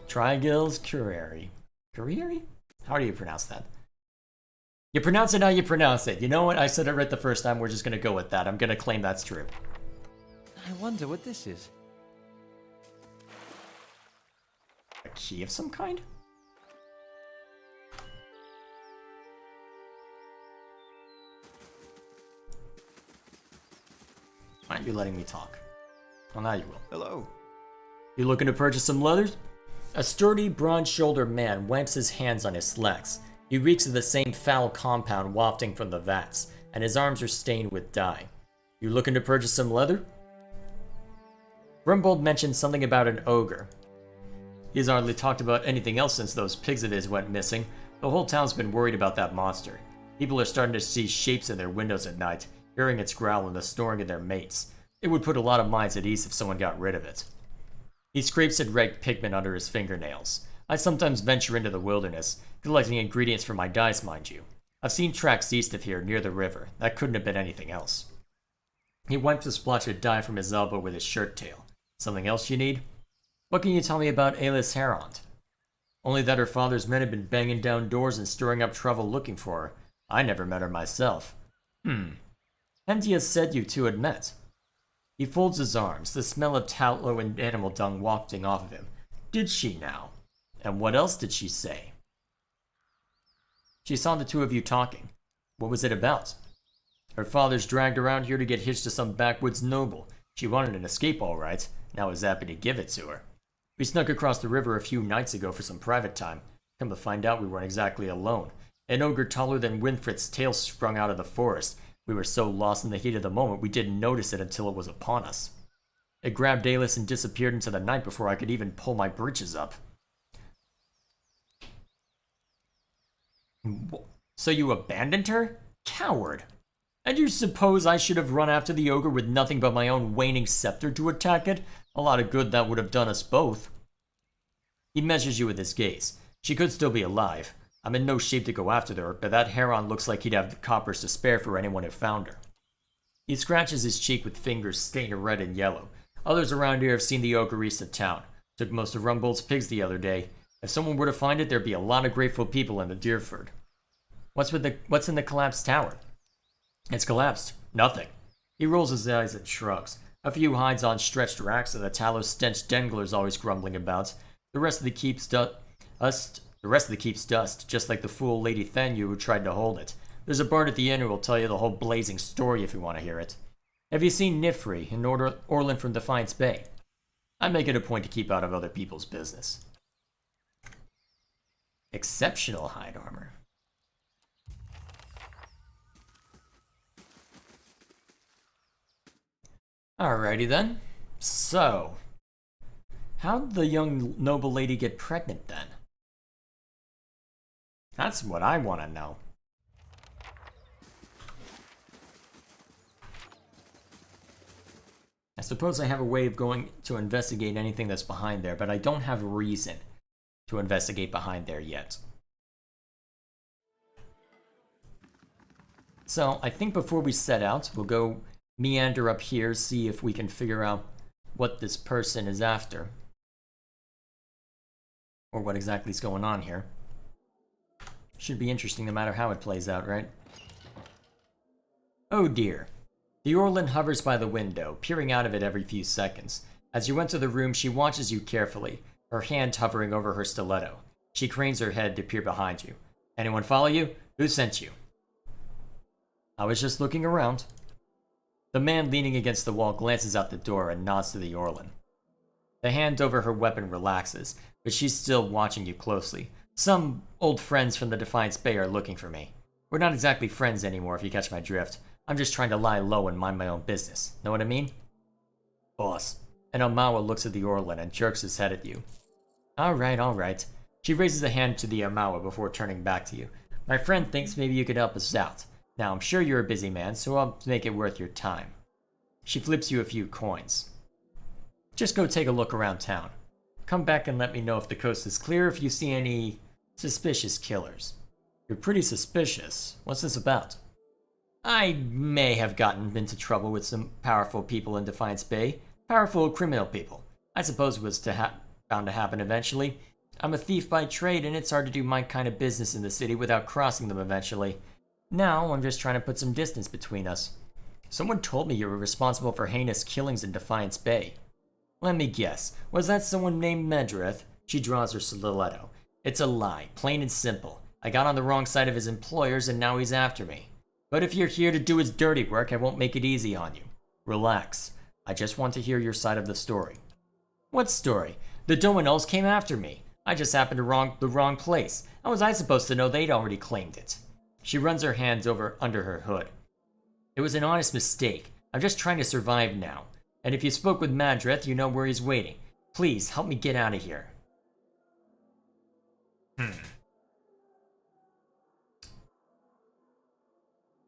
Trigil's Curary. Curary? How do you pronounce that? You pronounce it how you pronounce it. You know what? I said it right the first time. We're just going to go with that. I'm going to claim that's true. I wonder what this is. A key of some kind? Why aren't you letting me talk? Well, now you will. Hello. You looking to purchase some leathers? A sturdy, broad-shouldered man wipes his hands on his slacks. He reeks of the same foul compound wafting from the vats, and his arms are stained with dye. You looking to purchase some leather? Rumbold mentioned something about an ogre. He's hardly talked about anything else since those pigs of his went missing. The whole town's been worried about that monster. People are starting to see shapes in their windows at night, hearing its growl and the snoring of their mates. It would put a lot of minds at ease if someone got rid of it. He scrapes at red pigment under his fingernails. I sometimes venture into the wilderness, collecting ingredients for my dyes, mind you. I've seen tracks east of here, near the river. That couldn't have been anything else. He wipes a splotch of dye from his elbow with his shirt tail. Something else you need? What can you tell me about Alis Herond? Only that her father's men have been banging down doors and stirring up trouble looking for her. I never met her myself. Hentia said you two had met. He folds his arms, the smell of tallow and animal dung wafting off of him. Did she now? And what else did she say? She saw the two of you talking. What was it about? Her father's dragged around here to get hitched to some backwoods noble. She wanted an escape all right. Now I was happy to give it to her. We snuck across the river a few nights ago for some private time. Come to find out we weren't exactly alone. An ogre taller than Winfried's tail sprung out of the forest. We were so lost in the heat of the moment we didn't notice it until it was upon us. It grabbed Alis and disappeared into the night before I could even pull my breeches up. So you abandoned her? Coward! And you suppose I should have run after the ogre with nothing but my own waning scepter to attack it? A lot of good that would have done us both. He measures you with his gaze. She could still be alive. I'm in no shape to go after her, but that Heron looks like he'd have the coppers to spare for anyone who found her. He scratches his cheek with fingers stained red and yellow. Others around here have seen the ogre east of town. Took most of Rumbold's pigs the other day. If someone were to find it, there'd be a lot of grateful people in the Deerford. What's in the collapsed tower? It's collapsed. Nothing. He rolls his eyes and shrugs. A few hides on stretched racks and the tallow stench Dengler's always grumbling about. The rest of the keep's dust, just like the fool Lady Thanyu who tried to hold it. There's a bard at the inn who will tell you the whole blazing story if you want to hear it. Have you seen Nifri in Orland from Defiance Bay? I make it a point to keep out of other people's business. Exceptional hide armor. Alrighty then. So, how'd the young noble lady get pregnant then? That's what I want to know. I suppose I have a way of going to investigate anything that's behind there, but I don't have a reason. to investigate behind there yet. So I think before we set out, we'll go meander up here, see if we can figure out what this person is after. Or what exactly is going on here. Should be interesting no matter how it plays out, right? Oh dear. The Orlin hovers by the window, peering out of it every few seconds. As you enter the room, she watches you carefully, her hand hovering over her stiletto. She cranes her head to peer behind you. Anyone follow you? Who sent you? I was just looking around. The man leaning against the wall glances out the door and nods to the Orlin. The hand over her weapon relaxes, but she's still watching you closely. Some old friends from the Defiance Bay are looking for me. We're not exactly friends anymore, if you catch my drift. I'm just trying to lie low and mind my own business. Know what I mean? Boss. And Amawa looks at the Orlin and jerks his head at you. Alright, alright. She raises a hand to the Amawa before turning back to you. My friend thinks maybe you could help us out. Now, I'm sure you're a busy man, so I'll make it worth your time. She flips you a few coins. Just go take a look around town. Come back and let me know if the coast is clear, if you see any suspicious killers. You're pretty suspicious. What's this about? I may have gotten into trouble with some powerful people in Defiance Bay. Powerful criminal people. I suppose it was bound to happen eventually. I'm a thief by trade, and it's hard to do my kind of business in the city without crossing them eventually. Now, I'm just trying to put some distance between us. Someone told me you were responsible for heinous killings in Defiance Bay. Let me guess. Was that someone named Medrith? She draws her stiletto. It's a lie, plain and simple. I got on the wrong side of his employers, and now he's after me. But if you're here to do his dirty work, I won't make it easy on you. Relax. I just want to hear your side of the story. What story? The Dominoes came after me. I just happened to the wrong place. How was I supposed to know they'd already claimed it? She runs her hands under her hood. It was an honest mistake. I'm just trying to survive now. And if you spoke with Madrith, you know where he's waiting. Please, help me get out of here.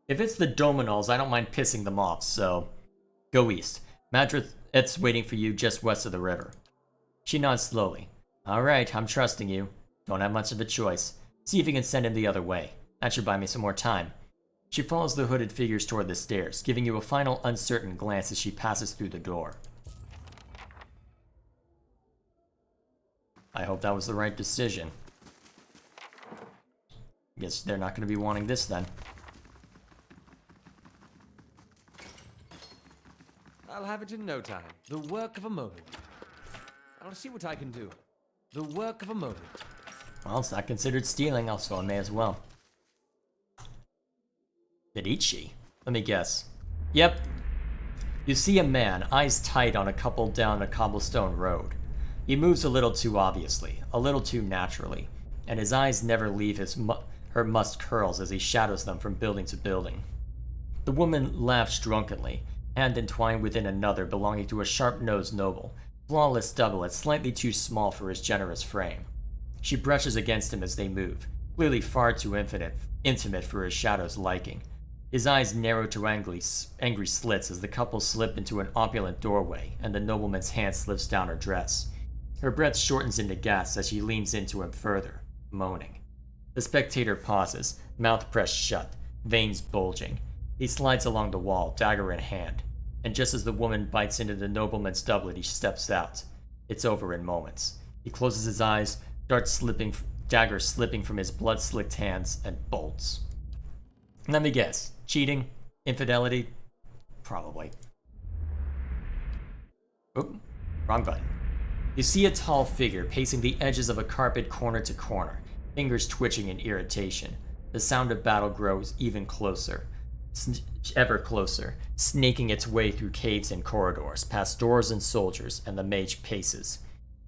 If it's the Dominoes, I don't mind pissing them off, so... Go east. Madrith's waiting for you just west of the river. She nods slowly. Alright, I'm trusting you. Don't have much of a choice. See if you can send him the other way. That should buy me some more time. She follows the hooded figures toward the stairs, giving you a final uncertain glance as she passes through the door. I hope that was the right decision. Guess they're not going to be wanting this then. I'll have it in no time. The work of a moment. I'll see what I can do. The work of a moment. Well, it's not considered stealing, so I may as well. Medici? Let me guess. Yep. You see a man, eyes tight on a couple down a cobblestone road. He moves a little too obviously, a little too naturally, and his eyes never leave her mussed curls as he shadows them from building to building. The woman laughs drunkenly, hand entwined within another belonging to a sharp-nosed noble, flawless doublet slightly too small for his generous frame. She brushes against him as they move, clearly far too intimate for his shadow's liking. His eyes narrow to angry slits as the couple slip into an opulent doorway, and the nobleman's hand slips down her dress. Her breath shortens into gasps as she leans into him further, moaning. The spectator pauses, mouth pressed shut, veins bulging. He slides along the wall, dagger in hand, and just as the woman bites into the nobleman's doublet, he steps out. It's over in moments. He closes his eyes, dagger slipping from his blood-slicked hands, and bolts. Let me guess. Cheating? Infidelity? Probably. Oop. Wrong button. You see a tall figure pacing the edges of a carpet corner to corner, fingers twitching in irritation. The sound of battle grows even closer. Ever closer, snaking its way through caves and corridors, past doors and soldiers, and the mage paces.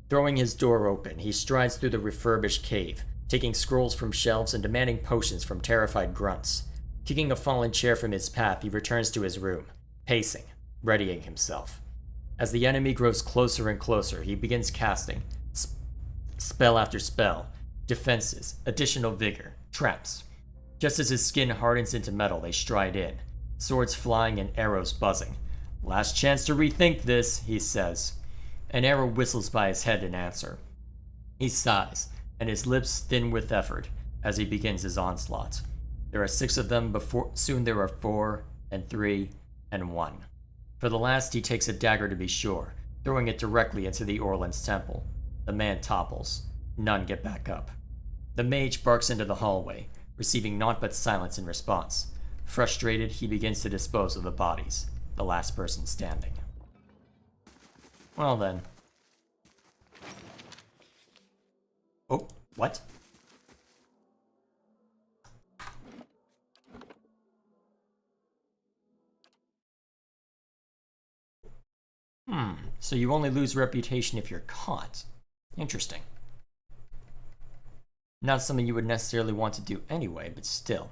Throwing his door open, he strides through the refurbished cave, taking scrolls from shelves and demanding potions from terrified grunts. Kicking a fallen chair from his path, he returns to his room, pacing, readying himself. As the enemy grows closer and closer, he begins casting, spell after spell, defenses, additional vigor, traps. Just as his skin hardens into metal, they stride in, swords flying and arrows buzzing. Last chance to rethink this, he says. An arrow whistles by his head in answer. He sighs, and his lips thin with effort as he begins his onslaught. There are 6 of them, soon there are 4, and 3, and 1. For the last, he takes a dagger to be sure, throwing it directly into the Orlan's temple. The man topples. None get back up. The mage barks into the hallway, receiving naught but silence in response. Frustrated, he begins to dispose of the bodies, the last person standing. Well then. Oh, what? So you only lose reputation if you're caught. Interesting. Not something you would necessarily want to do anyway, but still.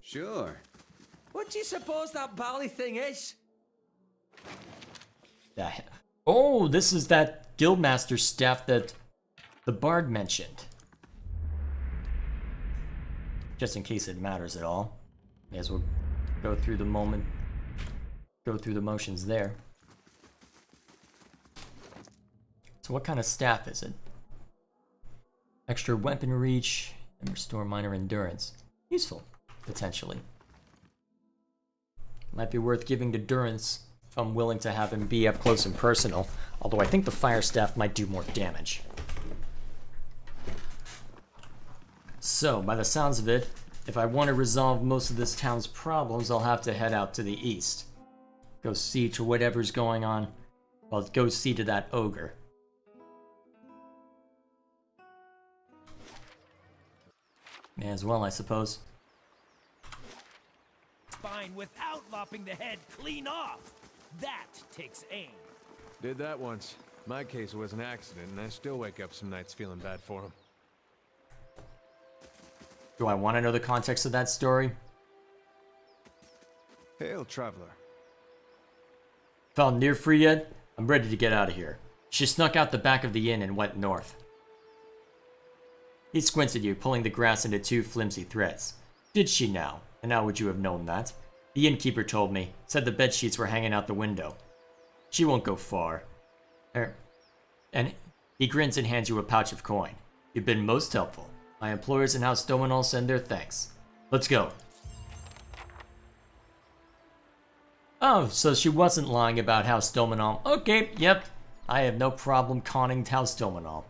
Sure. What do you suppose that bally thing is? Oh, this is that guildmaster staff that the bard mentioned. Just in case it matters at all. May as well go through the motions there. So what kind of staff is it? Extra weapon reach and restore minor endurance. Useful, potentially. Might be worth giving to Durance if I'm willing to have him be up close and personal, although I think the fire staff might do more damage. So, by the sounds of it, if I want to resolve most of this town's problems, I'll have to head out to the east. Go see to whatever's going on. Well, go see to that ogre. May as well, I suppose. Spine without lopping the head clean off. That takes aim. Did that once. My case was an accident, and I still wake up some nights feeling bad for him. Do I want to know the context of that story? Hail, traveler. Found near free yet? I'm ready to get out of here. She snuck out the back of the inn and went north. He squints at you, pulling the grass into 2 flimsy threads. Did she now? And how would you have known that? The innkeeper told me. Said the bedsheets were hanging out the window. She won't go far. And he grins and hands you a pouch of coin. You've been most helpful. My employers in House Dominol send their thanks. Let's go. Oh, so she wasn't lying about House Dominol. Okay, yep. I have no problem conning House Dominol.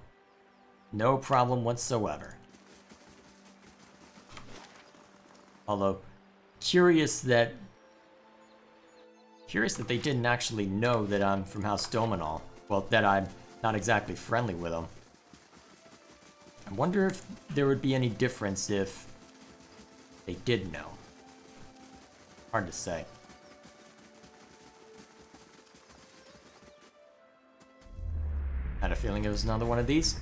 No problem whatsoever. Although, curious that they didn't actually know that I'm from House Dominol. Well, that I'm not exactly friendly with them. I wonder if there would be any difference if they did know. Hard to say. Had a feeling it was another one of these.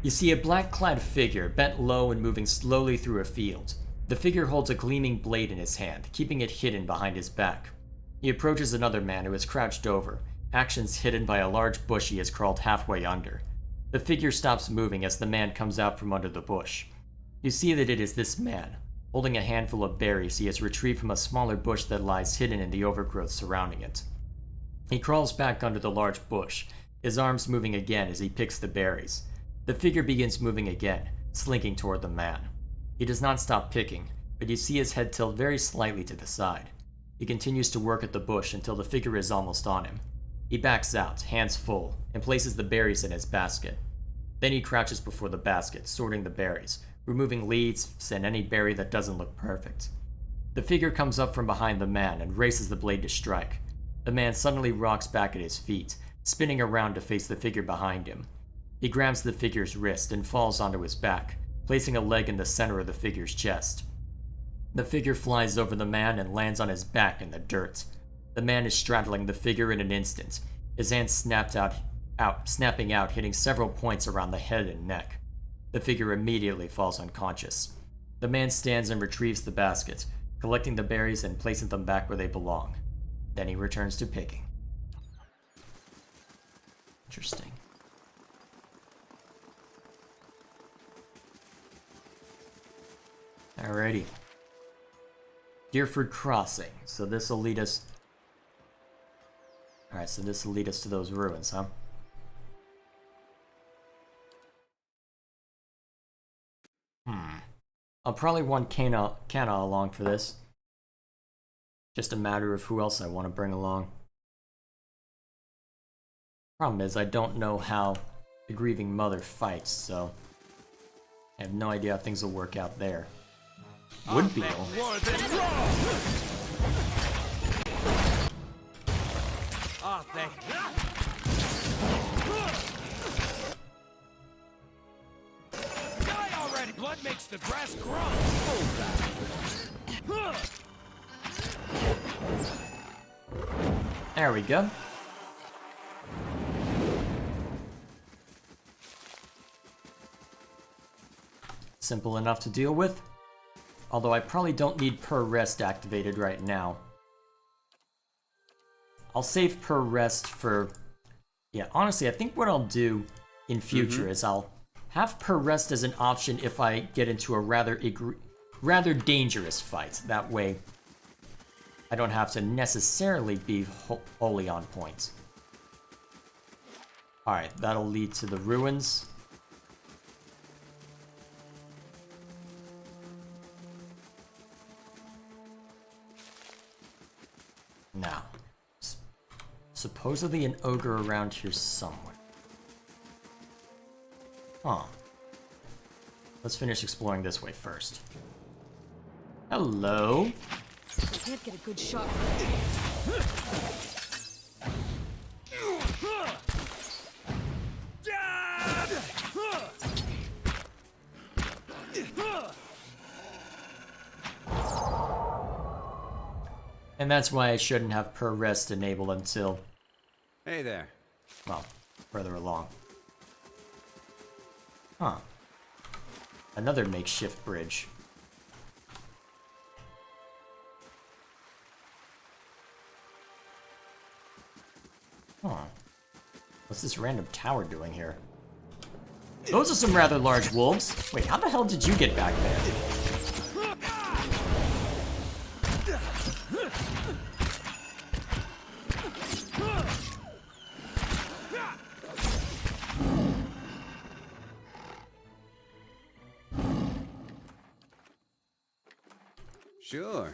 You see a black-clad figure bent low and moving slowly through a field. The figure holds a gleaming blade in his hand, keeping it hidden behind his back. He approaches another man who is crouched over, actions hidden by a large bush he has crawled halfway under. The figure stops moving as the man comes out from under the bush. You see that it is this man, holding a handful of berries he has retrieved from a smaller bush that lies hidden in the overgrowth surrounding it. He crawls back under the large bush, his arms moving again as he picks the berries. The figure begins moving again, slinking toward the man. He does not stop picking, but you see his head tilt very slightly to the side. He continues to work at the bush until the figure is almost on him. He backs out, hands full, and places the berries in his basket. Then he crouches before the basket, sorting the berries, removing leaves and any berry that doesn't look perfect. The figure comes up from behind the man and raises the blade to strike. The man suddenly rocks back at his feet, spinning around to face the figure behind him. He grabs the figure's wrist and falls onto his back, placing a leg in the center of the figure's chest. The figure flies over the man and lands on his back in the dirt. The man is straddling the figure in an instant, his hands snapping out, hitting several points around the head and neck. The figure immediately falls unconscious. The man stands and retrieves the basket, collecting the berries and placing them back where they belong. Then he returns to picking. Interesting. Alrighty. Deerford Crossing. So this will lead us... Alright, Alright, so this will lead us to those ruins, huh? I'll probably want Kana along for this. Just a matter of who else I want to bring along. Problem is, I don't know how the grieving mother fights, so I have no idea how things will work out there. Would be. Oh, thank Die already! Blood makes the grass grow! There we go. Simple enough to deal with. Although I probably don't need per rest activated right now. I'll save per rest for... Yeah, honestly, I think what I'll do in future is I'll have per rest as an option if I get into a rather dangerous fight. That way, I don't have to necessarily be wholly on point. Alright, that'll lead to the ruins. Now, supposedly an ogre around here somewhere. Huh. Let's finish exploring this way first. Hello? I can't get a good shot. And that's why I shouldn't have per rest enabled until... Hey there. Well, further along. Huh. Another makeshift bridge. Huh. What's this random tower doing here? Those are some rather large wolves. Wait, how the hell did you get back there? Sure.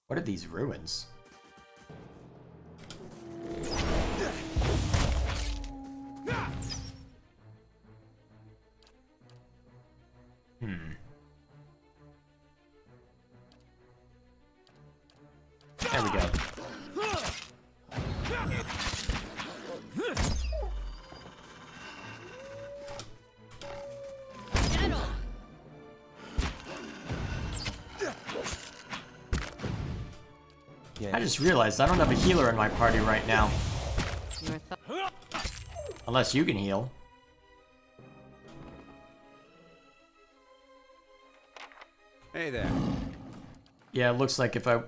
What are these ruins? There we go. I just realized I don't have a healer in my party right now. Unless you can heal. Hey there. Yeah, it looks like if I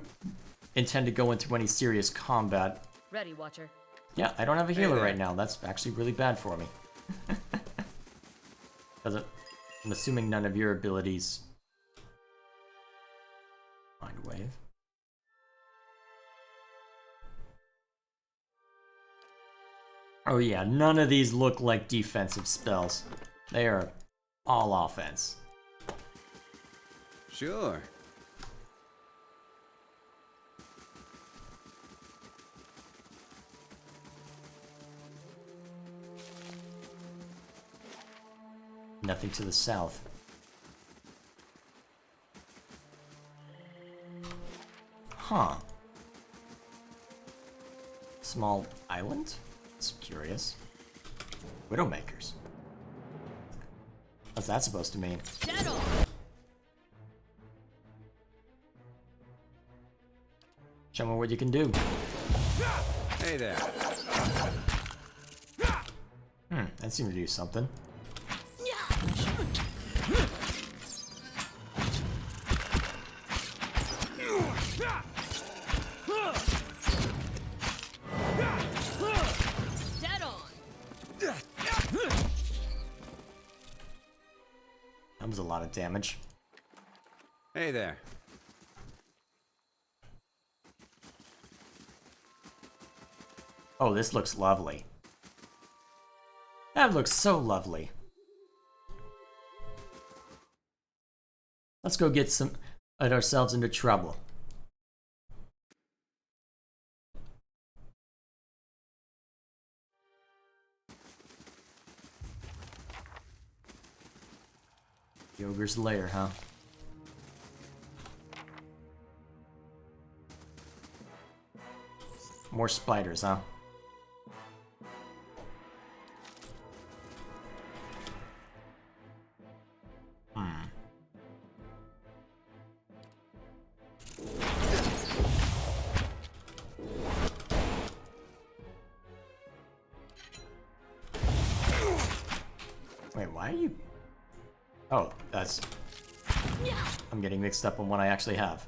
intend to go into any serious combat... Ready, Watcher. Yeah, I don't have a healer right now. That's actually really bad for me. I'm assuming none of your abilities... Mind Wave. Oh yeah, none of these look like defensive spells. They are all offense. Sure. Nothing to the south. Huh. Small island? It's curious. Widowmakers. What's that supposed to mean? Show me what you can do. Hey there. That seemed to do something. damage. Hey there. Oh, this looks lovely. That looks so lovely. Let's go get ourselves into trouble. The ogre's lair, huh? More spiders, huh? Wait, why are you... Oh, that's... I'm getting mixed up on what I actually have.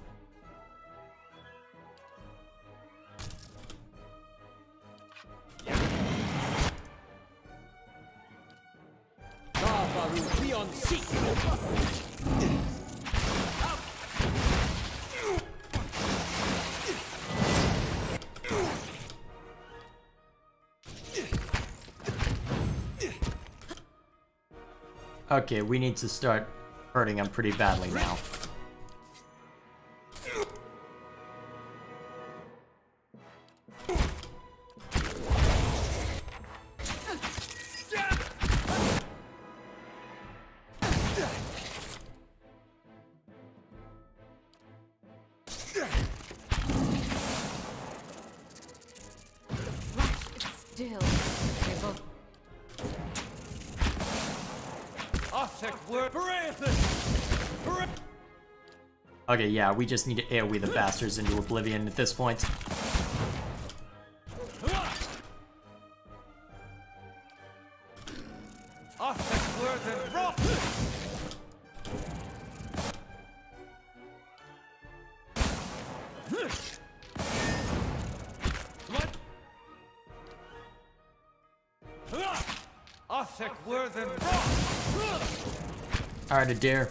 Okay, we need to start hurting him pretty badly now. Still, they both. Okay, yeah, we just need to AoE the bastards into oblivion at this point. Alright, Adair.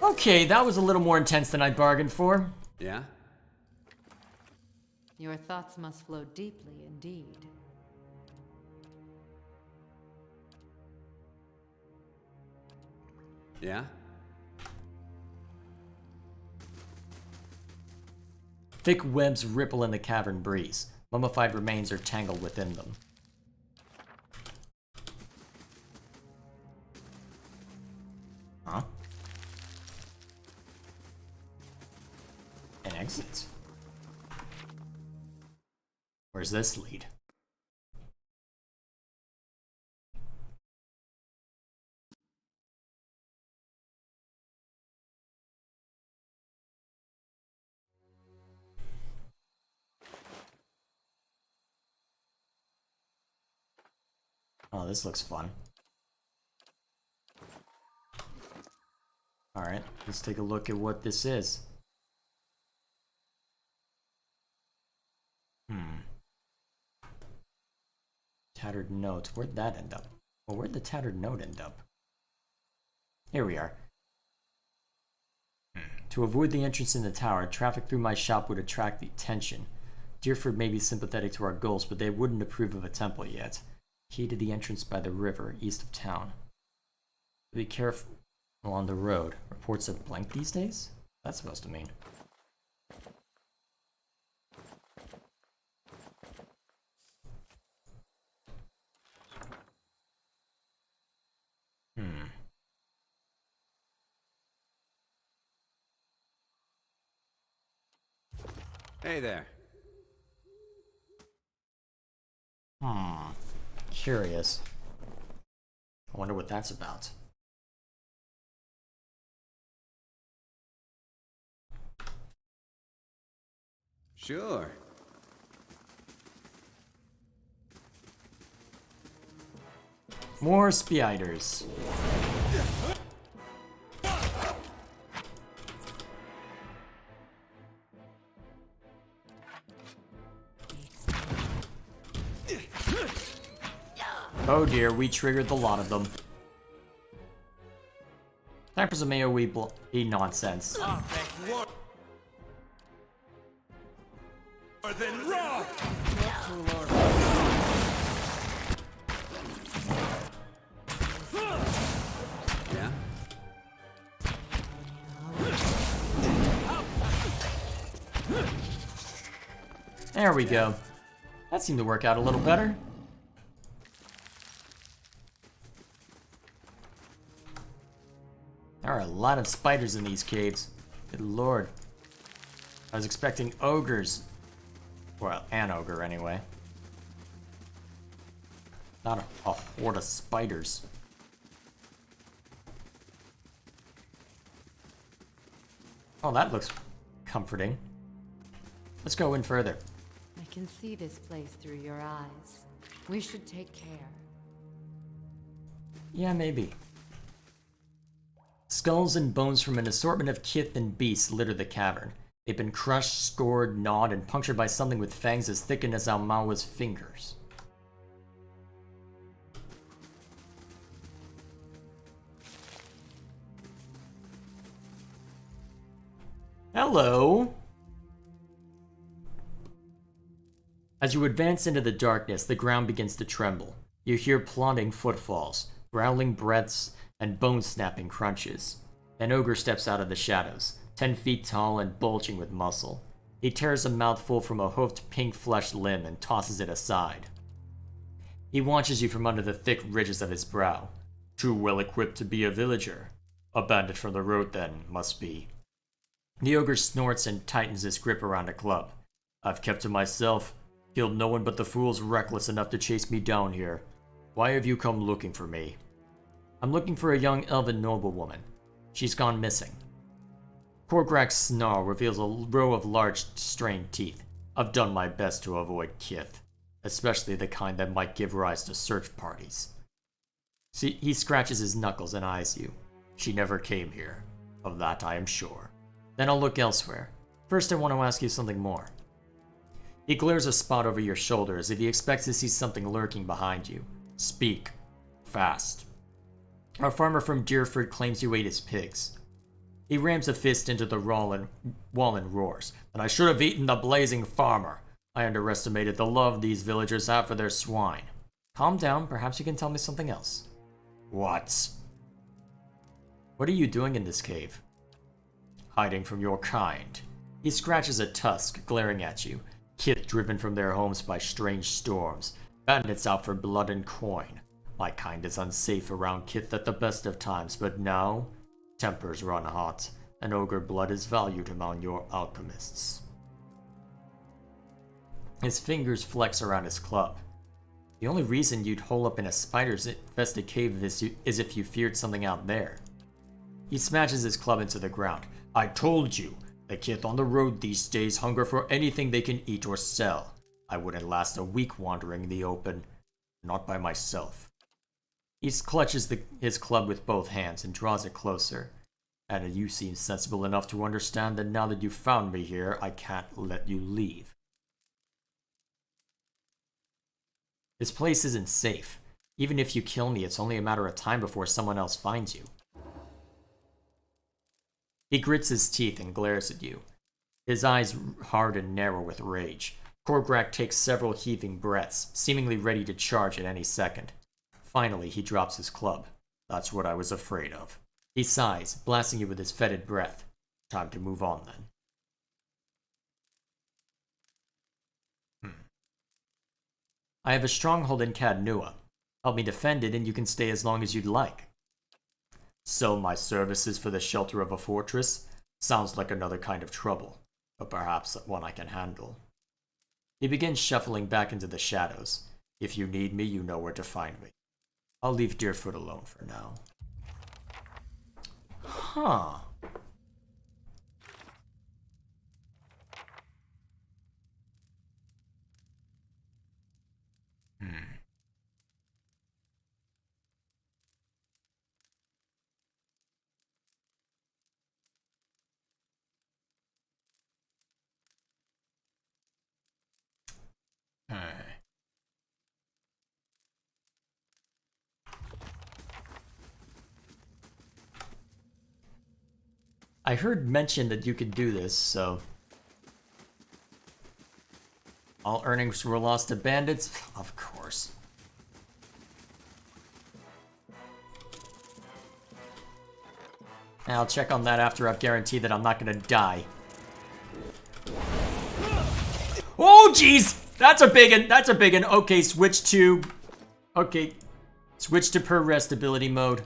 Okay, that was a little more intense than I bargained for. Yeah? Your thoughts must flow deeply indeed. Yeah? Thick webs ripple in the cavern breeze. Mummified remains are tangled within them. Huh? An exit. Where's this lead? Oh, this looks fun. Alright, let's take a look at what this is. Tattered note. Where'd that end up? Well, where'd the tattered note end up? Here we are. To avoid the entrance in the tower, traffic through my shop would attract the attention. Deerford may be sympathetic to our goals, but they wouldn't approve of a temple yet. Key to the entrance by the river, east of town. Be careful along the road. Reports of blank these days? What's that supposed to mean? Hey there. Curious. I wonder what that's about. Sure. More spiders. Oh dear, we triggered the lot of them. Time for some AoE nonsense. Then raw! Yeah? There we go. That seemed to work out a little better. There are a lot of spiders in these caves. Good lord. I was expecting ogres. Well, an ogre anyway. Not a horde of spiders. Oh, that looks comforting. Let's go in further. I can see this place through your eyes. We should take care. Yeah, maybe. Skulls and bones from an assortment of kith and beasts litter the cavern. They've been crushed, scored, gnawed, and punctured by something with fangs as thick as Almawa's fingers. Hello! As you advance into the darkness, the ground begins to tremble. You hear plodding footfalls, growling breaths, and bone-snapping crunches. An ogre steps out of the shadows, 10 feet tall and bulging with muscle. He tears a mouthful from a hoofed pink-fleshed limb and tosses it aside. He watches you from under the thick ridges of his brow. Too well equipped to be a villager. A bandit from the road, then, must be. The ogre snorts and tightens his grip around a club. I've kept to myself, killed no one but the fools reckless enough to chase me down here. Why have you come looking for me? I'm looking for a young elven noblewoman. She's gone missing. Korgrak's snarl reveals a row of large, strained teeth. I've done my best to avoid kith, especially the kind that might give rise to search parties. See, he scratches his knuckles and eyes you. She never came here. Of that I am sure. Then I'll look elsewhere. First I want to ask you something more. He glares a spot over your shoulder as if he expects to see something lurking behind you. Speak. Fast. Our farmer from Deerford claims you ate his pigs. He rams a fist into the wall and roars. And I should have eaten the blazing farmer. I underestimated the love these villagers have for their swine. Calm down, perhaps you can tell me something else. What? What are you doing in this cave? Hiding from your kind. He scratches a tusk, glaring at you. Kith driven from their homes by strange storms. Bandits out for blood and coin. My kind is unsafe around Kith at the best of times, but now, tempers run hot, and ogre blood is valued among your alchemists. His fingers flex around his club. The only reason you'd hole up in a spider-infested cave is if you feared something out there. He smashes his club into the ground. I told you, the Kith on the road these days hunger for anything they can eat or sell. I wouldn't last a week wandering the open. Not by myself. He clutches his club with both hands and draws it closer. And you seem sensible enough to understand that now that you've found me here, I can't let you leave. This place isn't safe. Even if you kill me, it's only a matter of time before someone else finds you. He grits his teeth and glares at you. His eyes hard and narrow with rage. Korgrak takes several heaving breaths, seemingly ready to charge at any second. Finally, he drops his club. That's what I was afraid of. He sighs, blasting you with his fetid breath. Time to move on, then. I have a stronghold in Caed Nua. Help me defend it and you can stay as long as you'd like. Sell my services for the shelter of a fortress? Sounds like another kind of trouble, but perhaps one I can handle. He begins shuffling back into the shadows. If you need me, you know where to find me. I'll leave Deerfoot alone for now. Huh. I heard mention that you could do this, so... All earnings were lost to bandits? Of course. I'll check on that after I've guaranteed that I'm not gonna die. Oh, jeez! That's a big one, that's a big one. Okay, switch to... Okay. Switch to per rest ability mode.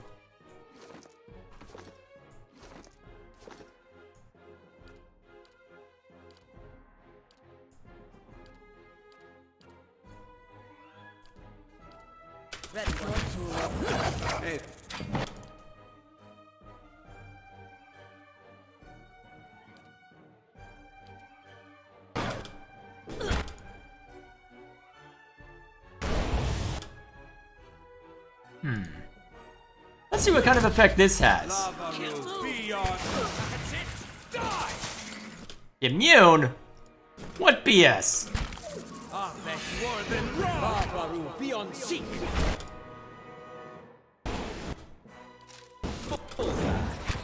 Hey. Let's see what kind of effect this has. Immune? What BS?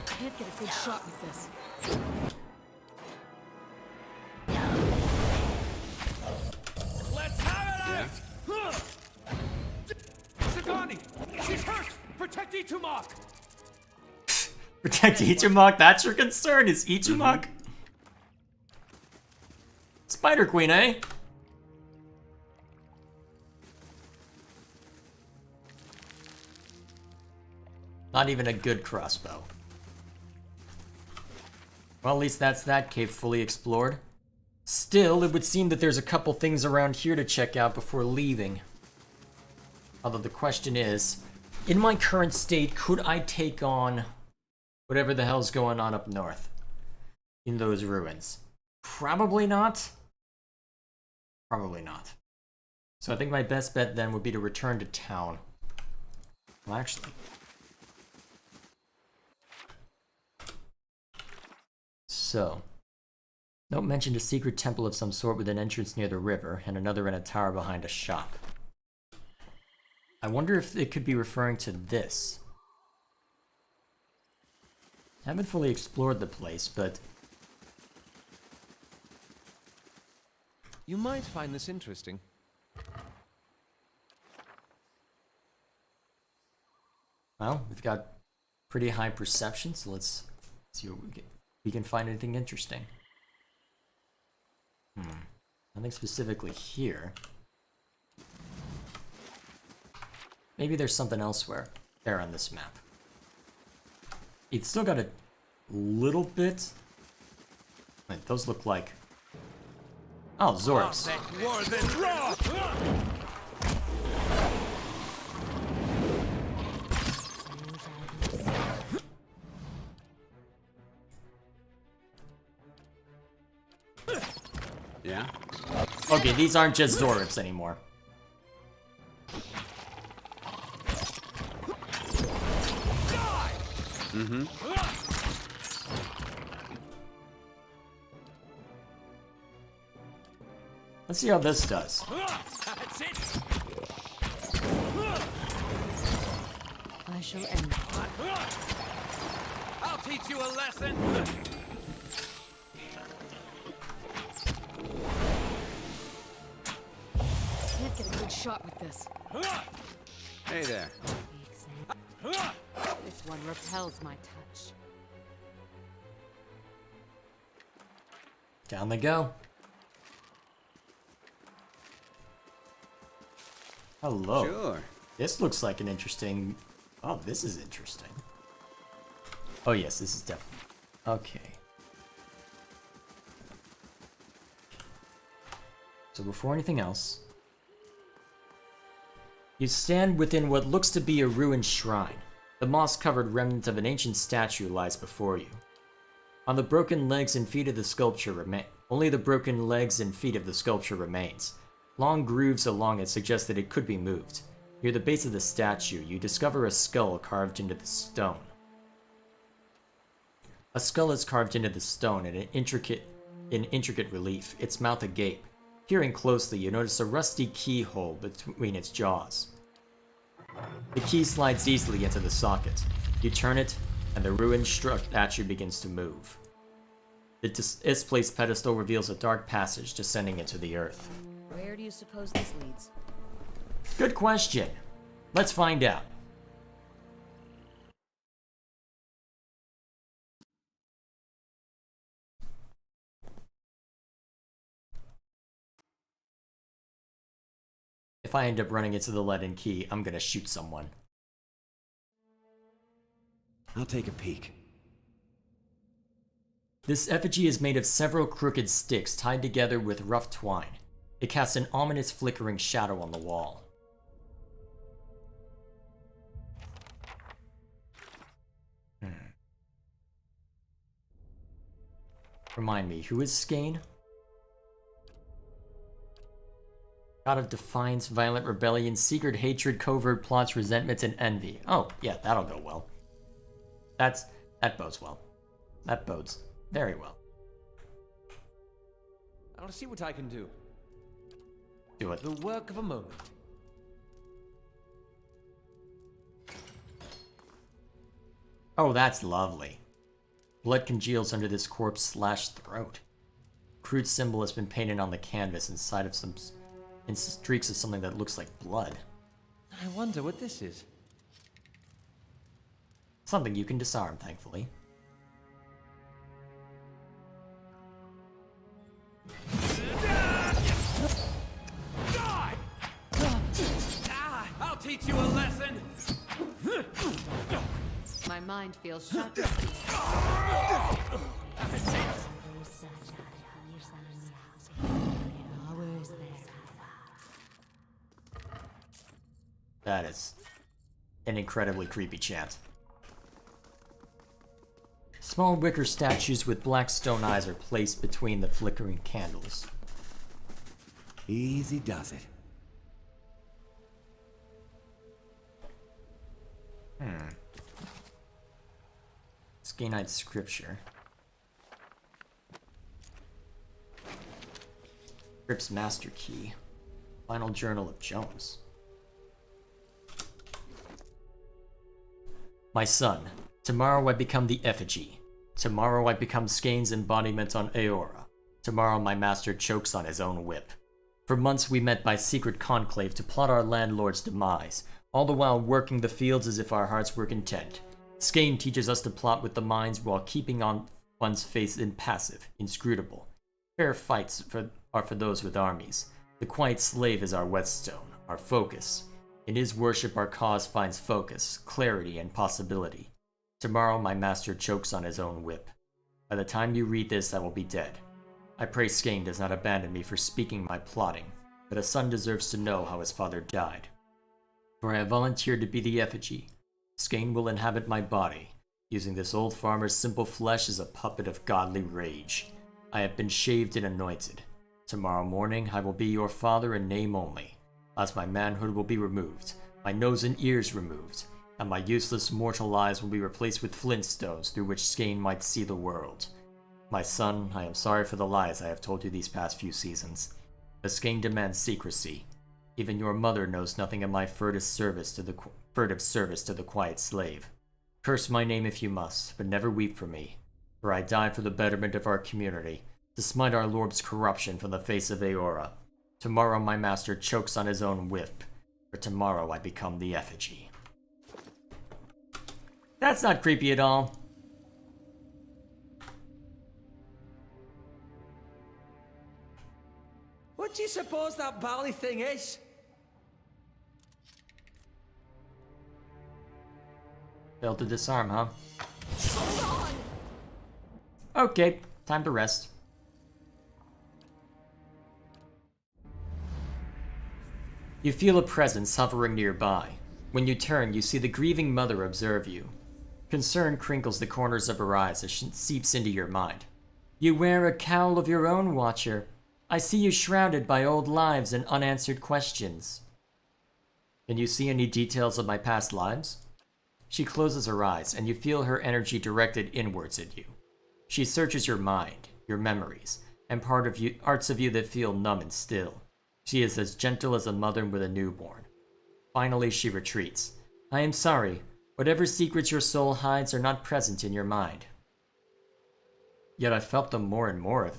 Can't get a good shot with this. Let's have it out! Sagani! She's hurt! Protect Itumok! Protect Ichimok? That's your concern, is Ichimok? Spider Queen, eh? Not even a good crossbow. Well, at least that's that cave fully explored. Still, it would seem that there's a couple things around here to check out before leaving. Although the question is, in my current state, could I take on whatever the hell's going on up north in those ruins? Probably not. Probably not. So I think my best bet then would be to return to town. Well, actually... So... Note mentioned a secret temple of some sort with an entrance near the river, and another in a tower behind a shop. I wonder if it could be referring to this. I haven't fully explored the place, but... You might find this interesting. Well, we've got pretty high perception, so let's see what we can find anything interesting. Nothing specifically here. Maybe there's something elsewhere there on this map. It's still got a little bit... Wait, those look like... Oh, Zorbs. Yeah? Okay, these aren't just Zorbs anymore. Mm-hmm. Let's see how this does. That's it! I shall end. I'll teach you a lesson! Can't get a good shot with this. Hey there. This one repels my touch. Down they go. Hello. Sure. This looks like an interesting... Oh, this is interesting. Oh yes, this is definitely... Okay. So before anything else... You stand within what looks to be a ruined shrine. The moss-covered remnant of an ancient statue lies before you. On the broken legs and feet of the sculpture remain. Only the broken legs and feet of the sculpture remains. Long grooves along it suggest that it could be moved. Near the base of the statue, you discover a skull carved into the stone. A skull is carved into the stone in intricate relief, its mouth agape. Peering closely, you notice a rusty keyhole between its jaws. The key slides easily into the socket. You turn it, and the ruined statue begins to move. The displaced pedestal reveals a dark passage descending into the earth. Where do you suppose this leads? Good question. Let's find out. If I end up running into the leaden key, I'm gonna shoot someone. I'll take a peek. This effigy is made of several crooked sticks tied together with rough twine. It casts an ominous flickering shadow on the wall. Remind me, who is Caed? God of defiance, violent rebellion, secret hatred, covert plots, resentments, and envy. Oh, yeah, that'll go well. That bodes well. That bodes very well. I want to see what I can do. Do it. The work of a moment. Oh, that's lovely. Blood congeals under this corpse-slashed throat. Crude symbol has been painted on the canvas inside of in streaks of something that looks like blood. I wonder what this is. Something you can disarm, thankfully. I'll teach you a lesson! My mind feels shut. That is an incredibly creepy chant. Small wicker statues with black stone eyes are placed between the flickering candles. Easy does it. Caednite scripture. Crypt's master key. Final journal of Jones. My son, tomorrow I become the effigy. Tomorrow I become Caed's embodiment on Eora. Tomorrow my master chokes on his own whip. For months we met by secret conclave to plot our landlord's demise, all the while working the fields as if our hearts were content. Caed teaches us to plot with the minds while keeping on one's face impassive, inscrutable. Fair fights are for those with armies. The quiet slave is our whetstone, our focus. In his worship our cause finds focus, clarity, and possibility. Tomorrow my master chokes on his own whip. By the time you read this, I will be dead. I pray Caed does not abandon me for speaking my plotting, but a son deserves to know how his father died. For I have volunteered to be the effigy. Caed will inhabit my body, using this old farmer's simple flesh as a puppet of godly rage. I have been shaved and anointed. Tomorrow morning I will be your father in name only, as my manhood will be removed, my nose and ears removed, and my useless mortal eyes will be replaced with flintstones through which Caed might see the world. My son, I am sorry for the lies I have told you these past few seasons. But Caed demands secrecy. Even your mother knows nothing of my furtive service to the quiet slave. Curse my name if you must, but never weep for me, for I died for the betterment of our community, to smite our lord's corruption from the face of Eora. Tomorrow my master chokes on his own whip, for tomorrow I become the effigy. That's not creepy at all. What do you suppose that bally thing is? Failed to disarm, huh? Okay, time to rest. You feel a presence hovering nearby. When you turn, you see the grieving mother observe you. Concern crinkles the corners of her eyes as she seeps into your mind. You wear a cowl of your own, Watcher. I see you shrouded by old lives and unanswered questions. Can you see any details of my past lives? She closes her eyes, and you feel her energy directed inwards at you. She searches your mind, your memories, and parts of you that feel numb and still. She is as gentle as a mother with a newborn. Finally, she retreats. I am sorry, Whatever secrets your soul hides are not present in your mind. Yet I felt them more and more of...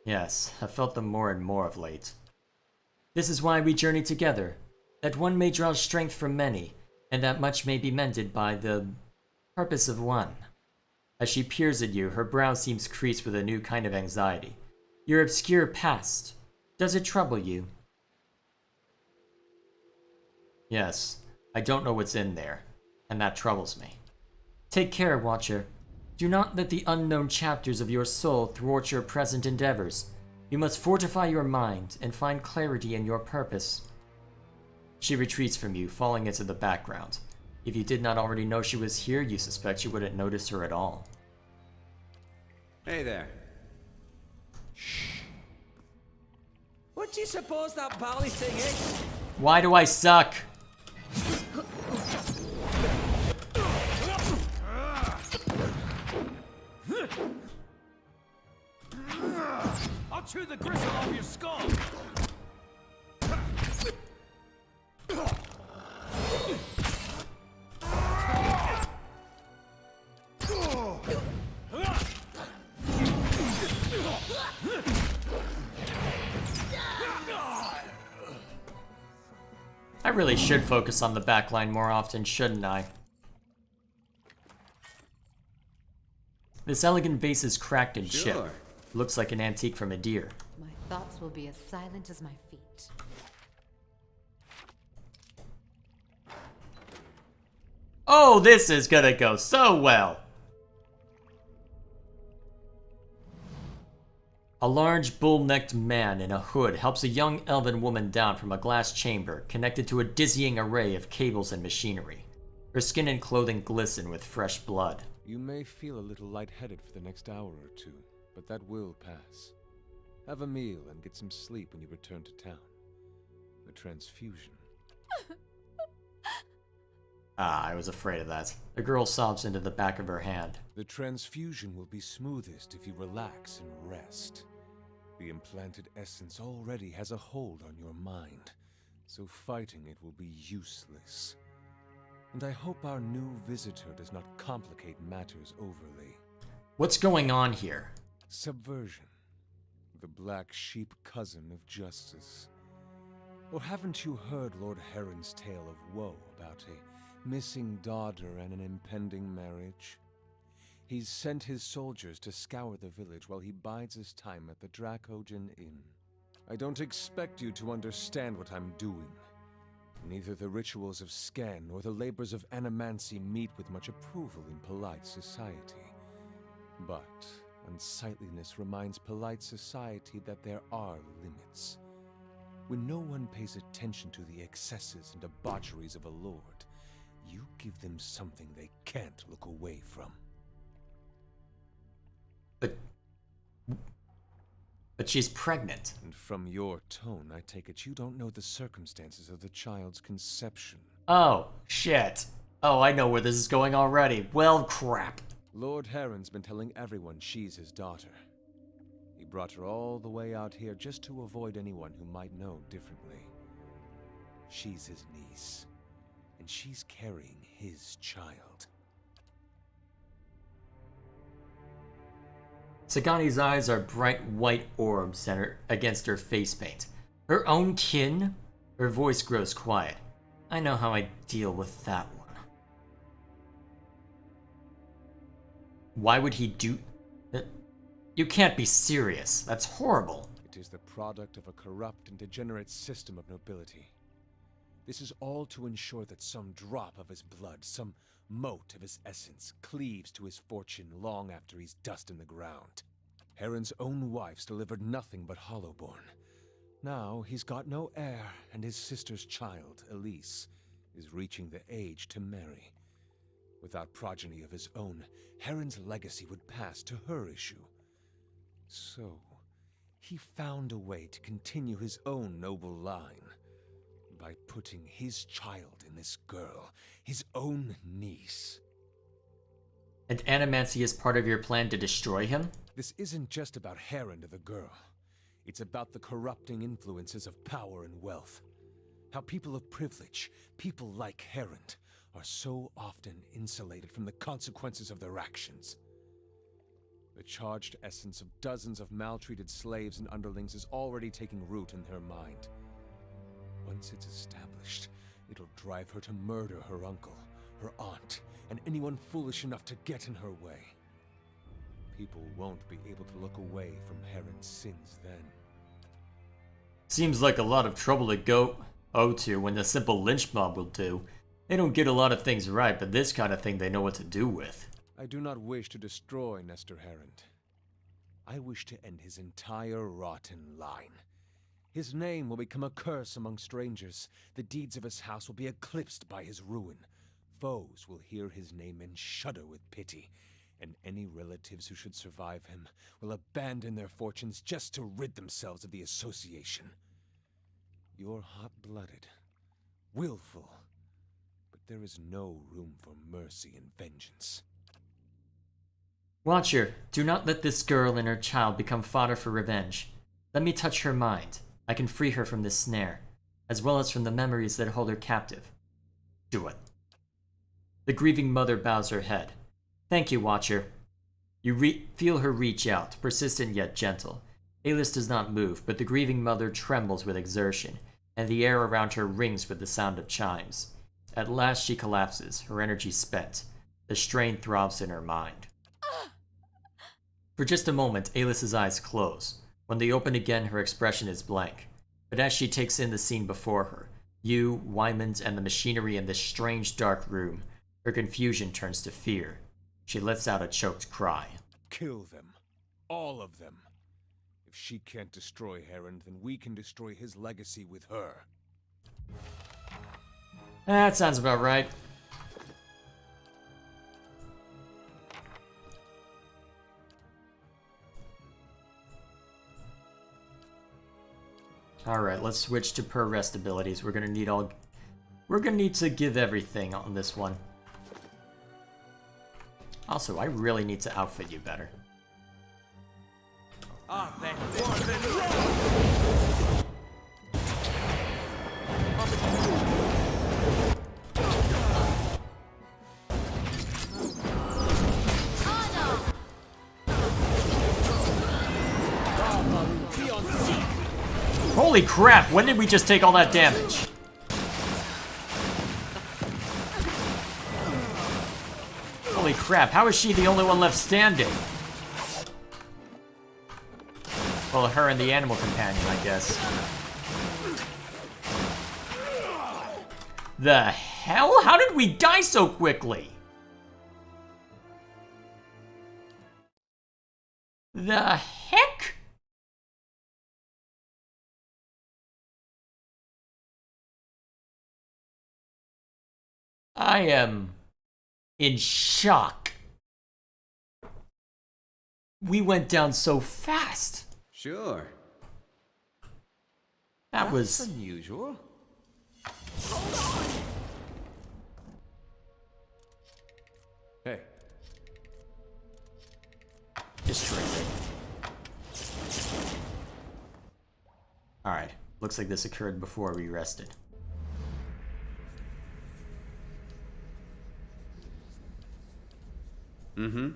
Yes, I felt them more and more of late. This is why we journey together, that one may draw strength from many, and that much may be mended by the purpose of one. As she peers at you, her brow seems creased with a new kind of anxiety. Your obscure past, does it trouble you? Yes, I don't know what's in there, and that troubles me. Take care, Watcher. Do not let the unknown chapters of your soul thwart your present endeavors. You must fortify your mind and find clarity in your purpose. She retreats from you, falling into the background. If you did not already know she was here, you suspect you wouldn't notice her at all. Hey there. Shh. What do you suppose that bally thing is? Why do I suck? I'll chew the gristle off your skull! I really should focus on the backline more often, shouldn't I? This elegant vase is cracked and chipped. Looks like an antique from a deer. My thoughts will be as silent as my feet. Oh, this is gonna go so well! A large, bull-necked man in a hood helps a young elven woman down from a glass chamber connected to a dizzying array of cables and machinery. Her skin and clothing glisten with fresh blood. You may feel a little lightheaded for the next hour or two, but that will pass. Have a meal and get some sleep when you return to town. A transfusion. Ah, I was afraid of that. The girl sobs into the back of her hand. The transfusion will be smoothest if you relax and rest. The implanted essence already has a hold on your mind, so fighting it will be useless. And I hope our new visitor does not complicate matters overly. What's going on here? Subversion. The black sheep cousin of justice. Or haven't you heard Lord Heron's tale of woe about a missing daughter and an impending marriage? He's sent his soldiers to scour the village while he bides his time at the Dracogen Inn. I don't expect you to understand what I'm doing. Neither the rituals of Scan nor the labors of animancy meet with much approval in polite society. But unsightliness reminds polite society that there are limits. When no one pays attention to the excesses and debaucheries of a lord, you give them something they can't look away from. But she's pregnant. And from your tone, I take it you don't know the circumstances of the child's conception. Oh, shit. Oh, I know where this is going already. Well, crap. Lord Heron's been telling everyone she's his daughter. He brought her all the way out here just to avoid anyone who might know differently. She's his niece, and she's carrying his child. Sagani's eyes are bright white orbs centered against her face paint. Her own kin? Her voice grows quiet. I know how I deal with that one. Why would he do... You can't be serious. That's horrible. It is the product of a corrupt and degenerate system of nobility. This is all to ensure that some drop of his blood, some mote of his essence, cleaves to his fortune long after he's dust in the ground. Heron's own wife's delivered nothing but hollowborn. Now he's got no heir, and his sister's child, Elise, is reaching the age to marry. Without progeny of his own, Heron's legacy would pass to her issue. So, he found a way to continue his own noble line by putting his child in this girl, his own niece. And animancy is part of your plan to destroy him? This isn't just about Heron to the girl. It's about the corrupting influences of power and wealth. How people of privilege, people like Heron, are so often insulated from the consequences of their actions. The charged essence of dozens of maltreated slaves and underlings is already taking root in her mind. Once it's established, it'll drive her to murder her uncle, her aunt, and anyone foolish enough to get in her way. People won't be able to look away from Heron's sins then. Seems like a lot of trouble to go to when the simple lynch mob will do. They don't get a lot of things right, but this kind of thing they know what to do with. I do not wish to destroy Nestor Heron. I wish to end his entire rotten line. His name will become a curse among strangers. The deeds of his house will be eclipsed by his ruin. Foes will hear his name and shudder with pity. And any relatives who should survive him will abandon their fortunes just to rid themselves of the association. You're hot-blooded, willful, but there is no room for mercy and vengeance. Watcher, do not let this girl and her child become fodder for revenge. Let me touch her mind. I can free her from this snare, as well as from the memories that hold her captive. Do it. The grieving mother bows her head. Thank you, Watcher. You feel her reach out, persistent yet gentle. Alis does not move, but the grieving mother trembles with exertion, and the air around her rings with the sound of chimes. At last she collapses, her energy spent. The strain throbs in her mind. For just a moment, Alis's eyes close. When they open again, her expression is blank. But as she takes in the scene before her, you, Wymond, and the machinery in this strange dark room, her confusion turns to fear. She lets out a choked cry. Kill them. All of them. If she can't destroy Heron, then we can destroy his legacy with her. That sounds about right. Alright, let's switch to per rest abilities. We're gonna need to give everything on this one. Also, I really need to outfit you better. Ah, thank Holy crap, when did we just take all that damage? Holy crap, how is she the only one left standing? Well, her and the animal companion, I guess. The hell? How did we die so quickly? The heck? I am in shock. We went down so fast. Sure. That was unusual. Hey. destroyed. Alright, looks like this occurred before we rested. Mm-hmm.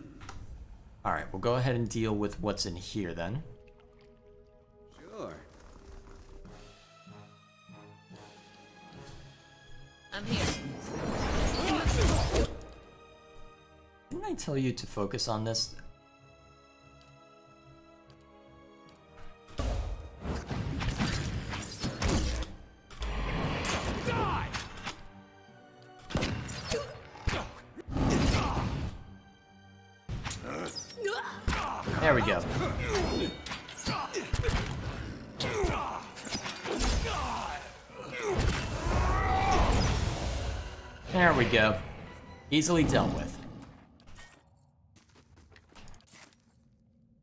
Alright, we'll go ahead and deal with what's in here then. Sure. I'm here. Didn't I tell you to focus on this? There we go. There we go. Easily dealt with.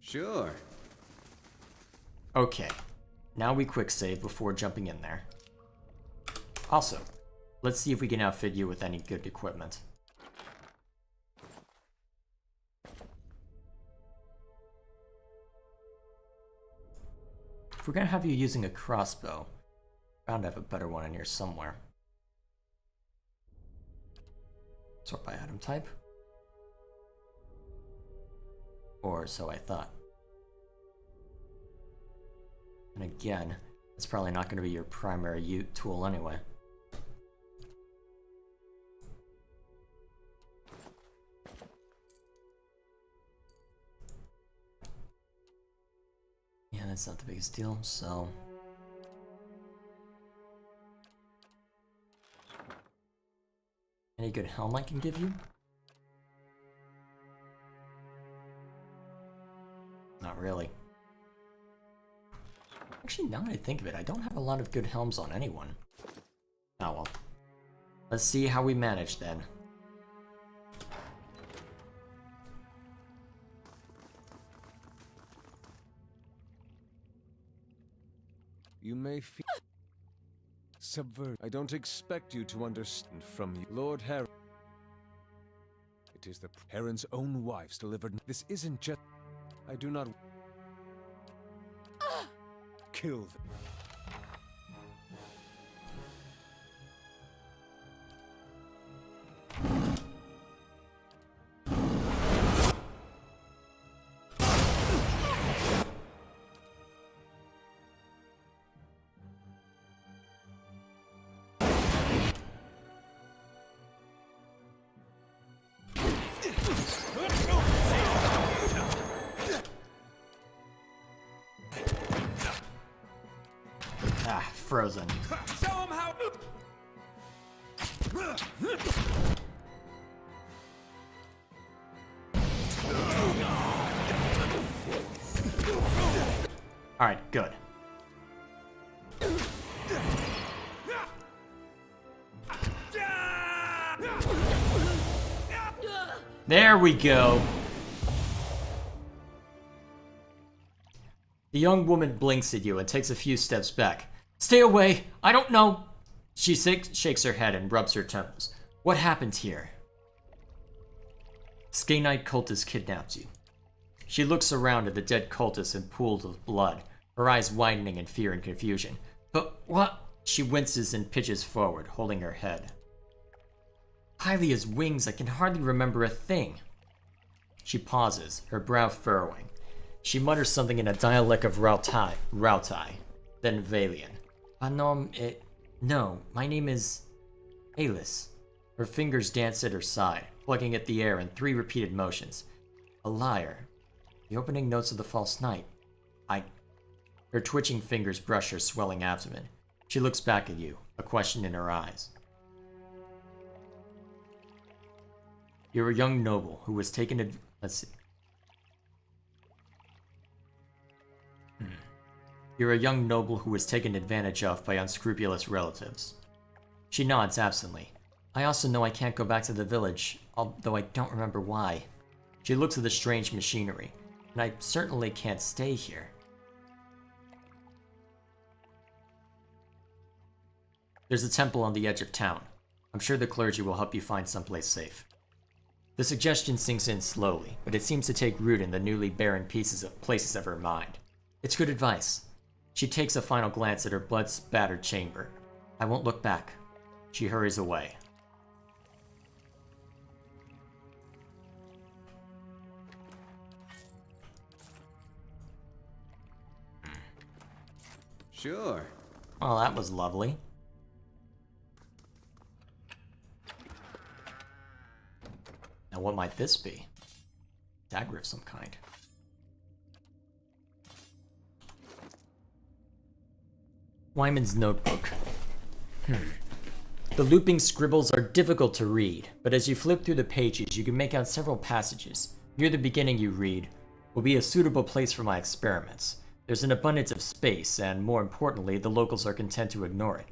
Sure. Okay. Now we quick save before jumping in there. Also, let's see if we can outfit you with any good equipment. If we're gonna have you using a crossbow, bound to have a better one in here somewhere. Sort by item type. Or so I thought. And again, it's probably not going to be your primary tool anyway. Yeah, that's not the biggest deal, so... Any good helm I can give you? Not really. Actually, now that I think of it, I don't have a lot of good helms on anyone. Oh well. Let's see how we manage then. You may feel subvert. I don't expect you to understand from you, Lord Heron. It is the Heron's own wives delivered. This isn't just. I do not kill them. Ah, frozen. Show 'em how. Alright, good. There we go. The young woman blinks at you and takes a few steps back. Stay away! I don't know! She shakes her head and rubs her temples. What happened here? Caed cultist kidnapped you. She looks around at the dead cultist and pools of blood, her eyes widening in fear and confusion. But what? She winces and pitches forward, holding her head. Hylia's wings, I can hardly remember a thing. She pauses, her brow furrowing. She mutters something in a dialect of Rautai, then Valian. No, my name is... Alice. Her fingers dance at her side, plucking at the air in 3 repeated motions. A liar. The opening notes of the false knight. Her twitching fingers brush her swelling abdomen. She looks back at you, a question in her eyes. You're a young noble who was taken let's see. You're a young noble who was taken advantage of by unscrupulous relatives. She nods absently. I also know I can't go back to the village, although I don't remember why. She looks at the strange machinery, and I certainly can't stay here. There's a temple on the edge of town. I'm sure the clergy will help you find someplace safe. The suggestion sinks in slowly, but it seems to take root in the newly barren places of her mind. It's good advice. She takes a final glance at her blood-spattered chamber. I won't look back. She hurries away. Sure. Well, that was lovely. Now what might this be? Dagger of some kind. Wyman's notebook. The looping scribbles are difficult to read, but as you flip through the pages, you can make out several passages. Near the beginning you read, "Will be a suitable place for my experiments. There's an abundance of space, and more importantly, the locals are content to ignore it.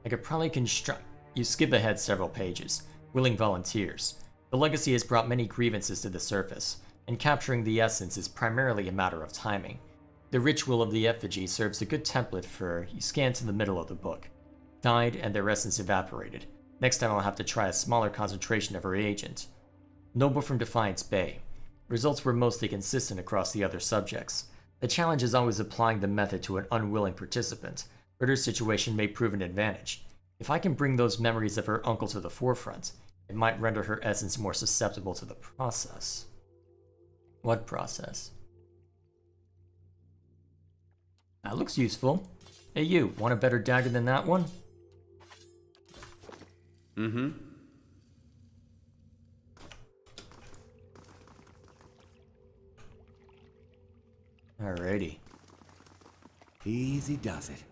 I could probably construct..." You skip ahead several pages. Willing volunteers. The legacy has brought many grievances to the surface, and capturing the essence is primarily a matter of timing. The ritual of the effigy serves a good template for... You scan to the middle of the book. Died and their essence evaporated. Next time I'll have to try a smaller concentration of her reagent. Noble from Defiance Bay. Results were mostly consistent across the other subjects. The challenge is always applying the method to an unwilling participant, but her situation may prove an advantage. If I can bring those memories of her uncle to the forefront, It might render her essence more susceptible to the process. What process? That looks useful. Hey you, want a better dagger than that one? Mm-hmm. Alrighty. Easy does it.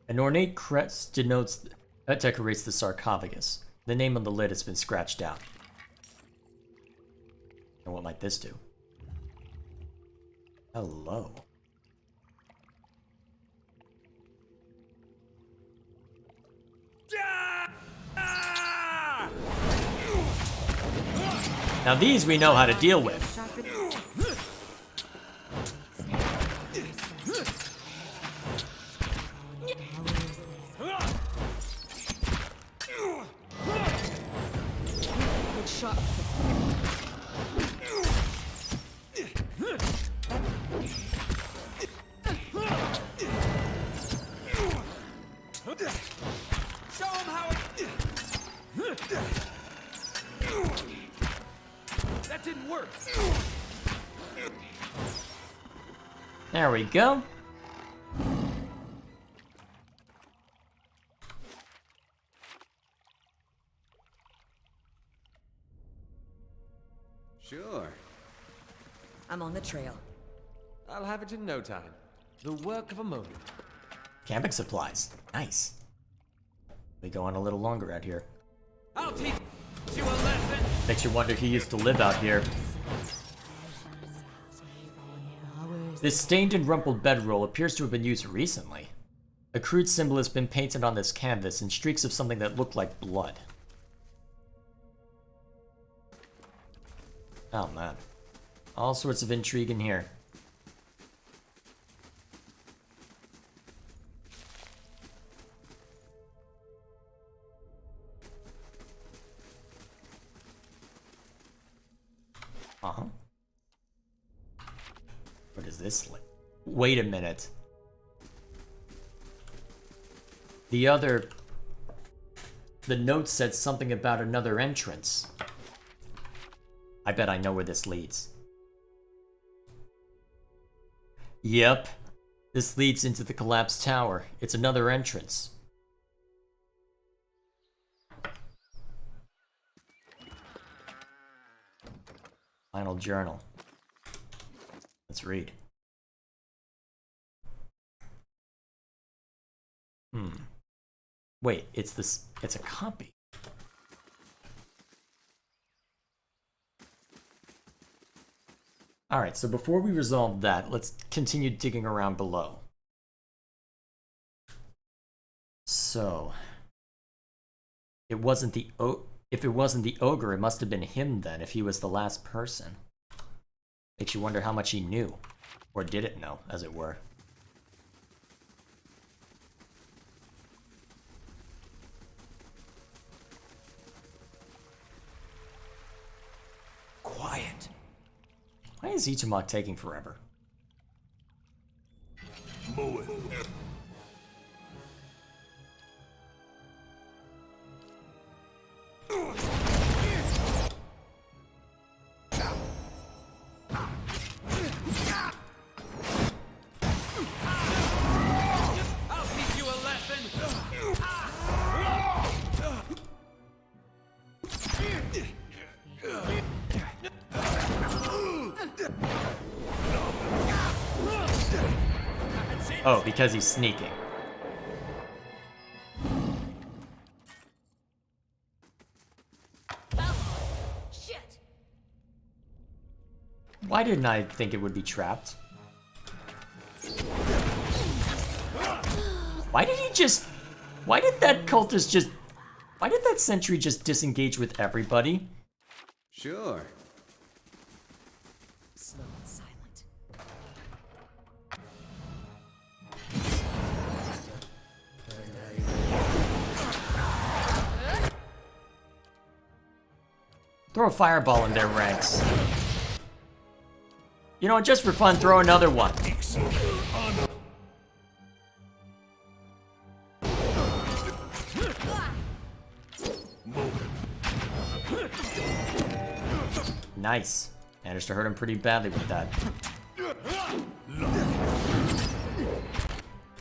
An ornate crest decorates the sarcophagus. The name on the lid has been scratched out. And what might this do? Hello. Now these we know how to deal with. Good shot. Show him how it... That didn't work. There we go. Sure. I'm on the trail. I'll have it in no time. The work of a moment. Camping supplies. Nice. We go on a little longer out here. I'll teach you a lesson. Makes you wonder who used to live out here. This stained and rumpled bedroll appears to have been used recently. A crude symbol has been painted on this canvas in streaks of something that looked like blood. Oh man. All sorts of intrigue in here. Uh-huh. What is this? Wait a minute. The note said something about another entrance. I bet I know where this leads. Yep. This leads into the collapsed tower. It's another entrance. Final journal. Let's read. Wait, it's a copy. Alright, so before we resolve that, let's continue digging around below. So, if it wasn't the ogre, it must have been him then, if he was the last person. Makes you wonder how much he knew, or didn't know, as it were. Quiet. Why is Ichimak taking forever? I'll teach you a lesson. Oh, because he's sneaking. Shit! Why didn't I think it would be trapped? Why did that sentry just disengage with everybody? Sure. Slow and silent. Throw a fireball in their ranks. You know, just for fun, throw another one. Nice. Managed to hurt him pretty badly with that.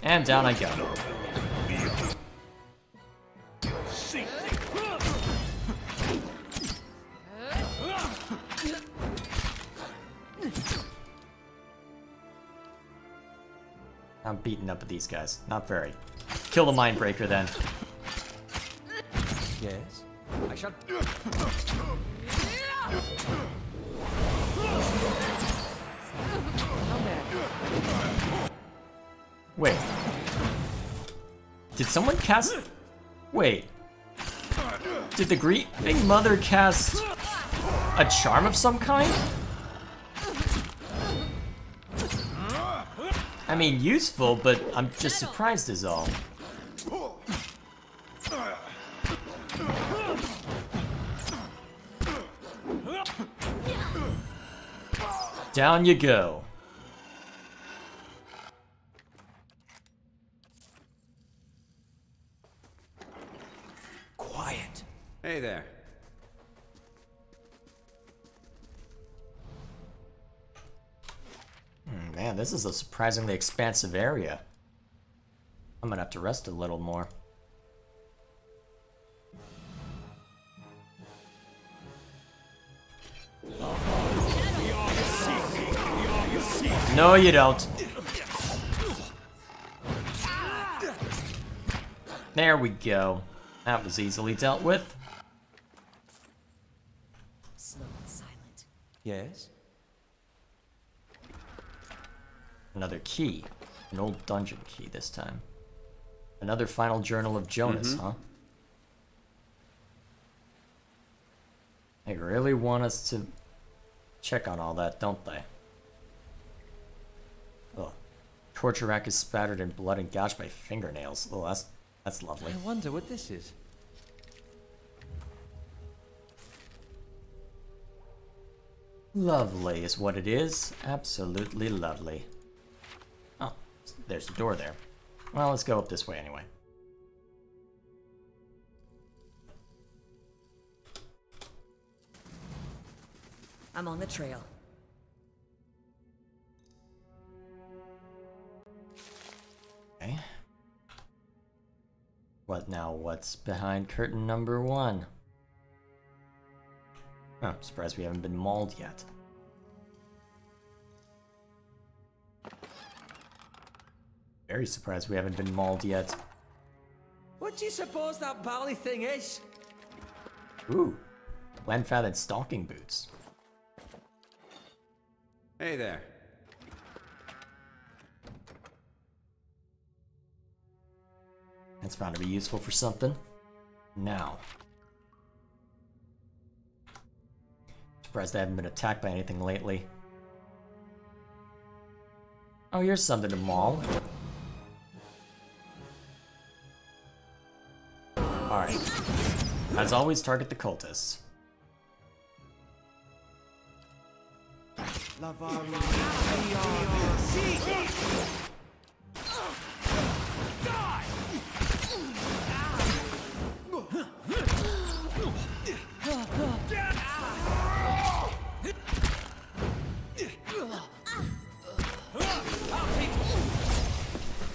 And down I go. I'm beating up with these guys. Not very. Kill the Mindbreaker then. Yes? I shall... Wait. Did someone cast... Wait. Did the Grieving Mother cast a charm of some kind? I mean, useful, but I'm just surprised is all. Down you go. Quiet. Hey there. Man, this is a surprisingly expansive area. I'm gonna have to rest a little more. No, you don't. There we go. That was easily dealt with. Slow and silent. Yes? Another key. An old dungeon key this time. Another final journal of Jonas, huh? They really want us to check on all that, don't they? Ugh. Torture rack is spattered in blood and gouged by fingernails. Oh, that's lovely. I wonder what this is. Lovely is what it is. Absolutely lovely. Oh, there's a door there. Well, let's go up this way anyway. I'm on the trail. Okay. What now? What's behind curtain number 1? Oh, I'm surprised we haven't been mauled yet. Very surprised we haven't been mauled yet. What do you suppose that bally thing is? Ooh. Land-fatted stalking boots. Hey there. That's bound to be useful for something. Now. Surprised I haven't been attacked by anything lately. Oh, here's something to maul. Alright. As always, target the cultists.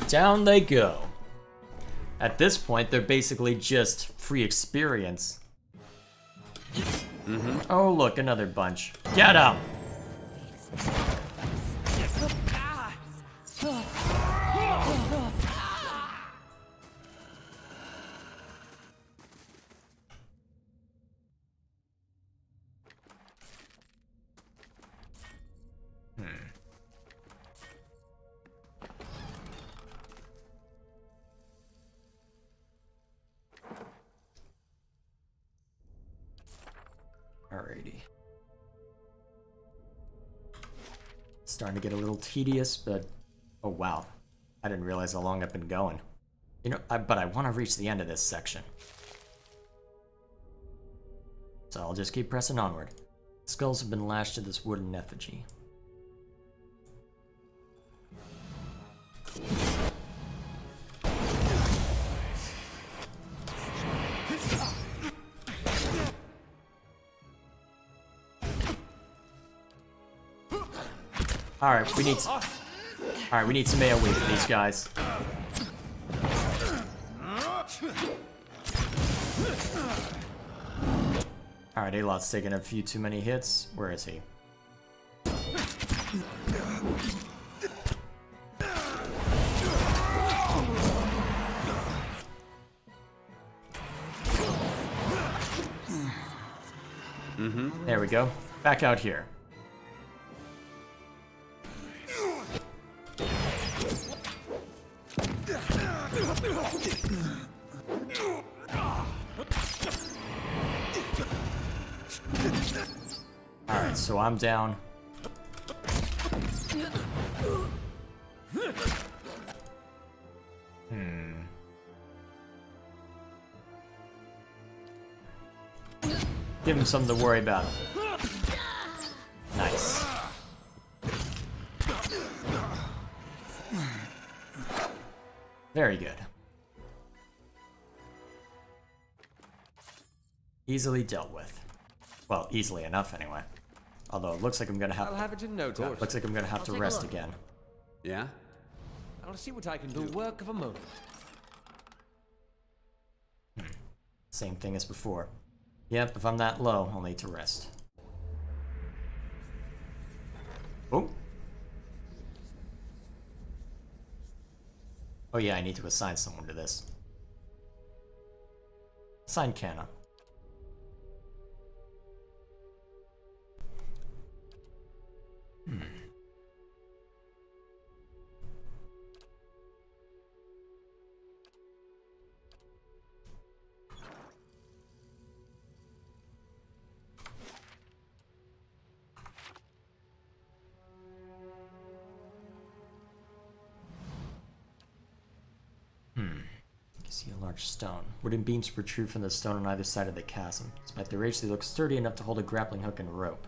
Down they go. At this point, they're basically just free experience. Oh, look, another bunch. Get 'em! Alrighty. Starting to get a little tedious, but oh wow. I didn't realize how long I've been going. You know, but I want to reach the end of this section. So I'll just keep pressing onward. Skulls have been lashed to this wooden effigy. Alright, we need some AoE for these guys. Alright, A-Lot's taking a few too many hits. Where is he? There we go. Back out here. Alright, so I'm down. Give him something to worry about. Nice. Very good. Easily dealt with. Well, easily enough anyway. Although it looks like I'm gonna have. I'll have it in no time. Looks like I'm gonna have to rest again. Yeah? I'll see what I can do. The work of a moment. Same thing as before. Yep, if I'm that low, I'll need to rest. Oh. Oh yeah, I need to assign someone to this. Assign Canna. You see a large stone. Wooden beams protrude from the stone on either side of the chasm. Despite their age, they look sturdy enough to hold a grappling hook and a rope.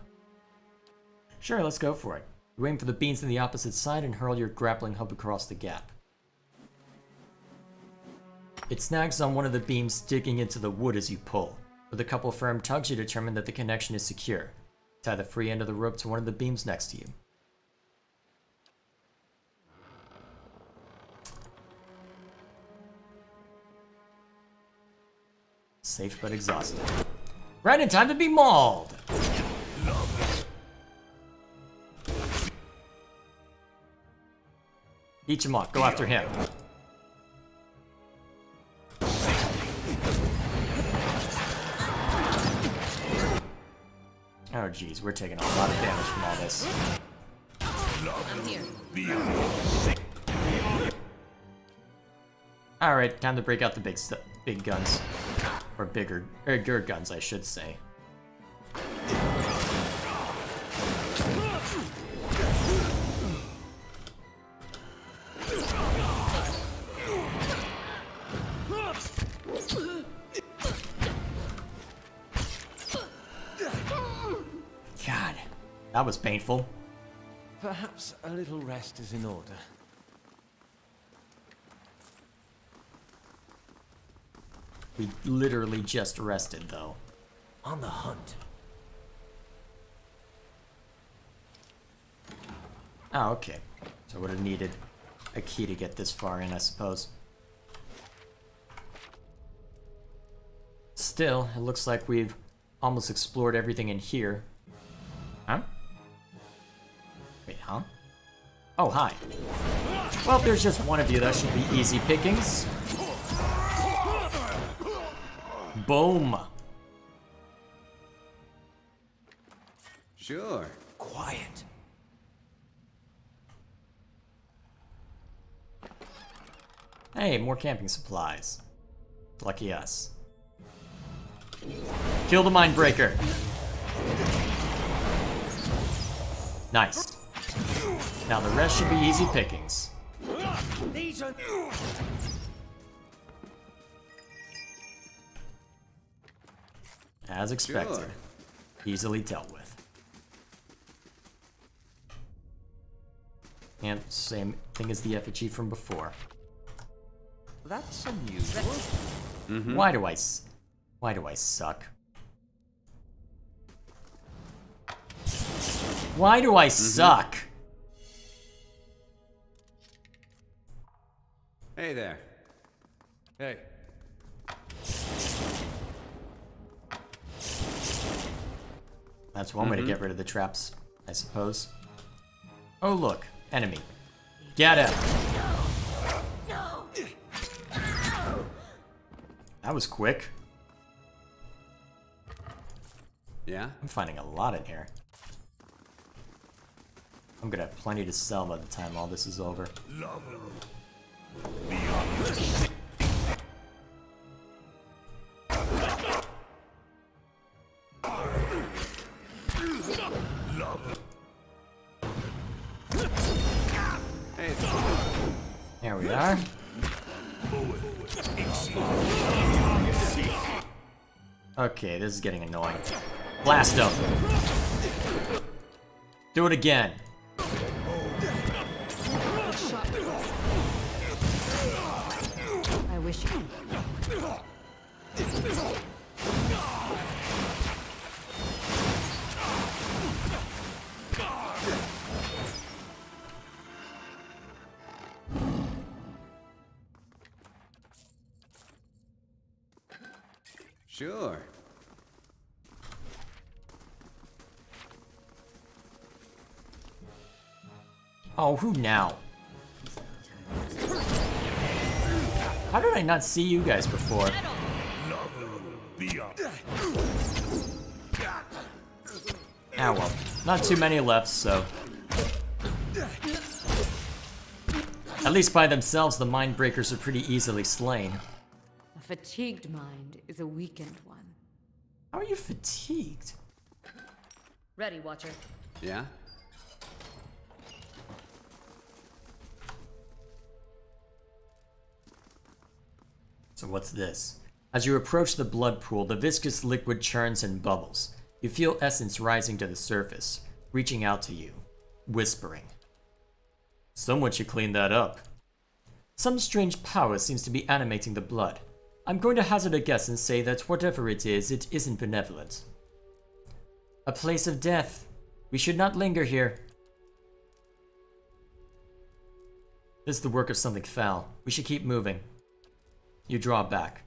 Sure, let's go for it. You aim for the beams on the opposite side and hurl your grappling hook across the gap. It snags on one of the beams, digging into the wood as you pull. With a couple firm tugs, you determine that the connection is secure. Tie the free end of the rope to one of the beams next to you. Safe but exhausted. Right in time to be mauled! Eat him up. Go after him. Oh geez, we're taking a lot of damage from all this. I'm here. Alright, time to break out the big guns. Or bigger guns, I should say. God, that was painful. Perhaps a little rest is in order. We literally just rested, though. On the hunt. Oh, okay. So I would have needed a key to get this far in, I suppose. Still, it looks like we've almost explored everything in here. Huh? Wait, huh? Oh, hi. Well, if there's just one of you, that should be easy pickings. Boom. Sure. Quiet. Hey, more camping supplies. Lucky us. Kill the Mindbreaker. Nice. Now the rest should be easy pickings. These are... As expected. Sure. Easily dealt with. And same thing as the effigy from before. That's unusual. Why do I suck? Why do I suck? Hey there. Hey. That's one way to get rid of the traps, I suppose. Oh look, enemy. Get him! That was quick. Yeah? I'm finding a lot in here. I'm gonna have plenty to sell by the time all this is over. There we are. Okay, this is getting annoying. Blast him! Do it again! I wish you. Sure. Oh, who now? How did I not see you guys before? Ah well, not too many left, so... At least by themselves, the mind breakers are pretty easily slain. A fatigued mind is a weakened one. How are you fatigued? Ready, Watcher. Yeah? So what's this? As you approach the blood pool, the viscous liquid churns and bubbles. You feel essence rising to the surface, reaching out to you, whispering. Someone should clean that up. Some strange power seems to be animating the blood. I'm going to hazard a guess and say that whatever it isn't benevolent. A place of death. We should not linger here. This is the work of something foul. We should keep moving. You draw back.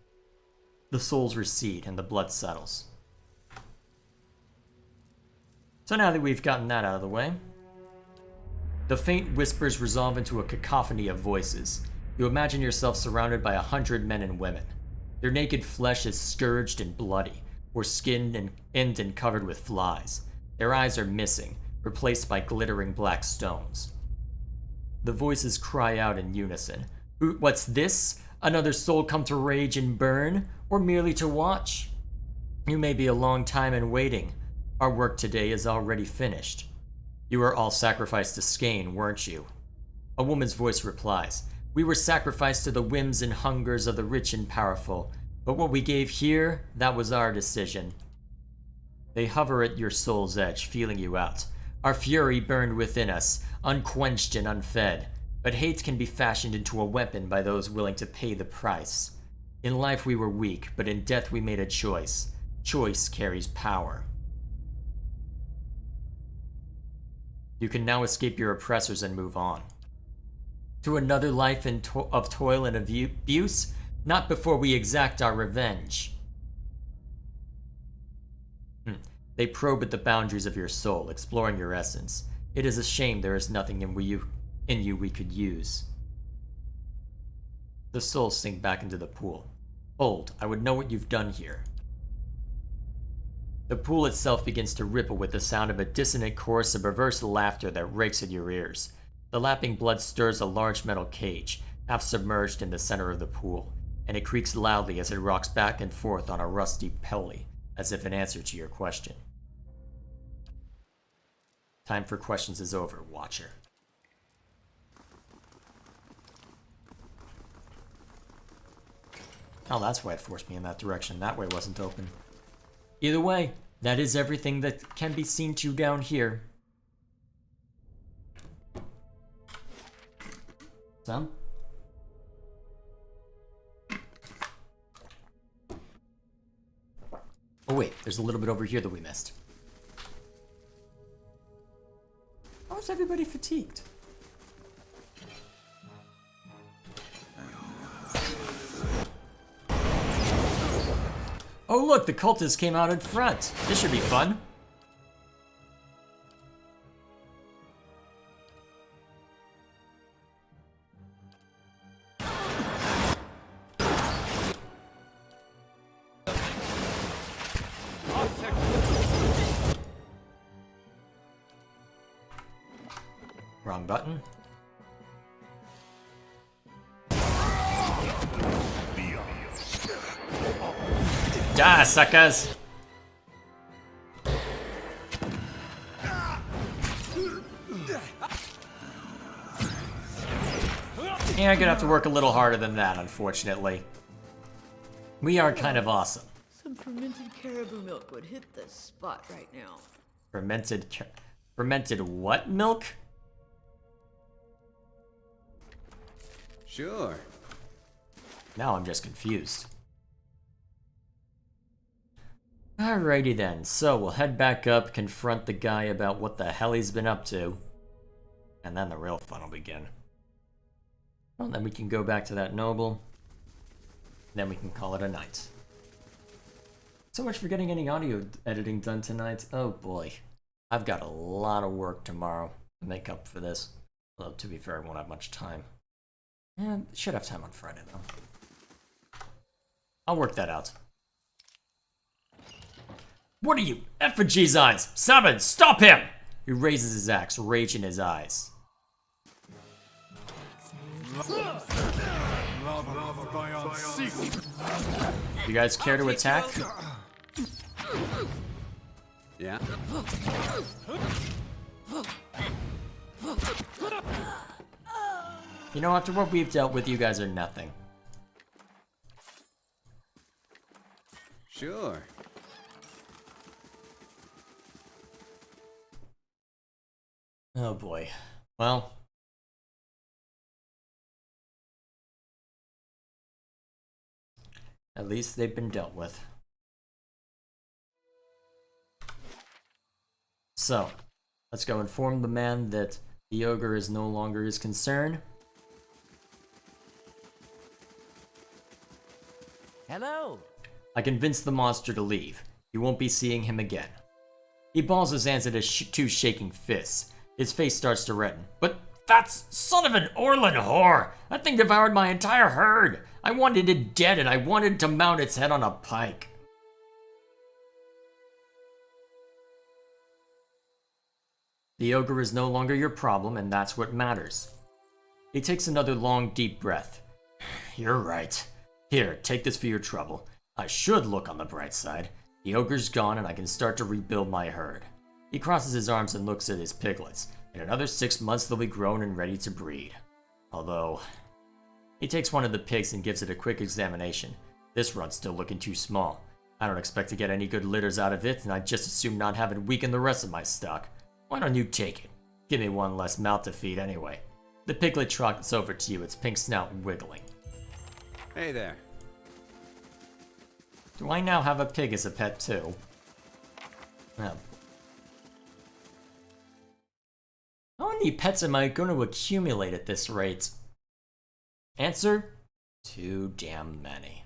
The souls recede and the blood settles. So now that we've gotten that out of the way, the faint whispers resolve into a cacophony of voices. You imagine yourself surrounded by 100 men and women. Their naked flesh is scourged and bloody, or skinned and covered with flies. Their eyes are missing, replaced by glittering black stones. The voices cry out in unison. What's this? Another soul come to rage and burn, or merely to watch? You may be a long time in waiting. Our work today is already finished. You were all sacrificed to Caed, weren't you? A woman's voice replies. We were sacrificed to the whims and hungers of the rich and powerful, but what we gave here, that was our decision. They hover at your soul's edge, feeling you out. Our fury burned within us, unquenched and unfed, but hate can be fashioned into a weapon by those willing to pay the price. In life we were weak, but in death we made a choice. Choice carries power. You can now escape your oppressors and move on. To another life of toil and abuse, not before we exact our revenge. They probe at the boundaries of your soul, exploring your essence. It is a shame there is nothing in you we could use. The souls sink back into the pool. Hold, I would know what you've done here. The pool itself begins to ripple with the sound of a dissonant chorus of perverse laughter that rakes at your ears. The lapping blood stirs a large metal cage, half submerged in the center of the pool, and it creaks loudly as it rocks back and forth on a rusty pulley, as if in answer to your question. Time for questions is over, Watcher. Oh, that's why it forced me in that direction. That way wasn't open. Either way, that is everything that can be seen to down here. Some? Oh wait, there's a little bit over here that we missed. How is everybody fatigued? Oh look, the cultists came out in front. This should be fun. Wrong button. Die, suckers! Yeah, I'm gonna have to work a little harder than that, unfortunately. We are kind of awesome. Some fermented caribou milk would hit this spot right now. Fermented what milk? Sure. Now I'm just confused. Alrighty then, so we'll head back up, confront the guy about what the hell he's been up to, and then the real fun will begin. Well, then we can go back to that noble, then we can call it a night. So much for getting any audio editing done tonight. Oh boy, I've got a lot of work tomorrow to make up for this. Although, to be fair, I won't have much time. And should have time on Friday, though. I'll work that out. What are you? Effigy's eyes! Summon! Stop him! He raises his axe, rage in his eyes. You guys care to attack? Yeah. You know, after what we've dealt with, you guys are nothing. Sure. Oh boy. Well. At least they've been dealt with. So, let's go inform the man that the ogre is no longer his concern. Hello. I convinced the monster to leave. You won't be seeing him again. He balls his hands into two shaking fists. His face starts to redden. But that's son of an Orlan whore! That thing devoured my entire herd! I wanted it dead and I wanted to mount its head on a pike. The ogre is no longer your problem, and that's what matters. He takes another long, deep breath. You're right. Here, take this for your trouble. I should look on the bright side. The ogre's gone and I can start to rebuild my herd. He crosses his arms and looks at his piglets. In another 6 months they'll be grown and ready to breed. Although... He takes one of the pigs and gives it a quick examination. This run's still looking too small. I don't expect to get any good litters out of it, and I'd just as soon not have it weaken the rest of my stock. Why don't you take it? Give me one less mouth to feed anyway. The piglet trots over to you, its pink snout wiggling. Hey there. Do I now have a pig as a pet too? Oh. How many pets am I going to accumulate at this rate? Answer? Too damn many.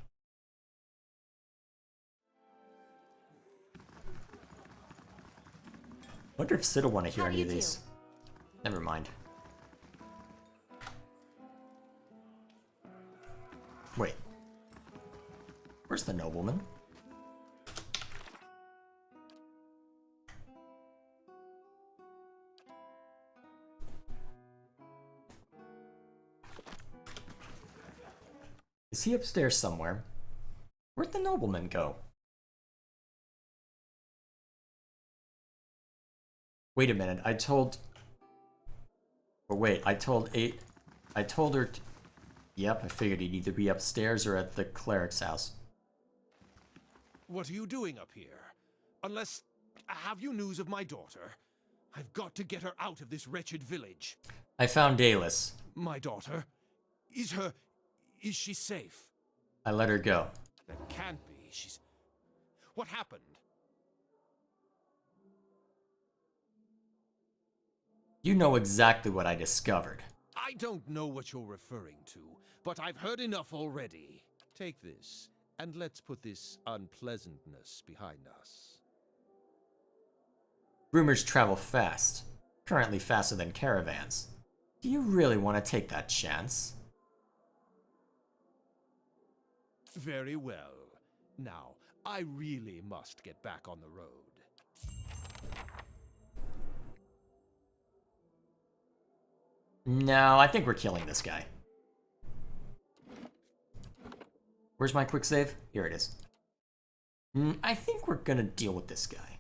Wonder if Sid will want to hear any of these. Never mind. Wait. Where's the nobleman? Is he upstairs somewhere? Where'd the nobleman go? Wait a minute, I told her yep, I figured he'd either be upstairs or at the cleric's house. What are you doing up here? Unless... have you news of my daughter? I've got to get her out of this wretched village. I found Dalis. My daughter? Is she safe? I let her go. That can't be. She's... What happened? You know exactly what I discovered. I don't know what you're referring to, but I've heard enough already. Take this, and let's put this unpleasantness behind us. Rumors travel fast, currently faster than caravans. Do you really want to take that chance? Very well. Now, I really must get back on the road. No, I think we're killing this guy. Where's my quick save? Here it is. I think we're gonna deal with this guy.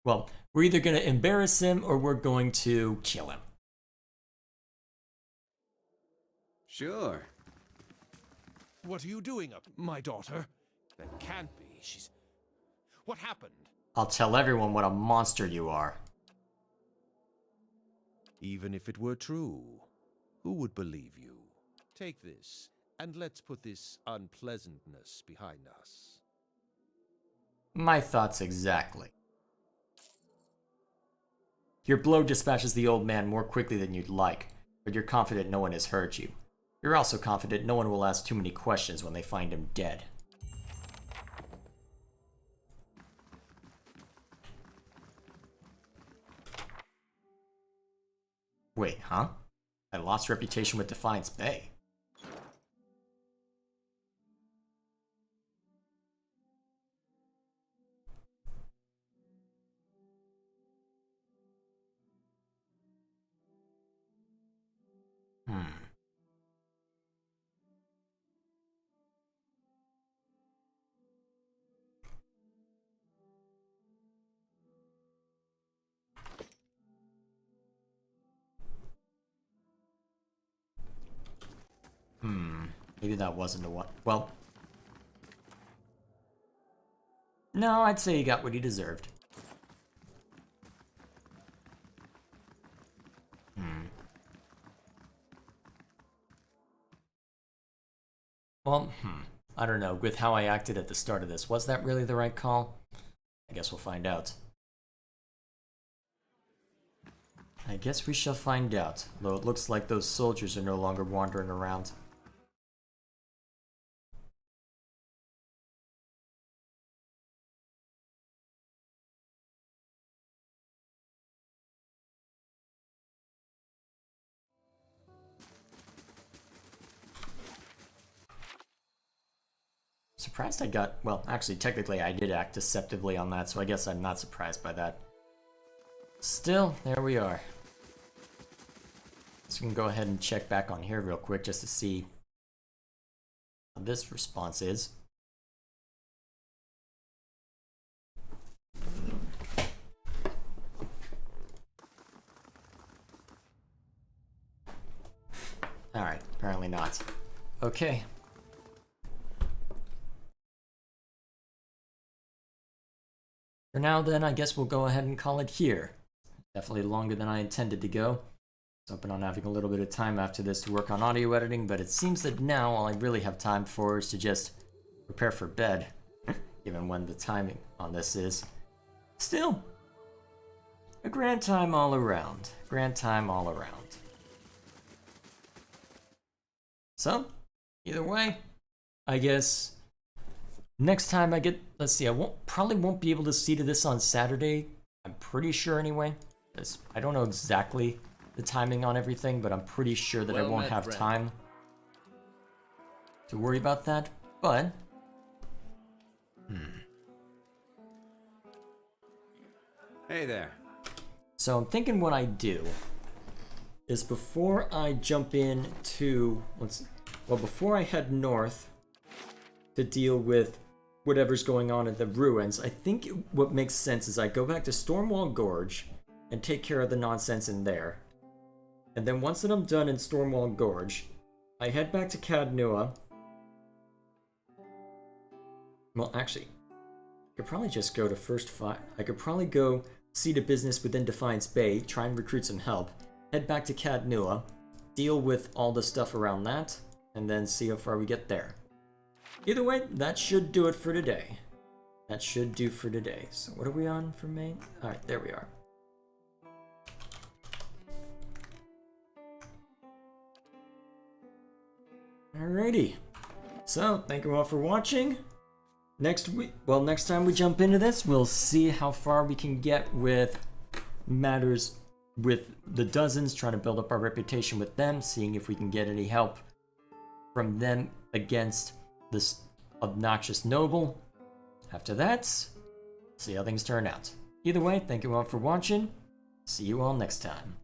Well, we're either gonna embarrass him or we're going to kill him. Sure. What are you doing up, my daughter? That can't be. She's... What happened? I'll tell everyone what a monster you are. Even if it were true, who would believe you? Take this, and let's put this unpleasantness behind us. My thoughts exactly. Your blow dispatches the old man more quickly than you'd like, but you're confident no one has hurt you. You're also confident no one will ask too many questions when they find him dead. Wait, huh? I lost reputation with Defiance Bay. Maybe that wasn't a what? Well, no, I'd say he got what he deserved. Well, I don't know. With how I acted at the start of this, was that really the right call? I guess we'll find out. I guess we shall find out, though it looks like those soldiers are no longer wandering around. Surprised I got, well, actually, technically I did act deceptively on that, so I guess I'm not surprised by that. Still, there we are. So we can go ahead and check back on here real quick just to see how this response is. Alright, apparently not. Okay. For now then, I guess we'll go ahead and call it here. Definitely longer than I intended to go. I was hoping on having a little bit of time after this to work on audio editing, but it seems that now all I really have time for is to just prepare for bed, given when the timing on this is. Still, a grand time all around. Grand time all around. So, either way, I guess next time I get, let's see, probably won't be able to see to this on Saturday. I'm pretty sure anyway. Because I don't know exactly the timing on everything, but I'm pretty sure that I won't have time to worry about that. But, Hey there. so I'm thinking what I do is before I jump in to, before I head north to deal with whatever's going on at the ruins, I think what makes sense is I go back to Stormwall Gorge and take care of the nonsense in there. And then once that I'm done in Stormwall Gorge, I head back to Caed Nua. Well, actually, I could probably just go to I could probably go see to business within Defiance Bay, try and recruit some help, head back to Caed Nua, deal with all the stuff around that, and then see how far we get there. Either way, that should do it for today. That should do for today. So what are we on for main? Alright, there we are. Alrighty. So, thank you all for watching. Next time we jump into this, we'll see how far we can get with matters with the dozens, trying to build up our reputation with them, seeing if we can get any help from them against this obnoxious noble. After that, see how things turn out. Either way, thank you all for watching. See you all next time.